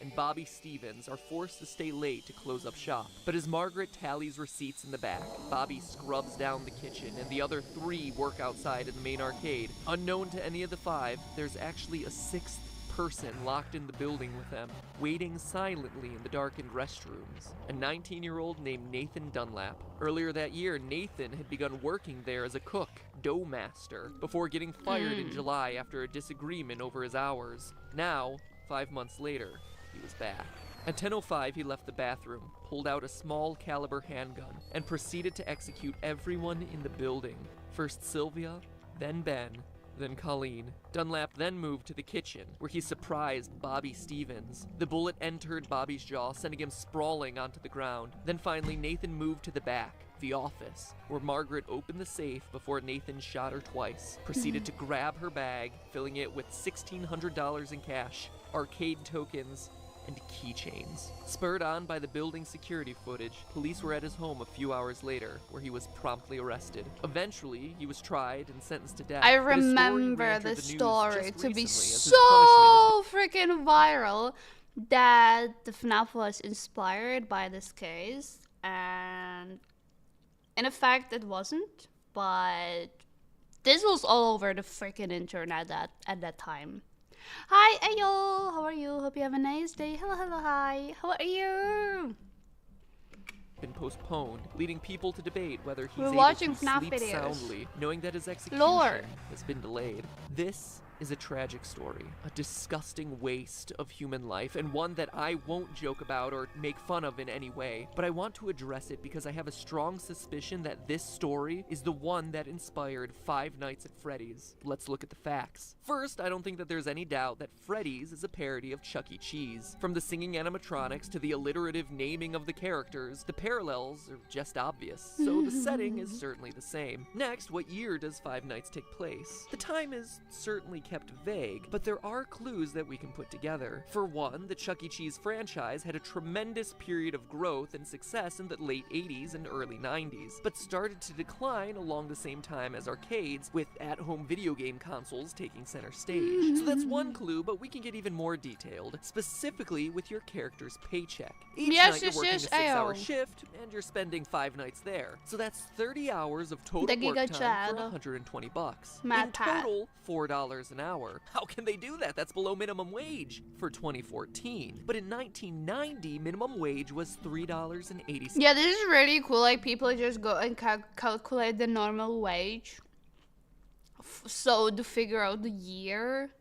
And Bobby Stevens are forced to stay late to close up shop. But as Margaret tallies receipts in the back, Bobby scrubs down the kitchen and the other 3 work outside in the main arcade. Unknown to any of the 5, there's actually a 6th person locked in the building with them, waiting silently in the darkened restrooms. A 19-year-old named Nathan Dunlap. Earlier that year, Nathan had begun working there as a cook, dough master, before getting fired in July after a disagreement over his hours. Now, 5 months later, he was back. At 10:05, he left the bathroom, pulled out a small caliber handgun, and proceeded to execute everyone in the building. First Sylvia, then Ben, then Colleen. Dunlap then moved to the kitchen, where he surprised Bobby Stevens. The bullet entered Bobby's jaw, sending him sprawling onto the ground. Then finally, Nathan moved to the back, the office, where Margaret opened the safe before Nathan shot her twice, proceeded to grab her bag, filling it with $1,600 in cash, arcade tokens, and keychains. Spurred on by the building security footage, police were at his home a few hours later, where he was promptly arrested. Eventually, he was tried and sentenced to death. I but his story remember re-entered the the news story just to be recently as his so freaking viral that the FNAF was inspired by this case, and in effect it wasn't, but this was all over the freaking internet at that time. Hi, Ayo! How are you? Hope you have a nice day. Hello, hello, hi. How are you? been postponed, leading people to debate whether he's We're able watching to FNAF sleep videos. soundly, knowing that his execution Lore. has been delayed. This is a tragic story, a disgusting waste of human life, and one that I won't joke about or make fun of in any way, but I want to address it because I have a strong suspicion that this story is the one that inspired Five Nights at Freddy's. Let's look at the facts. First, I don't think that there's any doubt that Freddy's is a parody of Chuck E. Cheese. From the singing animatronics to the alliterative naming of the characters, the parallels are just obvious, so the setting is certainly the same. Next, what year does Five Nights take place? The time is certainly kept vague, but there are clues that we can put together. For one, the Chuck E. Cheese franchise had a tremendous period of growth and success in the late 80s and early 90s, but started to decline along the same time as arcades, with at-home video game consoles taking center stage. So that's one clue, but we can get even more detailed, specifically with your character's paycheck. Each night you're working a 6-hour shift, and you're spending 5 nights there. So that's 30 hours of total work time for $120. In total, $4 an hour. How can they do that? That's below minimum wage for 2014. But in 1990, minimum wage was $3.80. Yeah, this is really cool. Like, people just go and calculate the normal wage. So to figure out the year.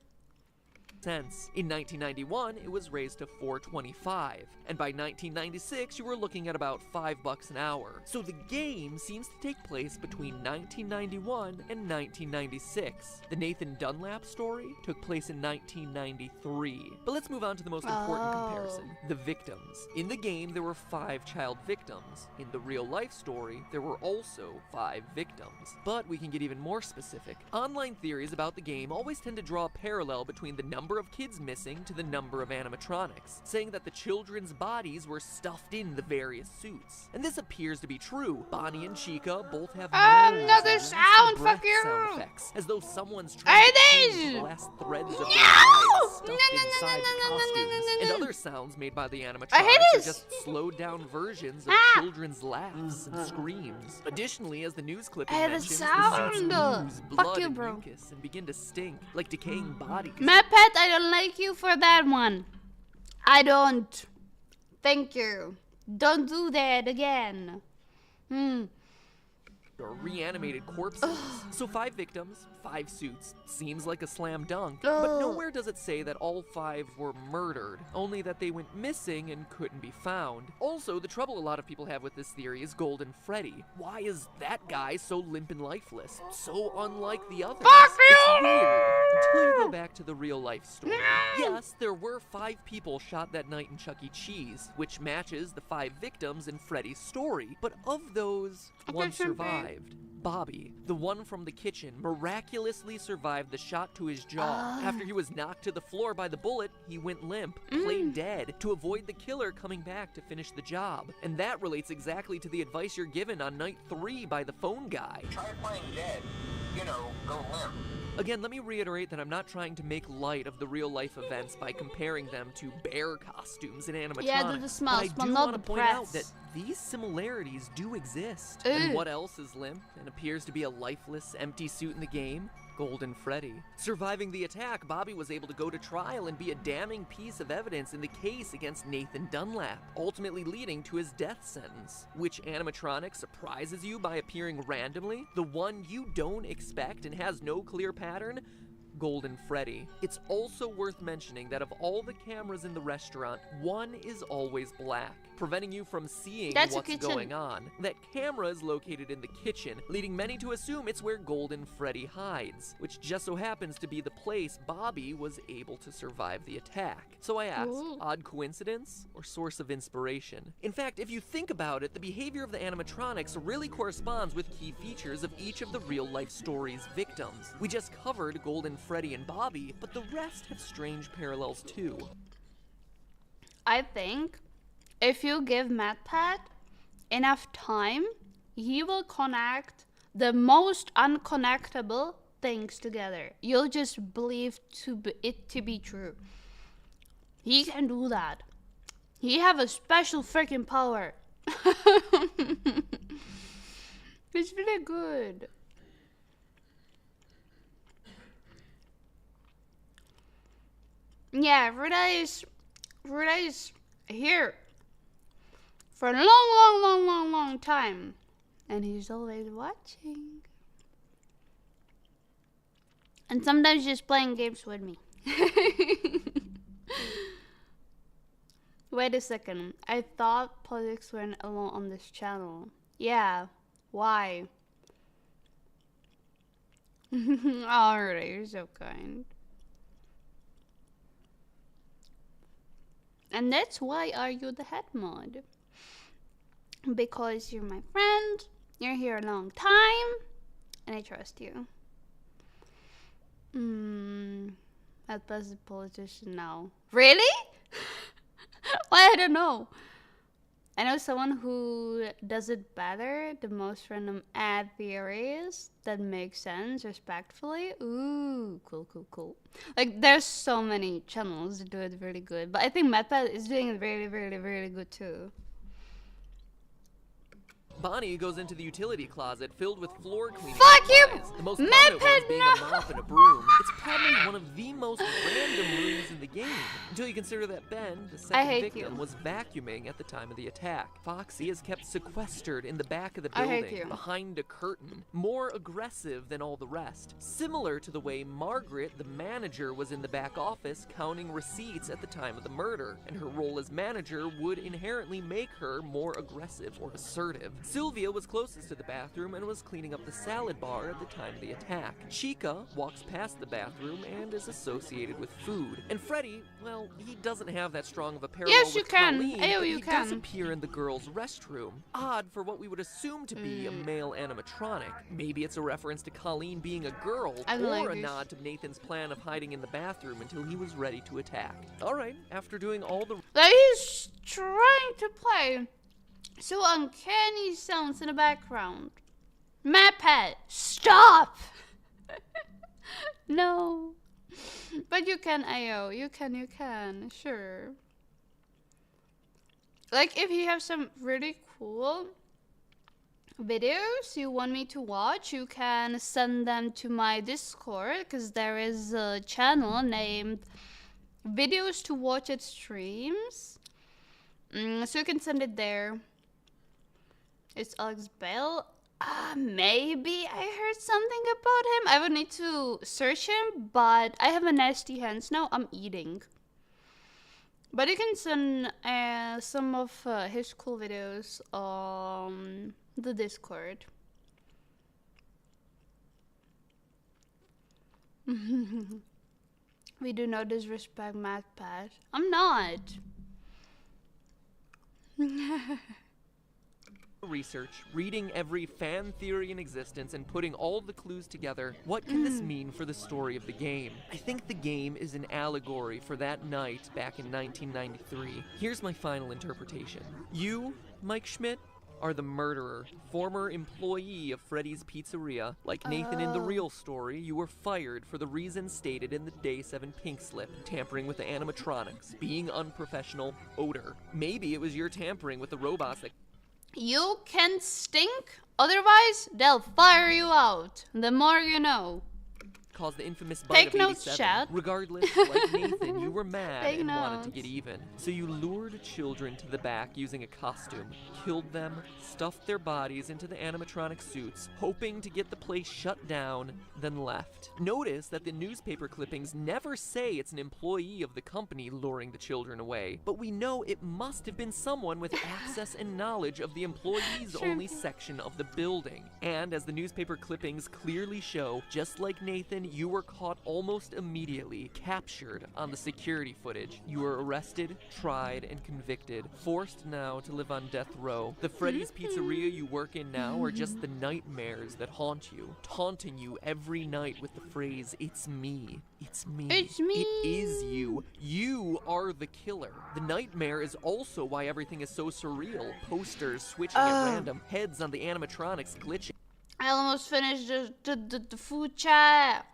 In 1991, it was raised to $4.25, and by 1996, you were looking at about $5 an hour. So the game seems to take place between 1991 and 1996. The Nathan Dunlap story took place in 1993. But let's move on to the most important comparison, the victims. In the game, there were 5 child victims. In the real-life story, there were also 5 victims. But we can get even more specific. Online theories about the game always tend to draw a parallel between the number of kids missing to the number of animatronics, saying that the children's bodies were stuffed in the various suits. And this appears to be true. Bonnie and Chica both have another sound, fuck you! Sound effects, as though someone's trying to change the last threads of their lives stuffed inside the costumes. And other sounds made by the animatronics are just slowed down versions of children's laughs and screams. Additionally, as the news clipping mentions, the suits ooze blood and mucus and begin to stink like decaying bodies. My pet, I don't like you for that one. I don't. Thank you. Don't do that again. Or reanimated corpses. So 5 victims, 5 suits. Seems like a slam dunk. But nowhere does it say that all 5 were murdered, only that they went missing and couldn't be found. Also, the trouble a lot of people have with this theory is Golden Freddy. Why is that guy so limp and lifeless? So unlike the others. It's weird until you go back to the real life story. Yes, there were 5 people shot that night in Chuck E. Cheese, which matches the 5 victims in Freddy's story. But of those, one survived. Bobby, the one from the kitchen, miraculously survived the shot to his jaw. After he was knocked to the floor by the bullet, he went limp, plain dead, to avoid the killer coming back to finish the job. And that relates exactly to the advice you're given on night 3 by the phone guy. Try playing dead. You know, go limp. Again, let me reiterate that I'm not trying to make light of the real-life events by comparing them to bear costumes and animatronics. Yeah, do the smell. But I do want to point out that these similarities do exist. And what else is limp and appears to be a lifeless, empty suit in the game? Golden Freddy. Surviving the attack, Bobby was able to go to trial and be a damning piece of evidence in the case against Nathan Dunlap, ultimately leading to his death sentence. Which animatronic surprises you by appearing randomly? The one you don't expect and has no clear pattern? Golden Freddy. It's also worth mentioning that of all the cameras in the restaurant, one is always black, preventing you from seeing what's going on. That camera is located in the kitchen, leading many to assume it's where Golden Freddy hides, which just so happens to be the place Bobby was able to survive the attack. So I ask, odd coincidence or source of inspiration? In fact, if you think about it, the behavior of the animatronics really corresponds with key features of each of the real-life story's victims. We just covered Golden Freddy and Bobby, but the rest have strange parallels too. I think if you give MatPat enough time, he will connect the most unconnectable things together. You'll just believe it to be true. He can do that. He have a special freaking power. It's really good. Yeah, Ruda is here for a long time. And he's always watching. And sometimes just playing games with me. Wait a second. I thought politics weren't alone on this channel. Yeah. Why? Alright, you're so kind. And that's why are you the head mod? Because you're my friend, you're here a long time, and I trust you. That was a politician now. Really? Why? I don't know. I know someone who does it better. The most random ad theories that make sense respectfully. Ooh, cool. Like, there's so many channels that do it really good. But I think MatPat is doing it really good too. Bonnie goes into the utility closet filled with floor cleaning Fuck you! supplies. The most prominent ones being a mop and a broom. It's probably one of the most random rooms in the game. Until you consider that Ben, the second victim, was vacuuming at the time of the attack. Foxy is kept sequestered in the back of the building, behind a curtain, more aggressive than all the rest. Similar to the way Margaret, the manager, was in the back office counting receipts at the time of the murder, and her role as manager would inherently make her more aggressive or assertive. Sylvia was closest to the bathroom and was cleaning up the salad bar at the time of the attack. Chica walks past the bathroom and is associated with food. And Freddy, well, he doesn't have that strong of a parallel with Colleen, but he does appear in the girls' restroom. Odd for what we would assume to be a male animatronic. Maybe it's a reference to Colleen being a girl, or a nod to Nathan's plan of hiding in the bathroom until he was ready to attack. Alright, after doing all the... He's trying to play so uncanny sounds in the background. MatPat, stop! No. But you can, Ayo. You can. Sure. Like, if you have some really cool videos you want me to watch, you can send them to my Discord, because there is a channel named Videos to Watch at Streams. So you can send it there. It's Alex Bale. Maybe I heard something about him. I would need to search him, but I have a nasty hands now. I'm eating. But you can send some of his cool videos on the Discord. We do not disrespect MatPat. I'm not. Research, reading every fan theory in existence, and putting all the clues together. What can this mean for the story of the game? I think the game is an allegory for that night back in 1993. Here's my final interpretation. You, Mike Schmidt, are the murderer, former employee of Freddy's Pizzeria. Like Nathan in the real story, you were fired for the reasons stated in the Day 7 pink slip: tampering with the animatronics, being unprofessional, odor. Maybe it was your tampering with the robots that... You can stink, otherwise they'll fire you out. The more you know. Caused the infamous bite of 87. Chat. Regardless, like Nathan, you were mad and wanted to get even. So you lured children to the back using a costume, killed them, stuffed their bodies into the animatronic suits, hoping to get the place shut down, then left. Notice that the newspaper clippings never say it's an employee of the company luring the children away, but we know it must have been someone with access and knowledge of the employees-only section of the building. And as the newspaper clippings clearly show, just like Nathan, Then you were caught almost immediately, captured on the security footage. You were arrested, tried, and convicted, forced now to live on death row. The Freddy's Pizzeria you work in now are just the nightmares that haunt you, taunting you every night with the phrase, "It's me. It's me. It's me. It is you. You are the killer." The nightmare is also why everything is so surreal. Posters switching at random, heads on the animatronics glitching. I almost finished the food chat.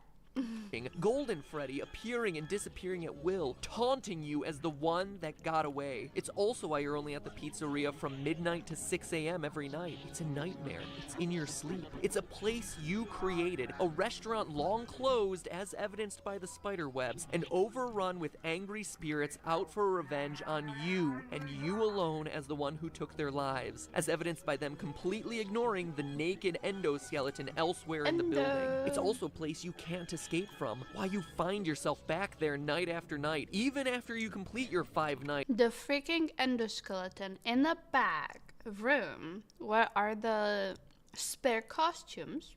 Golden Freddy appearing and disappearing at will, taunting you as the one that got away. It's also why you're only at the pizzeria from midnight to 6 a.m. every night. It's a nightmare. It's in your sleep. It's a place you created, a restaurant long closed as evidenced by the spider webs, and overrun with angry spirits out for revenge on you, and you alone as the one who took their lives, as evidenced by them completely ignoring the naked endoskeleton elsewhere in the building. It's also a place you can't escape from, why you find yourself back there night after night, even after you complete your 5 nights. The freaking endoskeleton in the back room, where are the spare costumes?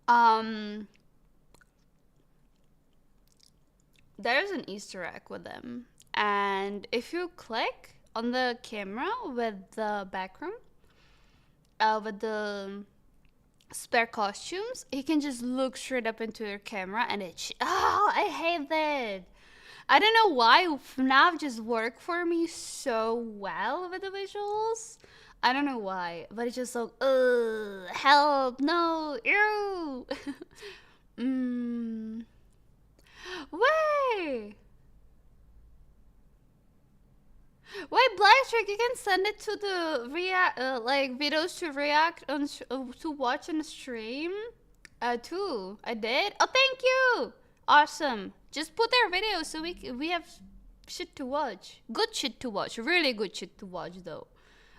There's an Easter egg with them, and if you click on the camera with the back room, with the spare costumes, he can just look straight up into your camera, and I hate that. I don't know why FNAF just worked for me so well with the visuals. I don't know why, but it's just so, help, no, ew. Wait, Blackstrick, you can send it to the videos to react on to watch on the stream, too. I did. Oh, thank you. Awesome. Just put their videos so we have shit to watch. Good shit to watch. Really good shit to watch, though.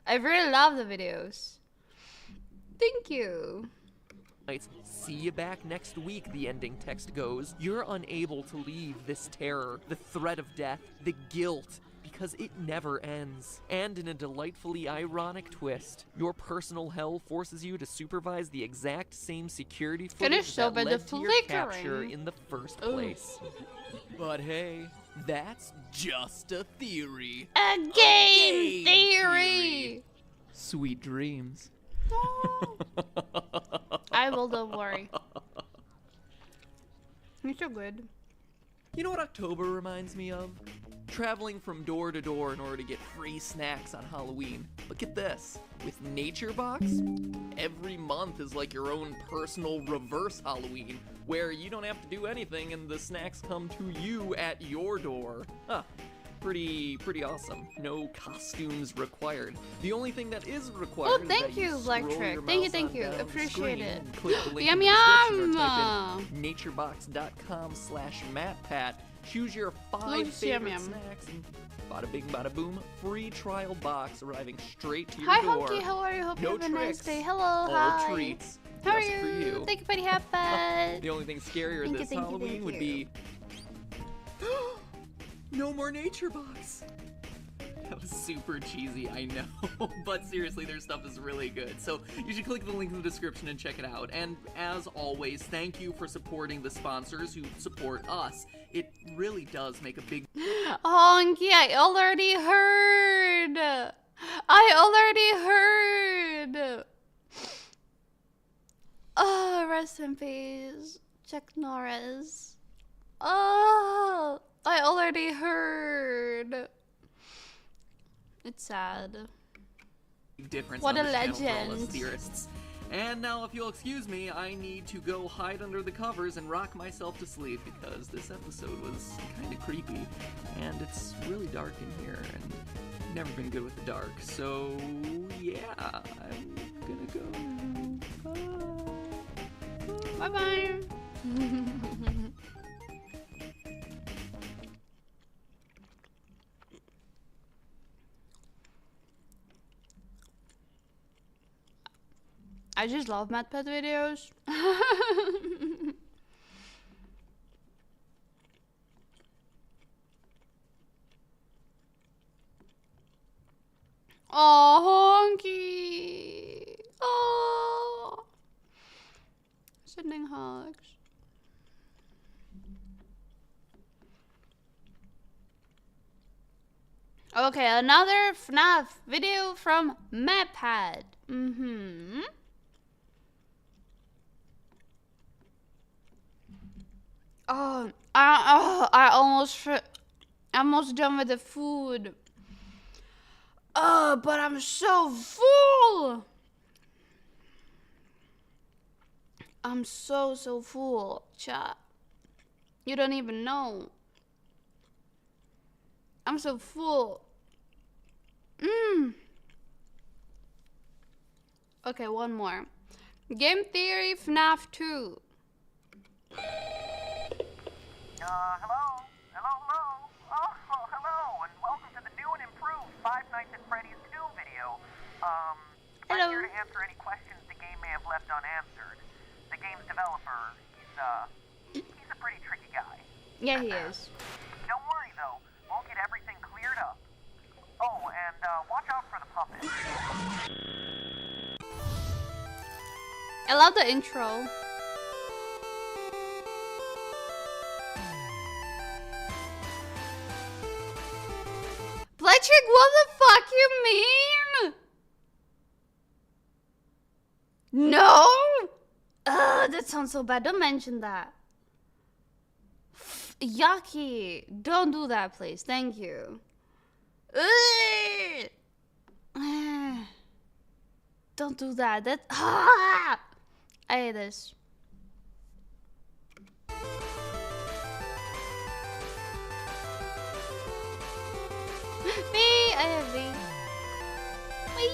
I really love the videos. Thank you. See you back next week, the ending text goes. You're unable to leave this terror, the threat of death, the guilt, because it never ends. And in a delightfully ironic twist, your personal hell forces you to supervise the exact same security footage that led to your capture in the first place. But hey, that's just a theory. A game theory. Sweet dreams. I will, don't worry. You're so good. You know what October reminds me of? Traveling from door to door in order to get free snacks on Halloween. Look at this. With Nature Box, every month is like your own personal reverse Halloween, where you don't have to do anything and the snacks come to you at your door. Huh. Pretty awesome. No costumes required. The only thing that is required is that you Black Trick. Thank you. Appreciate it. Click the link Yum in the description yum. or type in naturebox.com/MattPat. Choose your 5 favorite snacks and bada bing bada boom, free trial box arriving straight to your door. Hi Hunky, how are you? Hope you have a nice day. Hello, all hi. treats. How are just you? For you. Thank you for the hat. The only thing scarier this Halloween would be no more Nature Box. That was super cheesy, I know, but seriously, their stuff is really good. So you should click the link in the description and check it out. And as always, thank you for supporting the sponsors who support us. It really does make a big... Honky, I already heard. Oh, rest in peace, Chuck Norris. Oh, I already heard. It's sad. Difference what a on legend. Theorists. And now, if you'll excuse me, I need to go hide under the covers and rock myself to sleep because this episode was kind of creepy. And it's really dark in here, and I've never been good with the dark. So, yeah, I'm gonna go. Bye-bye. I just love MattPat videos. Oh, Honky. Oh. Sending hugs. Okay, another FNAF video from MapPad. Oh, I almost done with the food. Oh, but I'm so full. I'm so full, chat. You don't even know. I'm so full. Okay, one more. Game Theory FNAF 2. Hello? Oh, hello, and welcome to the new and improved Five Nights at Freddy's 2 video. Hello. I'm here to answer any questions the game may have left unanswered. The game's developer, he's a pretty tricky guy. Yeah, he is. Don't worry, though. We'll get everything cleared up. Oh, and, watch out for the puppet. I love the intro. Patrick, what the fuck you mean? No! That sounds so bad. Don't mention that. Yucky. Don't do that, please. Thank you. Don't do that. That. I hate this. V, I have V. Whee.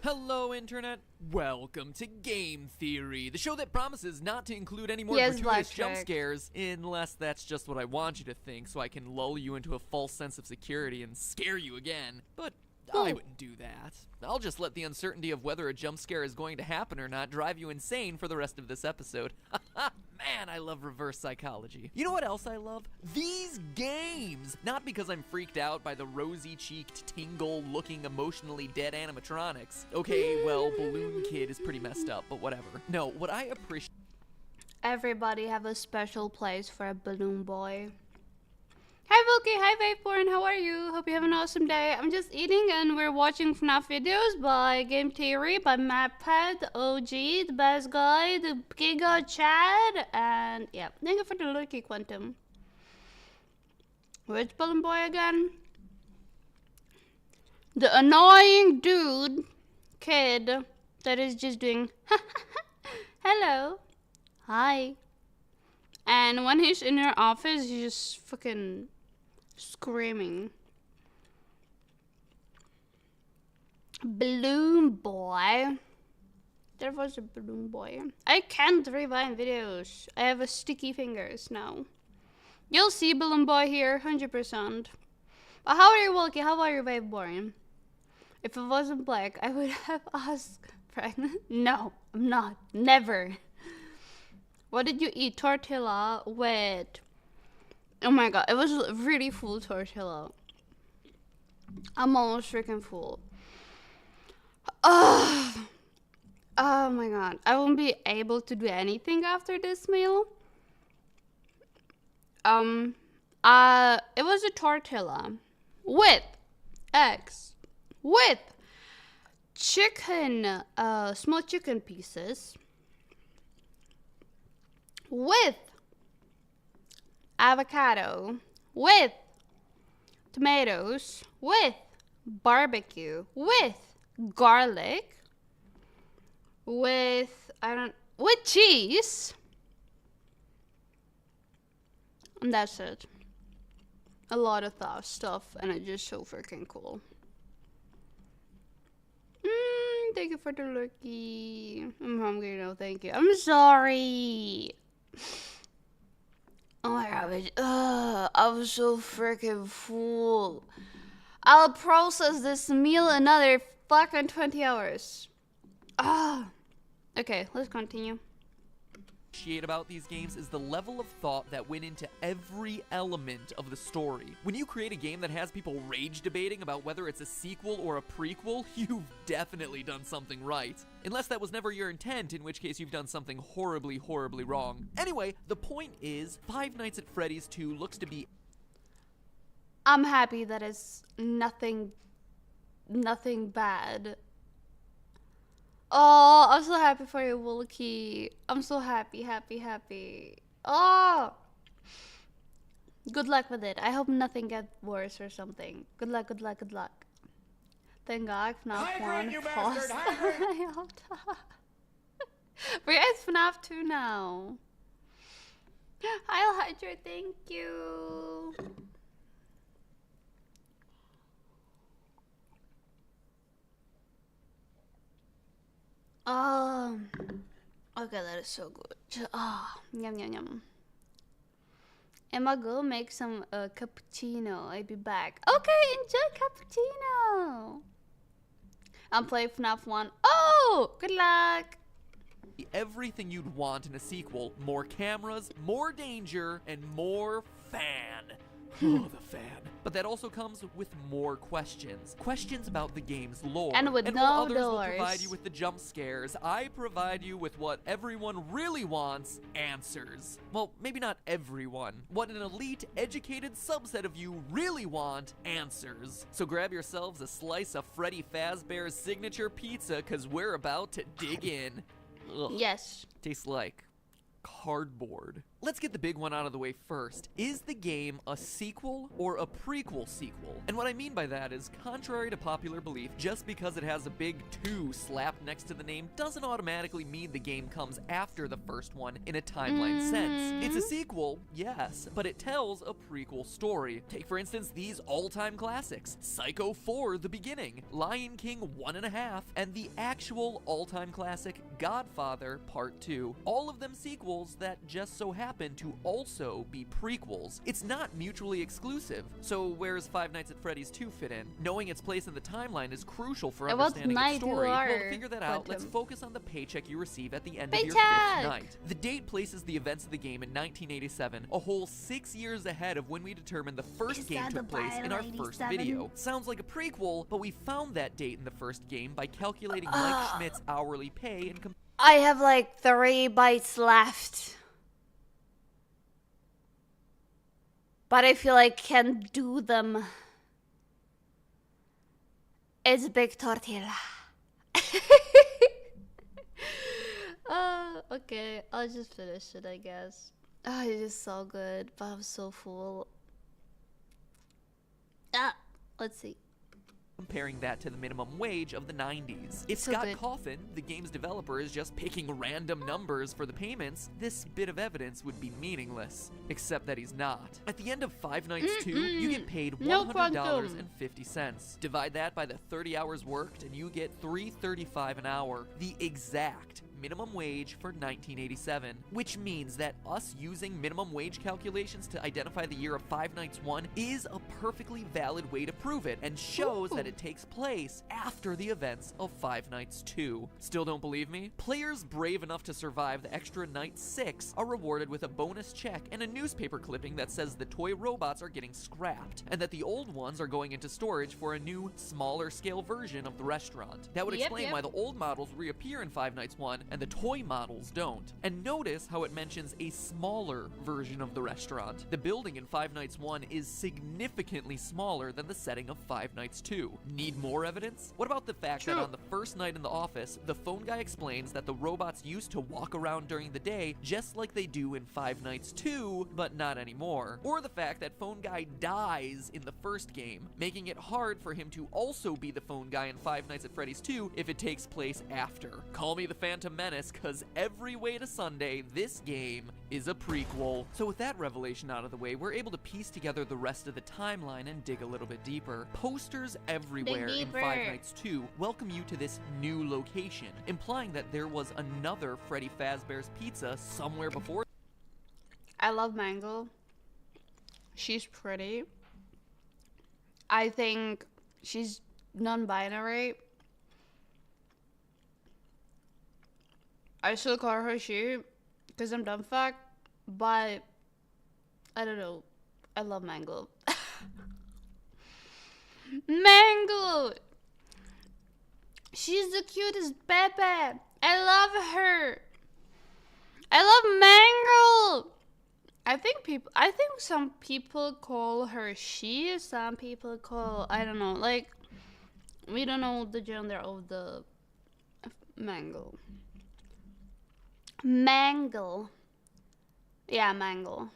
Hello, Internet. Welcome to Game Theory, the show that promises not to include any more Yes, gratuitous jump Blackjack. scares, unless that's just what I want you to think, so I can lull you into a false sense of security and scare you again. But I wouldn't do that. I'll just let the uncertainty of whether a jump scare is going to happen or not drive you insane for the rest of this episode. Man, I love reverse psychology. You know what else I love? These games! Not because I'm freaked out by the rosy-cheeked, tingle-looking, emotionally dead animatronics. Okay, well, Balloon Kid is pretty messed up, but whatever. No, what I appreciate... Everybody have a special place for a balloon boy. Hi Volky, hi Vaporn, how are you? Hope you have an awesome day. I'm just eating and we're watching FNAF videos by Game Theory, by MapPad, the OG, the best guy, the Giga Chad, and yeah, thank you for the Lucky Quantum. Which balloon boy again? The annoying kid that is just doing hello, hi. And when he's in your office, he's just fucking screaming. Balloon boy. There was a balloon boy. I can't rewind videos. I have a sticky fingers now. You'll see balloon boy here, 100%. But how are you, Wilkie? How are you, Vaporn? If it wasn't black, I would have asked pregnant. No, I'm not. Never. What did you eat? Tortilla with... Oh my god, it was a really full tortilla. I'm almost freaking full. Oh my god. I won't be able to do anything after this meal. It was a tortilla with eggs, with chicken, small chicken pieces, with avocado, with tomatoes, with barbecue, with garlic, with cheese, and that's it. A lot of that stuff, and it's just so freaking cool. Thank you for the lurky. I'm hungry now, thank you. I'm sorry. Oh my god, I was so freaking full. I'll process this meal another fucking 20 hours. Okay, let's continue. appreciate about these games is the level of thought that went into every element of the story. When you create a game that has people rage debating about whether it's a sequel or a prequel, you've definitely done something right. Unless that was never your intent, in which case you've done something horribly, horribly wrong. Anyway, the point is, Five Nights at Freddy's 2 looks to be... I'm happy that it's nothing bad. Oh, I'm so happy for you, Wookie. I'm so happy. Oh! Good luck with it. I hope nothing gets worse or something. Good luck. Thank God, FNAF 1 paused. I hope that. We're at FNAF 2 now. I'll Hydra, thank you. Okay, that is so good. Yum. Emma, go make some cappuccino. I'll be back. Okay, enjoy cappuccino. I'm playing FNAF 1. Oh, good luck. Everything you'd want in a sequel. More cameras, more danger, and more fan. Oh, the fan. But that also comes with more questions. Questions about the game's lore. And with while no others will doors. provide you with the jump scares, I provide you with what everyone really wants, answers. Well, maybe not everyone. What an elite, educated subset of you really want, answers. So grab yourselves a slice of Freddy Fazbear's signature pizza, cause we're about to dig in. Ugh. Yes. Tastes like cardboard. Let's get the big one out of the way first. Is the game a sequel or a prequel sequel? And what I mean by that is, contrary to popular belief, just because it has a big 2 slapped next to the name doesn't automatically mean the game comes after the first one in a timeline sense. It's a sequel, yes, but it tells a prequel story. Take for instance these all-time classics, Psycho 4: The Beginning, Lion King 1.5, and the actual all-time classic Godfather Part 2. All of them sequels that just so happen to also be prequels. It's not mutually exclusive. So where's Five Nights at Freddy's 2 fit in? Knowing its place in the timeline is crucial for understanding its story. Well, to figure that out, let's focus on the paycheck you receive at the end of your 5th night. The date places the events of the game in 1987, a whole 6 years ahead of when we determined the first game took place in our first video. Sounds like a prequel, but we found that date in the first game by calculating Mike Schmidt's hourly pay and I have like 3 bites left. But I feel I can't do them. It's big tortilla. Okay, I'll just finish it, I guess. Oh, it is so good, but I'm so full. Let's see. Comparing that to the minimum wage of the 90s. If So Scott good. Coffin, the game's developer, is just picking random numbers for the payments, this bit of evidence would be meaningless. Except that he's not. At the end of Five Nights 2, you get paid No $100.50. Divide that by the 30 hours worked, and you get $3.35 an hour. The exact minimum wage for 1987, which means that us using minimum wage calculations to identify the year of Five Nights 1 is a perfectly valid way to prove it, and shows that it takes place after the events of Five Nights 2. Still don't believe me? Players brave enough to survive the extra night 6 are rewarded with a bonus check and a newspaper clipping that says the toy robots are getting scrapped, and that the old ones are going into storage for a new, smaller scale version of the restaurant. That would explain why the old models reappear in Five Nights 1 and the toy models don't. And notice how it mentions a smaller version of the restaurant. The building in Five Nights 1 is significantly smaller than the setting of Five Nights 2. Need more evidence? What about the fact that on the first night in the office, the phone guy explains that the robots used to walk around during the day just like they do in Five Nights 2, but not anymore. Or the fact that phone guy dies in the first game, making it hard for him to also be the phone guy in Five Nights at Freddy's 2 if it takes place after. Call me the Phantom Menace, cause every way to Sunday, this game is a prequel. So with that revelation out of the way, we're able to piece together the rest of the timeline and dig a little bit deeper. Posters everywhere in Five Nights 2 welcome you to this new location, implying that there was another Freddy Fazbear's Pizza somewhere before. I love Mango. She's pretty. I think she's non-binary. I still call her she, Because I'm dumb fuck. But I don't know. I love Mango. Mango! She's the cutest Pepe. I love her. I love Mango. I think some people call her she, some people call, I don't know, like, we don't know the gender of the Mango. Mango. Yeah, Mango.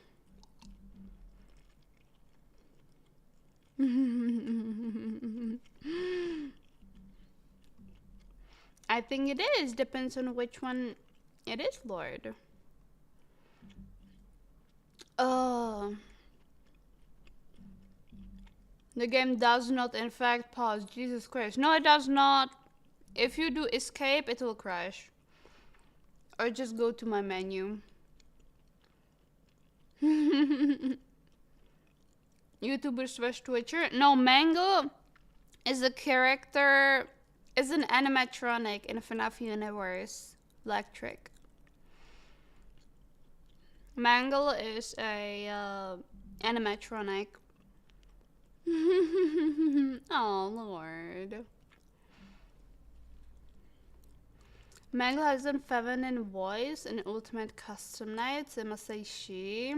I think it is. Depends on which one it is, Lord. Oh. The game does not, in fact, pause. Jesus Christ. No, it does not. If you do escape, it will crash. Or just go to my menu. YouTuber slash Twitcher. No, Mango is a character, is an animatronic in FNAF universe. Electric. Mango is a animatronic. Oh Lord. Mango has a feminine voice and ultimate custom nights. I must say she.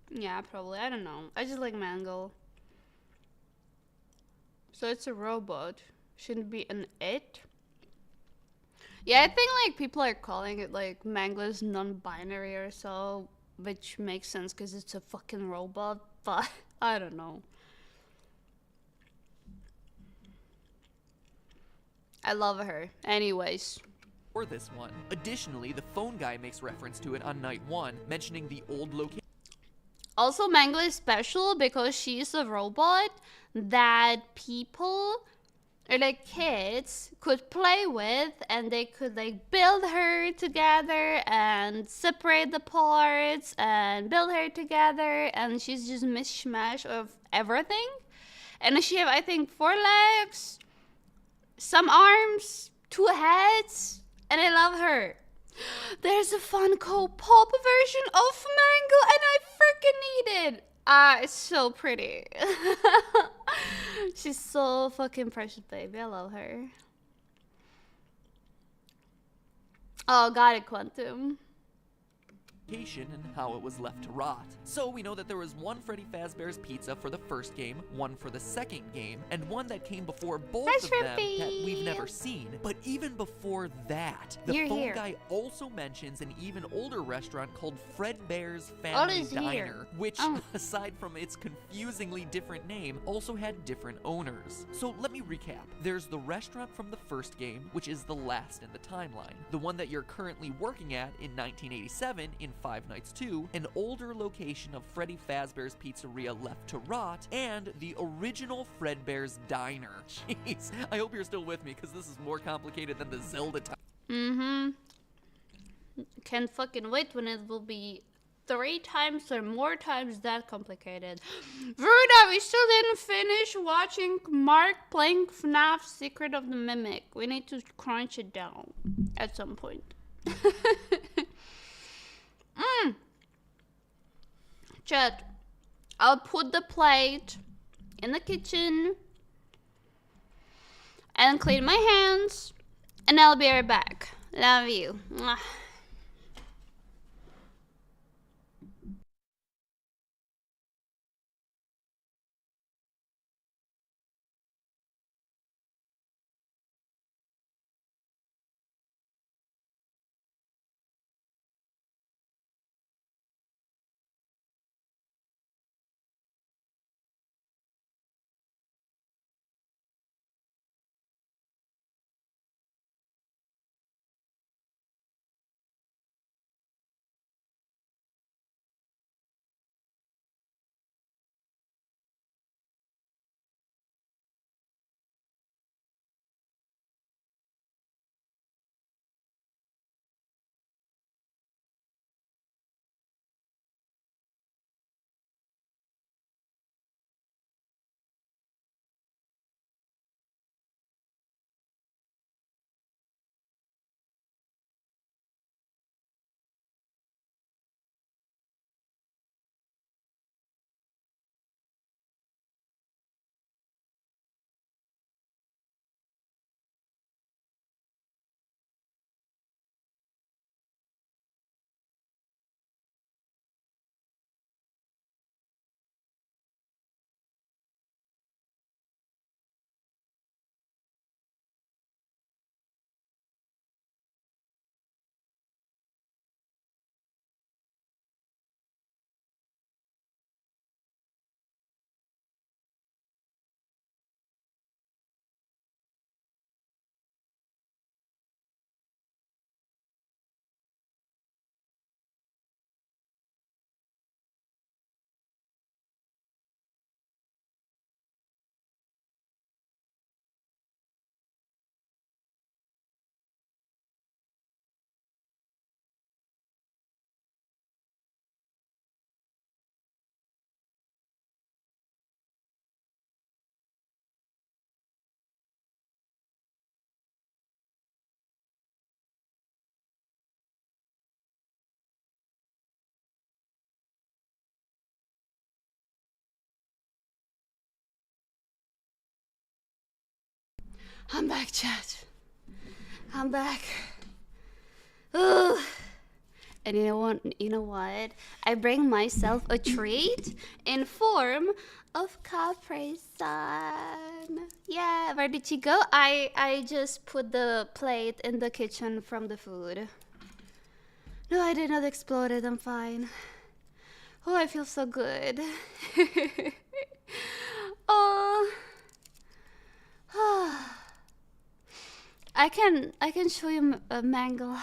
Yeah, probably. I don't know. I just like Mango. So it's a robot. Shouldn't be an it. Yeah, I think like people are calling it like Mango's non-binary or so, which makes sense because it's a fucking robot. But I don't know. I love her. Anyways. For this one. Additionally, the phone guy makes reference to it on night 1, mentioning the old location. Also, Mango is special because she's a robot that people or like kids could play with, and they could like build her together and separate the parts and build her together, and she's just mishmash of everything. And she have, I think, 4 legs, some arms, 2 heads, and I love her. There's a Funko Pop version of Mango, and I freaking need it. It's so pretty. She's so fucking precious, baby. I love her. Oh, got it, Quantum. And how it was left to rot. So we know that there was one Freddy Fazbear's Pizza for the first game, one for the second game, and one that came before both of them that we've never seen. But even before that, the phone guy also mentions an even older restaurant called Fredbear's Family Diner, which, aside from its confusingly different name, also had different owners. So let me recap. There's the restaurant from the first game, which is the last in the timeline. The one that you're currently working at in 1987 in Five Nights 2, an older location of Freddy Fazbear's Pizzeria left to rot, and the original Fredbear's Diner. Jeez, I hope you're still with me, because this is more complicated than the Zelda time. Can't fucking wait when it will be 3 times or more times that complicated. Verda, we still didn't finish watching Mark playing FNAF Secret of the Mimic. We need to crunch it down at some point. Chat, I'll put the plate in the kitchen and clean my hands, and I'll be right back. Love you. Mwah. I'm back, chat. I'm back. Ugh. And you know what? I bring myself a treat in form of Capri Sun. Yeah, where did she go? I just put the plate in the kitchen from the food. No, I did not explode it. I'm fine. Oh, I feel so good. Oh. I can show you a mango.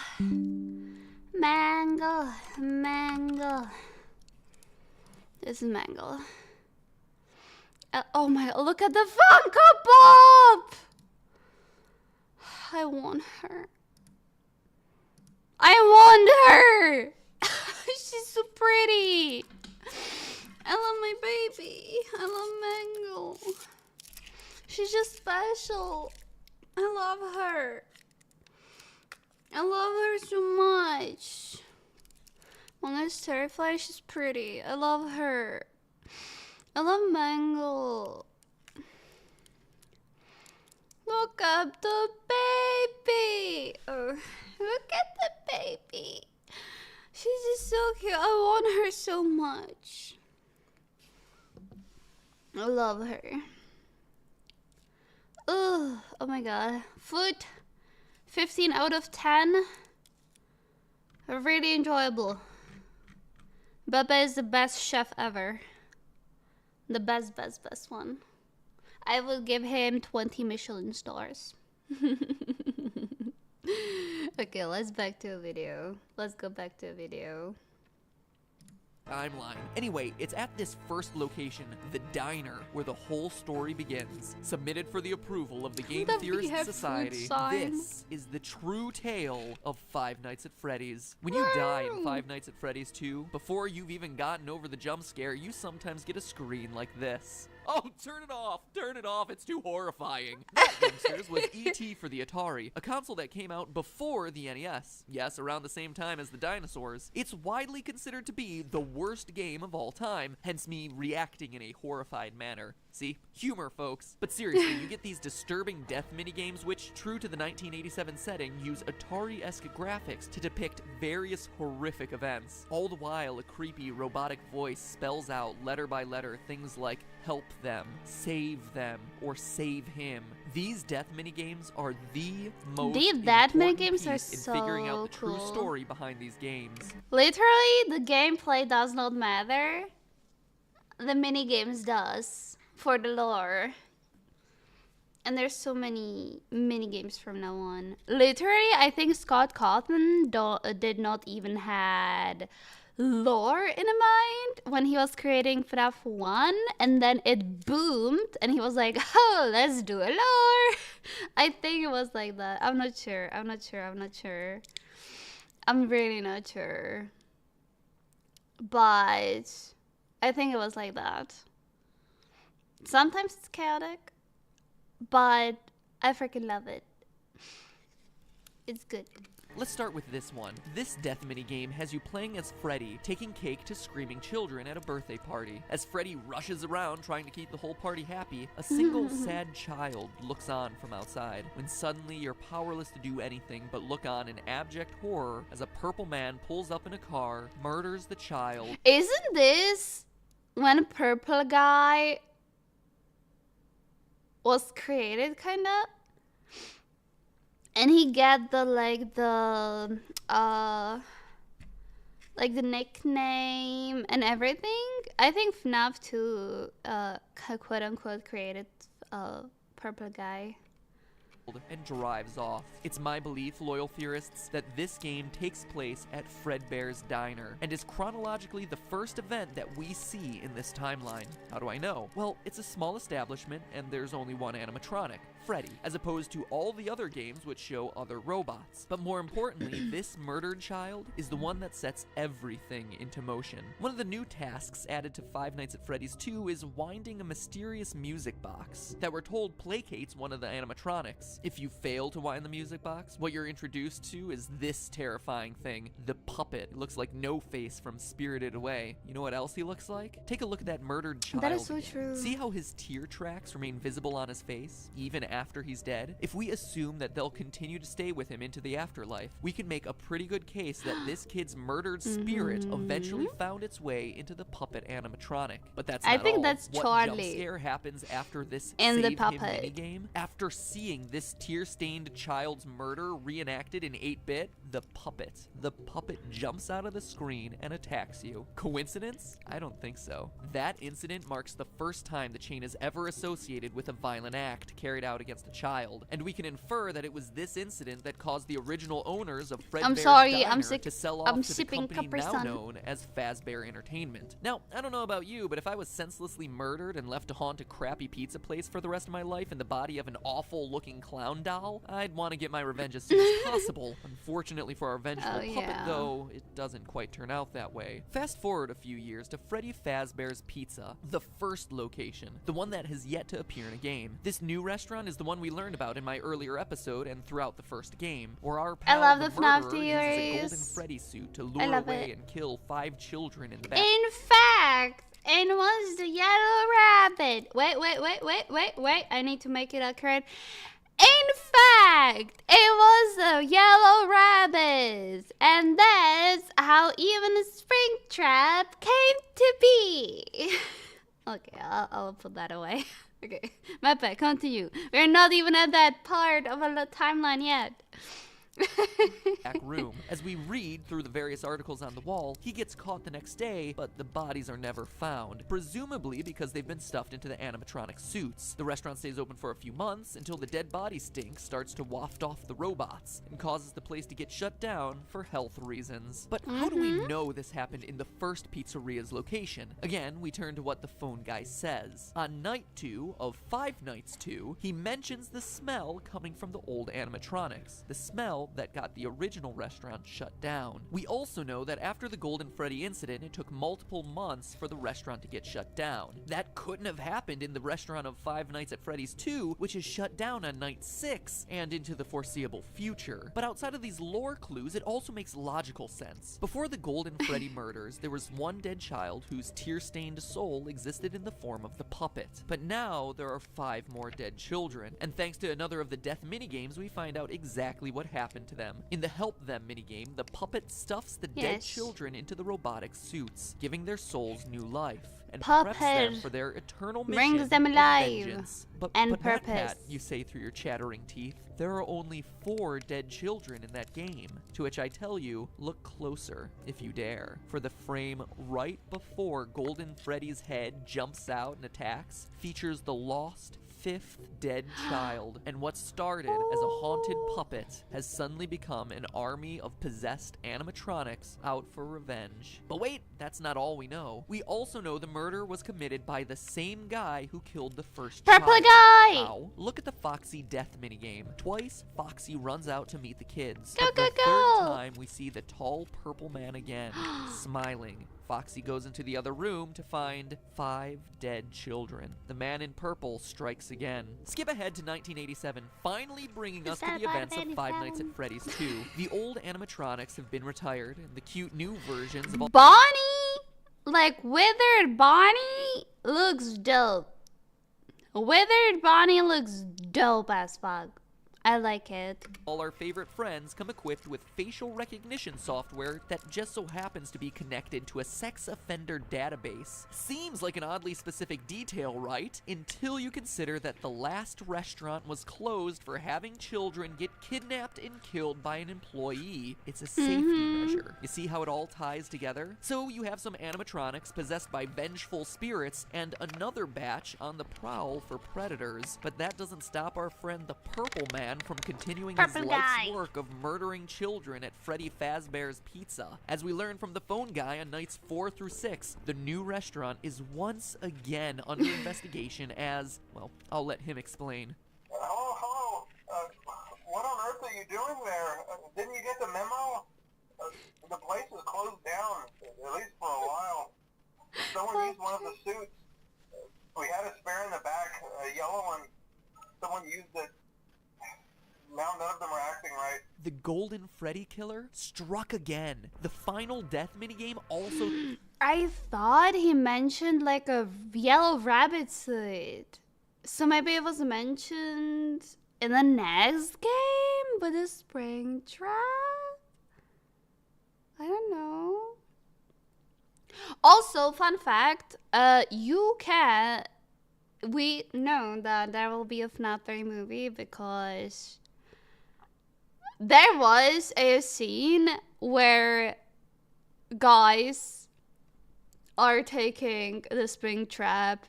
Mango. This is mango. Oh my, look at the Funko Pop! I want her. She's so pretty. I love my baby. I love Mango. She's just special. I love her. I love her so much. Mango's terrified. She's pretty. I love her. I love Mango. Look at the baby. Oh, look at the baby. She's just so cute. I want her so much. I love her. Oh my god. Food 15 out of 10. Really enjoyable. Baba is the best chef ever. The best one. I will give him 20 Michelin stars. Okay, let's back to a video. Let's go back to a video. Timeline. Anyway, it's at this first location, the diner, where the whole story begins. Submitted for the approval of the Game Theorist Society, this is the true tale of Five Nights at Freddy's. When you die in Five Nights at Freddy's 2, before you've even gotten over the jump scare, you sometimes get a screen like this. Oh, turn it off! Turn it off, it's too horrifying. That, youngsters, was E.T. for the Atari, a console that came out before the NES. Yes, around the same time as the dinosaurs. It's widely considered to be the worst game of all time, hence me reacting in a horrified manner. See? Humor, folks. But seriously, you get these disturbing death minigames which, true to the 1987 setting, use Atari-esque graphics to depict various horrific events. All the while, a creepy robotic voice spells out letter by letter things like help them, save them, or save him. These death minigames are the most important piece in figuring out the true story behind these games. Literally, the gameplay does not matter. The minigames does. For the lore. And there's so many minigames from now on. Literally, I think Scott Cawthon did not even had lore in mind when he was creating FNAF 1, and then it boomed and he was like, oh, let's do a lore. I think it was like that. I'm not sure. I'm really not sure. But I think it was like that. Sometimes it's chaotic, but I freaking love it. It's good. Let's start with this one. This death minigame has you playing as Freddy, taking cake to screaming children at a birthday party. As Freddy rushes around trying to keep the whole party happy, a single sad child looks on from outside, when suddenly you're powerless to do anything but look on in abject horror as a purple man pulls up in a car, murders the child. Isn't this when a purple guy was created, kinda? And he get the nickname and everything. I think FNAF 2 quote unquote created purple guy. And drives off. It's my belief, loyal theorists, that this game takes place at Fredbear's Diner and is chronologically the first event that we see in this timeline. How do I know? Well, it's a small establishment and there's only one animatronic, Freddy, as opposed to all the other games which show other robots. But more importantly, this murdered child is the one that sets everything into motion. One of the new tasks added to Five Nights at Freddy's 2 is winding a mysterious music box that we're told placates one of the animatronics. If you fail to wind the music box, what you're introduced to is this terrifying thing, the puppet. It looks like No-Face from Spirited Away. You know what else he looks like? Take a look at that murdered child. That is so true. See how his tear tracks remain visible on his face, even after he's dead, if we assume that they'll continue to stay with him into the afterlife, we can make a pretty good case that this kid's murdered spirit eventually found its way into the puppet animatronic. But that's not I think all. that's What Charlie jump scare happens after this in the Save Him puppet. minigame? After seeing this tear-stained child's murder reenacted in 8-bit, the puppet jumps out of the screen and attacks you. Coincidence? I don't think so. That incident marks the first time the chain is ever associated with a violent act carried out against a child, and we can infer that it was this incident that caused the original owners of Fredbear's Diner to sell off to the company now known as Fazbear Entertainment. Now, I don't know about you, but if I was senselessly murdered and left to haunt a crappy pizza place for the rest of my life in the body of an awful-looking clown doll, I'd want to get my revenge as soon as possible. Unfortunately for our vengeful puppet, though, it doesn't quite turn out that way. Fast forward a few years to Freddy Fazbear's Pizza, the first location, the one that has yet to appear in a game. This new restaurant is the one we learned about in my earlier episode and throughout the first game, where our pal, I love the the FNAF murderer, uses a golden theories. Freddy suit to lure away and kill 5 children in the back. In fact, it was the yellow rabbit. Wait. I need to make it accurate. In fact, it was the yellow rabbit. And that's how even the Springtrap came to be. Okay, I'll put that away. Okay, my bad, continue. We're not even at that part of the timeline yet. Back room. As we read through the various articles on the wall, he gets caught the next day, but the bodies are never found, presumably because they've been stuffed into the animatronic suits. The restaurant stays open for a few months until the dead body stink starts to waft off the robots and causes the place to get shut down for health reasons. But how do we know this happened in the first pizzeria's location? Again, we turn to what the phone guy says. On night 2 of Five Nights 2, he mentions the smell coming from the old animatronics. The smell that got the original restaurant shut down. We also know that after the Golden Freddy incident, it took multiple months for the restaurant to get shut down. That couldn't have happened in the restaurant of Five Nights at Freddy's 2, which is shut down on night 6 and into the foreseeable future. But outside of these lore clues, it also makes logical sense. Before the Golden Freddy murders, there was one dead child whose tear-stained soul existed in the form of the puppet. But now there are 5 more dead children, and thanks to another of the death minigames, we find out exactly what happened to them. In the Help Them minigame, the puppet stuffs the dead children into the robotic suits, giving their souls new life, and preps them for their eternal mission brings them of alive vengeance. and but purpose. Pat, you say through your chattering teeth, there are only 4 dead children in that game. To which I tell you, look closer, if you dare. For the frame right before Golden Freddy's head jumps out and attacks features the lost 5th dead child, and what started as a haunted puppet has suddenly become an army of possessed animatronics out for revenge. But wait, that's not all we know. We also know the murder was committed by the same guy who killed the first Purple child. guy! How? Look at the Foxy death minigame. Twice, Foxy runs out to meet the kids. Go, But go, the go! third time, we see the tall purple man again, smiling. Foxy goes into the other room to find 5 dead children. The man in purple strikes again. Skip ahead to 1987, finally bringing us to the events of Five Nights at Freddy's 2. The old animatronics have been retired, and the cute new versions of all— Bonnie? Like, Withered Bonnie looks dope. Withered Bonnie looks dope as fuck. I like it. All our favorite friends come equipped with facial recognition software that just so happens to be connected to a sex offender database. Seems like an oddly specific detail, right? Until you consider that the last restaurant was closed for having children get kidnapped and killed by an employee. It's a safety measure. You see how it all ties together? So you have some animatronics possessed by vengeful spirits and another batch on the prowl for predators. But that doesn't stop our friend the Purple Man from continuing his life's work of murdering children at Freddy Fazbear's Pizza. As we learn from the phone guy on nights 4 through 6, the new restaurant is once again under investigation as, well, I'll let him explain. Hello. What on earth are you doing there? Didn't you get the memo? The place is closed down, at least for a while. Someone used one of the suits. We had a spare in the back, a yellow one. Someone used it. Now none of them are acting right. The Golden Freddy killer struck again. The final death minigame also— I thought he mentioned like a yellow rabbit suit. So maybe it was mentioned in the next game with the spring trap? I don't know. Also, fun fact, we know that there will be a FNAF 3 movie because there was a scene where guys are taking the spring trap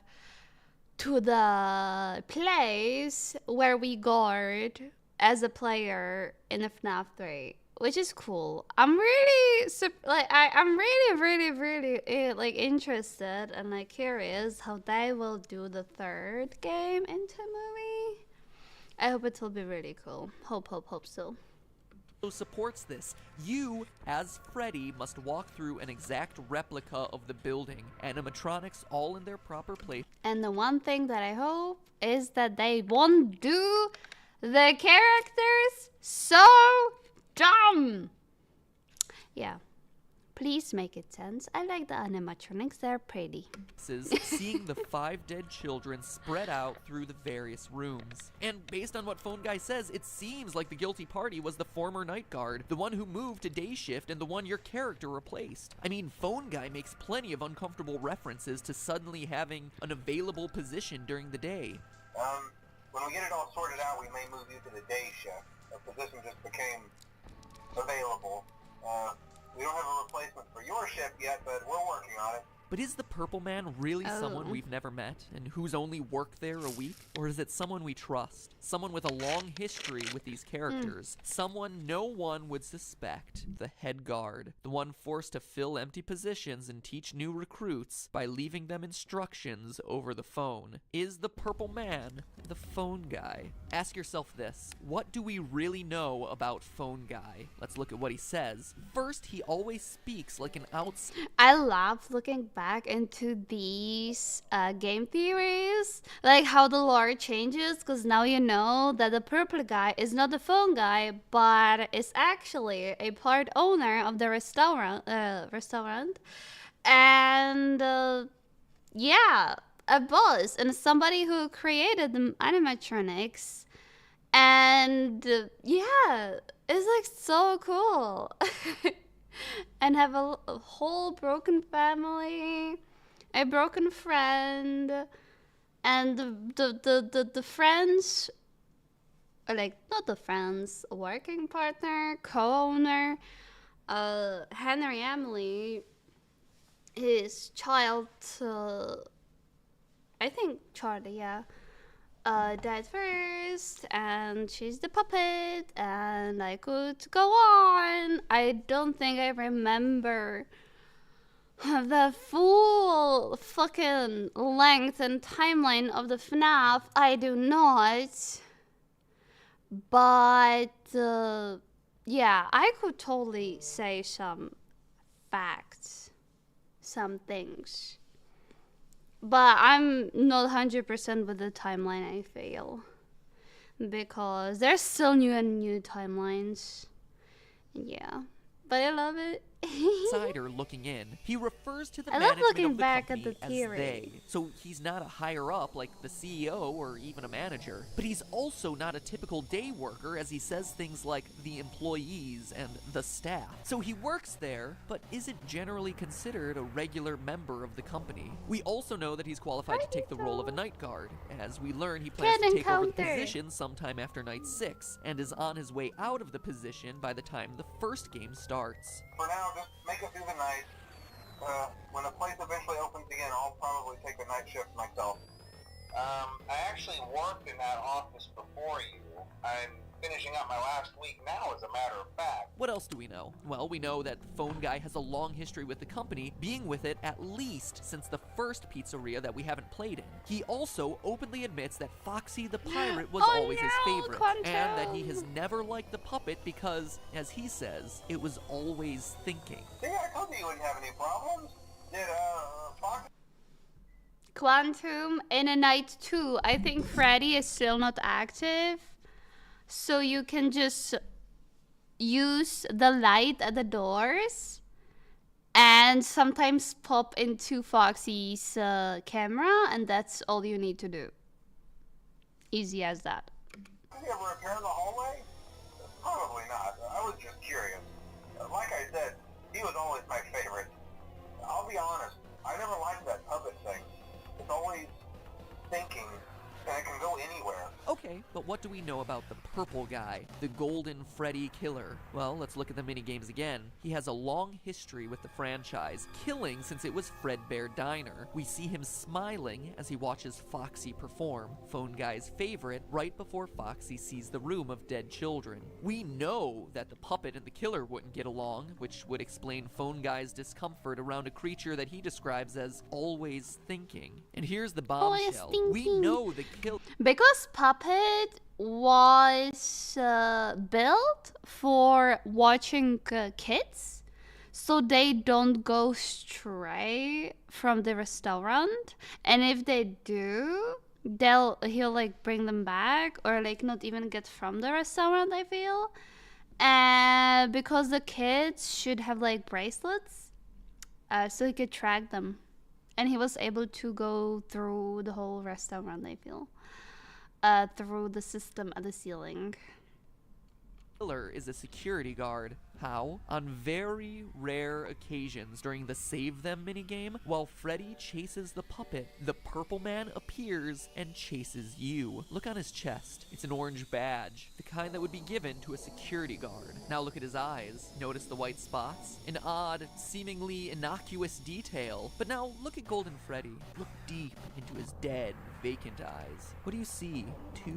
to the place where we guard as a player in the FNAF 3, which is cool. I'm really I'm really like interested and like curious how they will do the third game into movie. I hope it will be really cool. Hope so. Supports this. You, as Freddy, must walk through an exact replica of the building, animatronics all in their proper place. And the one thing that I hope is that they won't do the characters so dumb. Yeah. Please make it sense. I like the animatronics, they're pretty. Seeing the 5 dead children spread out through the various rooms. And based on what Phone Guy says, it seems like the guilty party was the former night guard, the one who moved to day shift and the one your character replaced. I mean, Phone Guy makes plenty of uncomfortable references to suddenly having an available position during the day. When we get it all sorted out, we may move you to the day shift. A position just became available. We don't have a replacement for your shift yet, but we're working on it. But is the Purple Man really someone we've never met and who's only worked there a week? Or is it someone we trust? Someone with a long history with these characters? Someone no one would suspect? The head guard. The one forced to fill empty positions and teach new recruits by leaving them instructions over the phone. Is the Purple Man the Phone Guy? Ask yourself this. What do we really know about Phone Guy? Let's look at what he says. First, he always speaks like an outsider. I love looking back into these game theories, like how the lore changes, because now you know that the purple guy is not the phone guy, but is actually a part owner of the restaurant, and yeah, a boss and somebody who created the animatronics, and yeah, it's like so cool. And have a whole broken family, a broken friend, and the friends, or like not the friends, working partner, co-owner, Henry Emily, his child, I think Charlie, yeah. Died first, and she's the puppet, and I could go on. I don't think I remember the full fucking length and timeline of the FNAF. I do not. But, yeah, I could totally say some facts, some things. But I'm not 100% with the timeline, I feel. Because there's still new and new timelines. Yeah. But I love it. Outsider looking in. He refers to the I love management looking of the back company at the as theory. they. So he's not a higher up like the CEO or even a manager. But he's also not a typical day worker, as he says things like the employees and the staff. So he works there, but isn't generally considered a regular member of the company. We also know that he's qualified to take the role of a night guard. As we learn, he plans to take over the position sometime after night 6, and is on his way out of the position by the time the first game starts. For now, just make it through the night. When the place eventually opens again, I'll probably take the night shift myself. I actually worked in that office before you. I'm finishing up my last week now, as a matter of fact. What else do we know? Well, we know that the Phone Guy has a long history with the company, being with it at least since the first pizzeria that we haven't played in. He also openly admits that Foxy the Pirate was always his favorite, and that he has never liked the puppet because, as he says, it was always thinking. See, I told you wouldn't have any problems. Did, Fox... Quantum in a night 2. I think Freddy is still not active. So you can just use the light at the doors and sometimes pop into Foxy's camera, and that's all you need to do. Easy as that. Did he ever repair the hallway? Probably not. I was just curious. Like I said, he was always my favorite. I'll be honest, I never liked that puppet thing. It's always thinking, and it can go anywhere. Okay, but what do we know about the purple guy, the Golden Freddy Killer? Well, let's look at the minigames again. He has a long history with the franchise, killing since it was Fredbear Diner. We see him smiling as he watches Foxy perform, Phone Guy's favorite, right before Foxy sees the room of dead children. We know that the puppet and the killer wouldn't get along, which would explain Phone Guy's discomfort around a creature that he describes as always thinking. And here's the bombshell. We know the killer... Because Puppet was built for watching kids, so they don't go stray from the restaurant. And if they do, he'll like bring them back, or like not even get from the restaurant, I feel. And because the kids should have like bracelets, so he could track them. And he was able to go through the whole restaurant, I feel. Through the system at the ceiling. Killer is a security guard. How? On very rare occasions during the Save Them minigame, while Freddy chases the puppet, the purple man appears and chases you. Look on his chest. It's an orange badge, the kind that would be given to a security guard. Now look at his eyes. Notice the white spots? An odd, seemingly innocuous detail. But now look at Golden Freddy. Look deep into his dead, vacant eyes. What do you see? 2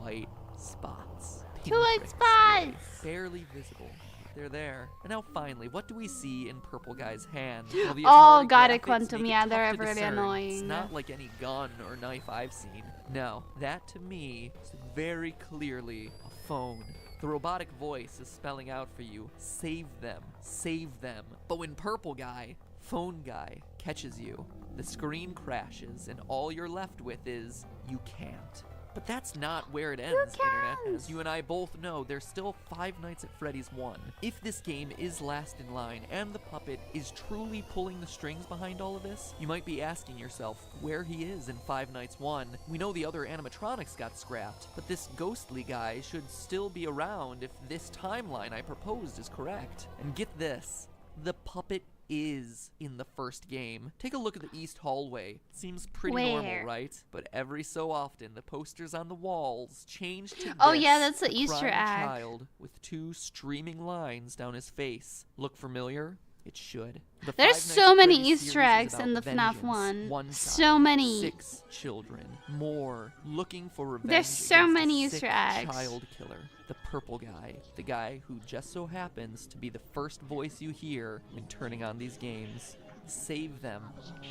white spots. 2 white spots! Barely visible. They're there. And now finally, what do we see in Purple Guy's hand? Oh, Atari got it, graphics Quantum. make it Yeah, tough they're to really discern. annoying. It's not like any gun or knife I've seen. No, that to me is very clearly a phone. The robotic voice is spelling out for you, save them, save them. But when Purple Guy, Phone Guy, catches you, the screen crashes and all you're left with is, you can't. But that's not where it ends, Internet. As you and I both know, there's still Five Nights at Freddy's 1. If this game is last in line and the puppet is truly pulling the strings behind all of this, you might be asking yourself where he is in Five Nights 1. We know the other animatronics got scrapped, but this ghostly guy should still be around if this timeline I proposed is correct. And get this, the puppet is in the first game. Take a look at the east hallway. Seems pretty normal, right? But every so often, the posters on the walls change to Oh this, yeah, that's an a Easter crying egg. child with 2 streaming lines down his face. Look familiar? It should. The There's Five Nights so at many Freddy's Easter series is eggs about in the FNAF vengeance. 1. So So many. 6 children. More. Looking for revenge. There's so against many a sick Easter eggs. child killer. The purple guy. The guy who just so happens to be the first voice you hear when turning on these games. Save them.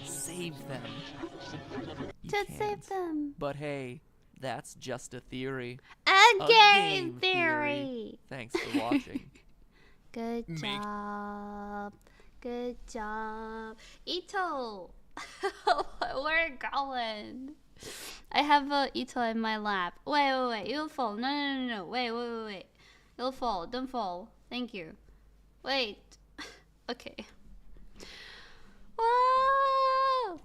Save them. You Just can't. save them. But hey, that's just a theory. A game theory. theory. Thanks for watching. Good job. Good job. Ito. We're going. I have a Ito in my lap. Wait. You'll fall. No. Wait. You'll fall. Don't fall. Thank you. Wait. Okay. Whoa.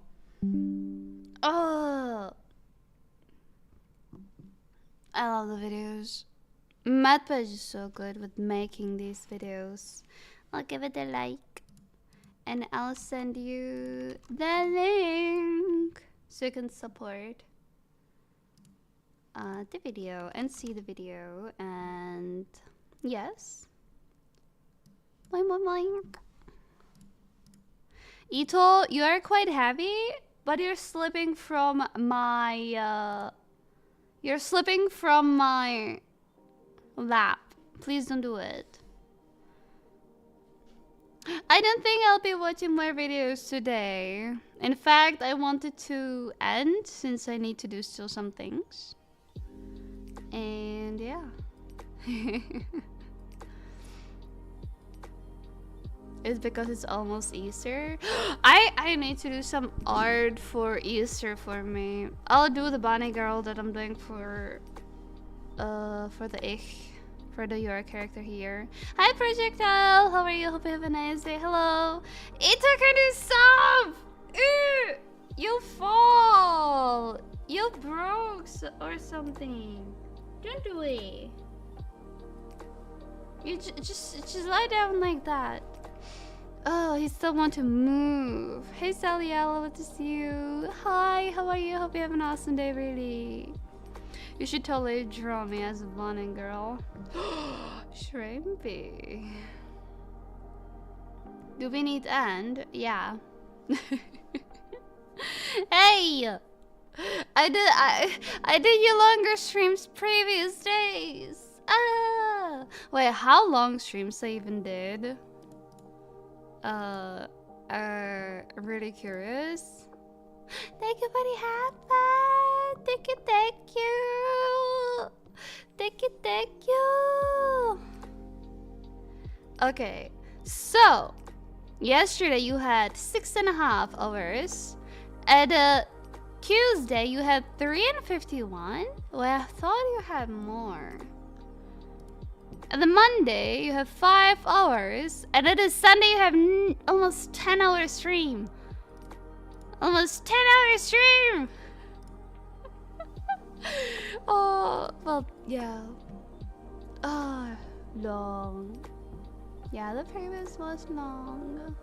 Oh. I love the videos. MadPage is so good with making these videos. I'll give it a like. And I'll send you the link so you can support the video and see the video. And yes. Boing. Ito, you are quite heavy, but you're slipping from my lap. Please don't do it. I don't think I'll be watching more videos today. In fact, I wanted to end since I need to do still some things. And yeah. It's because it's almost Easter. I need to do some art for Easter for me. I'll do the bunny girl that I'm doing for the your character here. Hi Projectile, how are you? Hope you have a nice day. Hello. Ito, can you stop? You fall. You broke or something. Don't do it. You just lie down like that. Oh, he still want to move. Hey Sally, I love to see you. Hi, how are you? Hope you have an awesome day, really. You should totally draw me as a blonde girl. Shrimpy. Do we need end? Yeah. Hey! I did your longer streams previous days. Ah! Wait, how long streams I even did? Really curious. Thank you for the happen. Thank you, thank you. Thank you, thank you. Okay, so yesterday you had 6.5 hours. At Tuesday you had 3 and 51. Well, I thought you had more. And the Monday you have 5 hours, and then the Sunday you have almost 10-hour stream. Almost 10-hour stream. Oh, well, yeah. Oh, long. Yeah, the previous was long.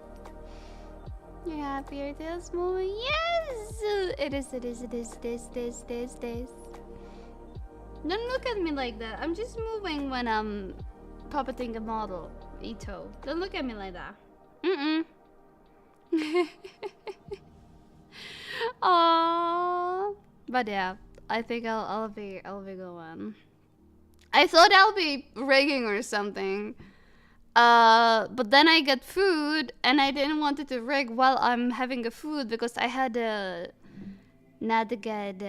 You're happier this moment? Yes, it is. Don't look at me like that. I'm just moving when I'm puppeting a model, Ito. Don't look at me like that. Aww. But yeah, I think I'll be going. I thought I'll be rigging or something. But then I got food and I didn't want it to rig while I'm having a food because I had not good.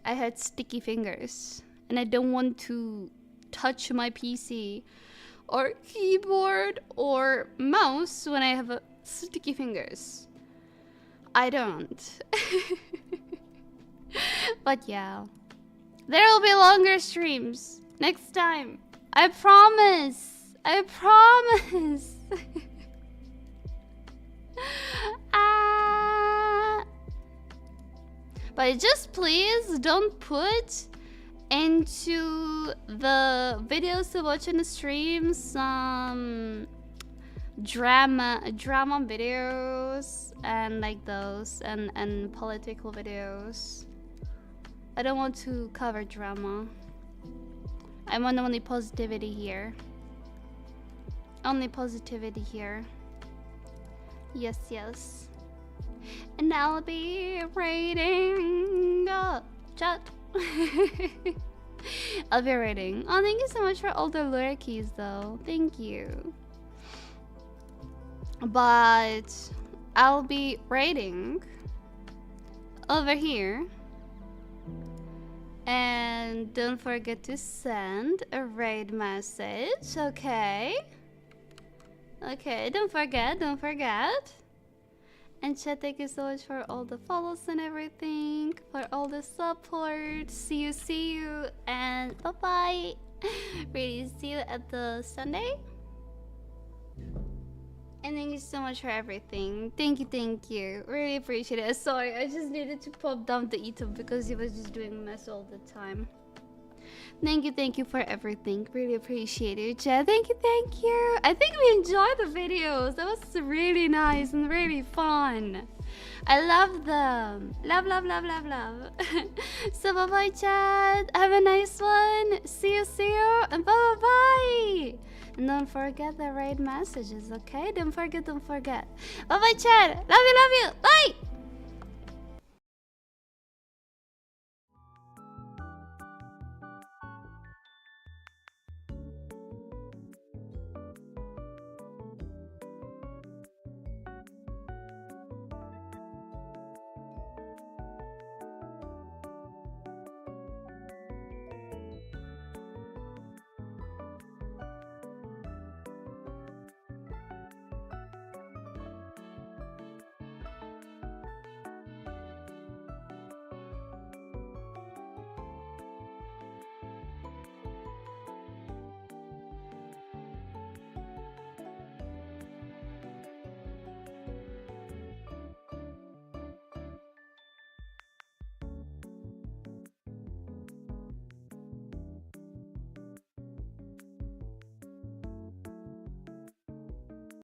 I had sticky fingers and I don't want to touch my PC or keyboard or mouse when I have sticky fingers. I don't. But yeah, there will be longer streams next time. I promise. I promise. But just please don't put into the videos to watch in the streams some drama videos and like those and political videos. I don't want to cover drama. I want only positivity here. Only positivity here. Yes, yes. And I'll be rating chat. I'll be rating. Oh, thank you so much for all the lure keys though. Thank you. But I'll be rating over here. And don't forget to send a raid message, okay? Okay, don't forget. And chat, thank you so much for all the follows and everything, for all the support. See you, and bye-bye. Really, see you at the Sunday. And thank you so much for everything. Thank you. Really appreciate it. Sorry, I just needed to pop down the Ito because he was just doing mess all the time. Thank you for everything. Really appreciate it, chat. Thank you. I think we enjoyed the videos. That was really nice and really fun. I love them. Love. So bye-bye, chat. Have a nice one. See you. And bye-bye. And don't forget the right messages, okay? Don't forget. Bye-bye, chat. Love you. Bye.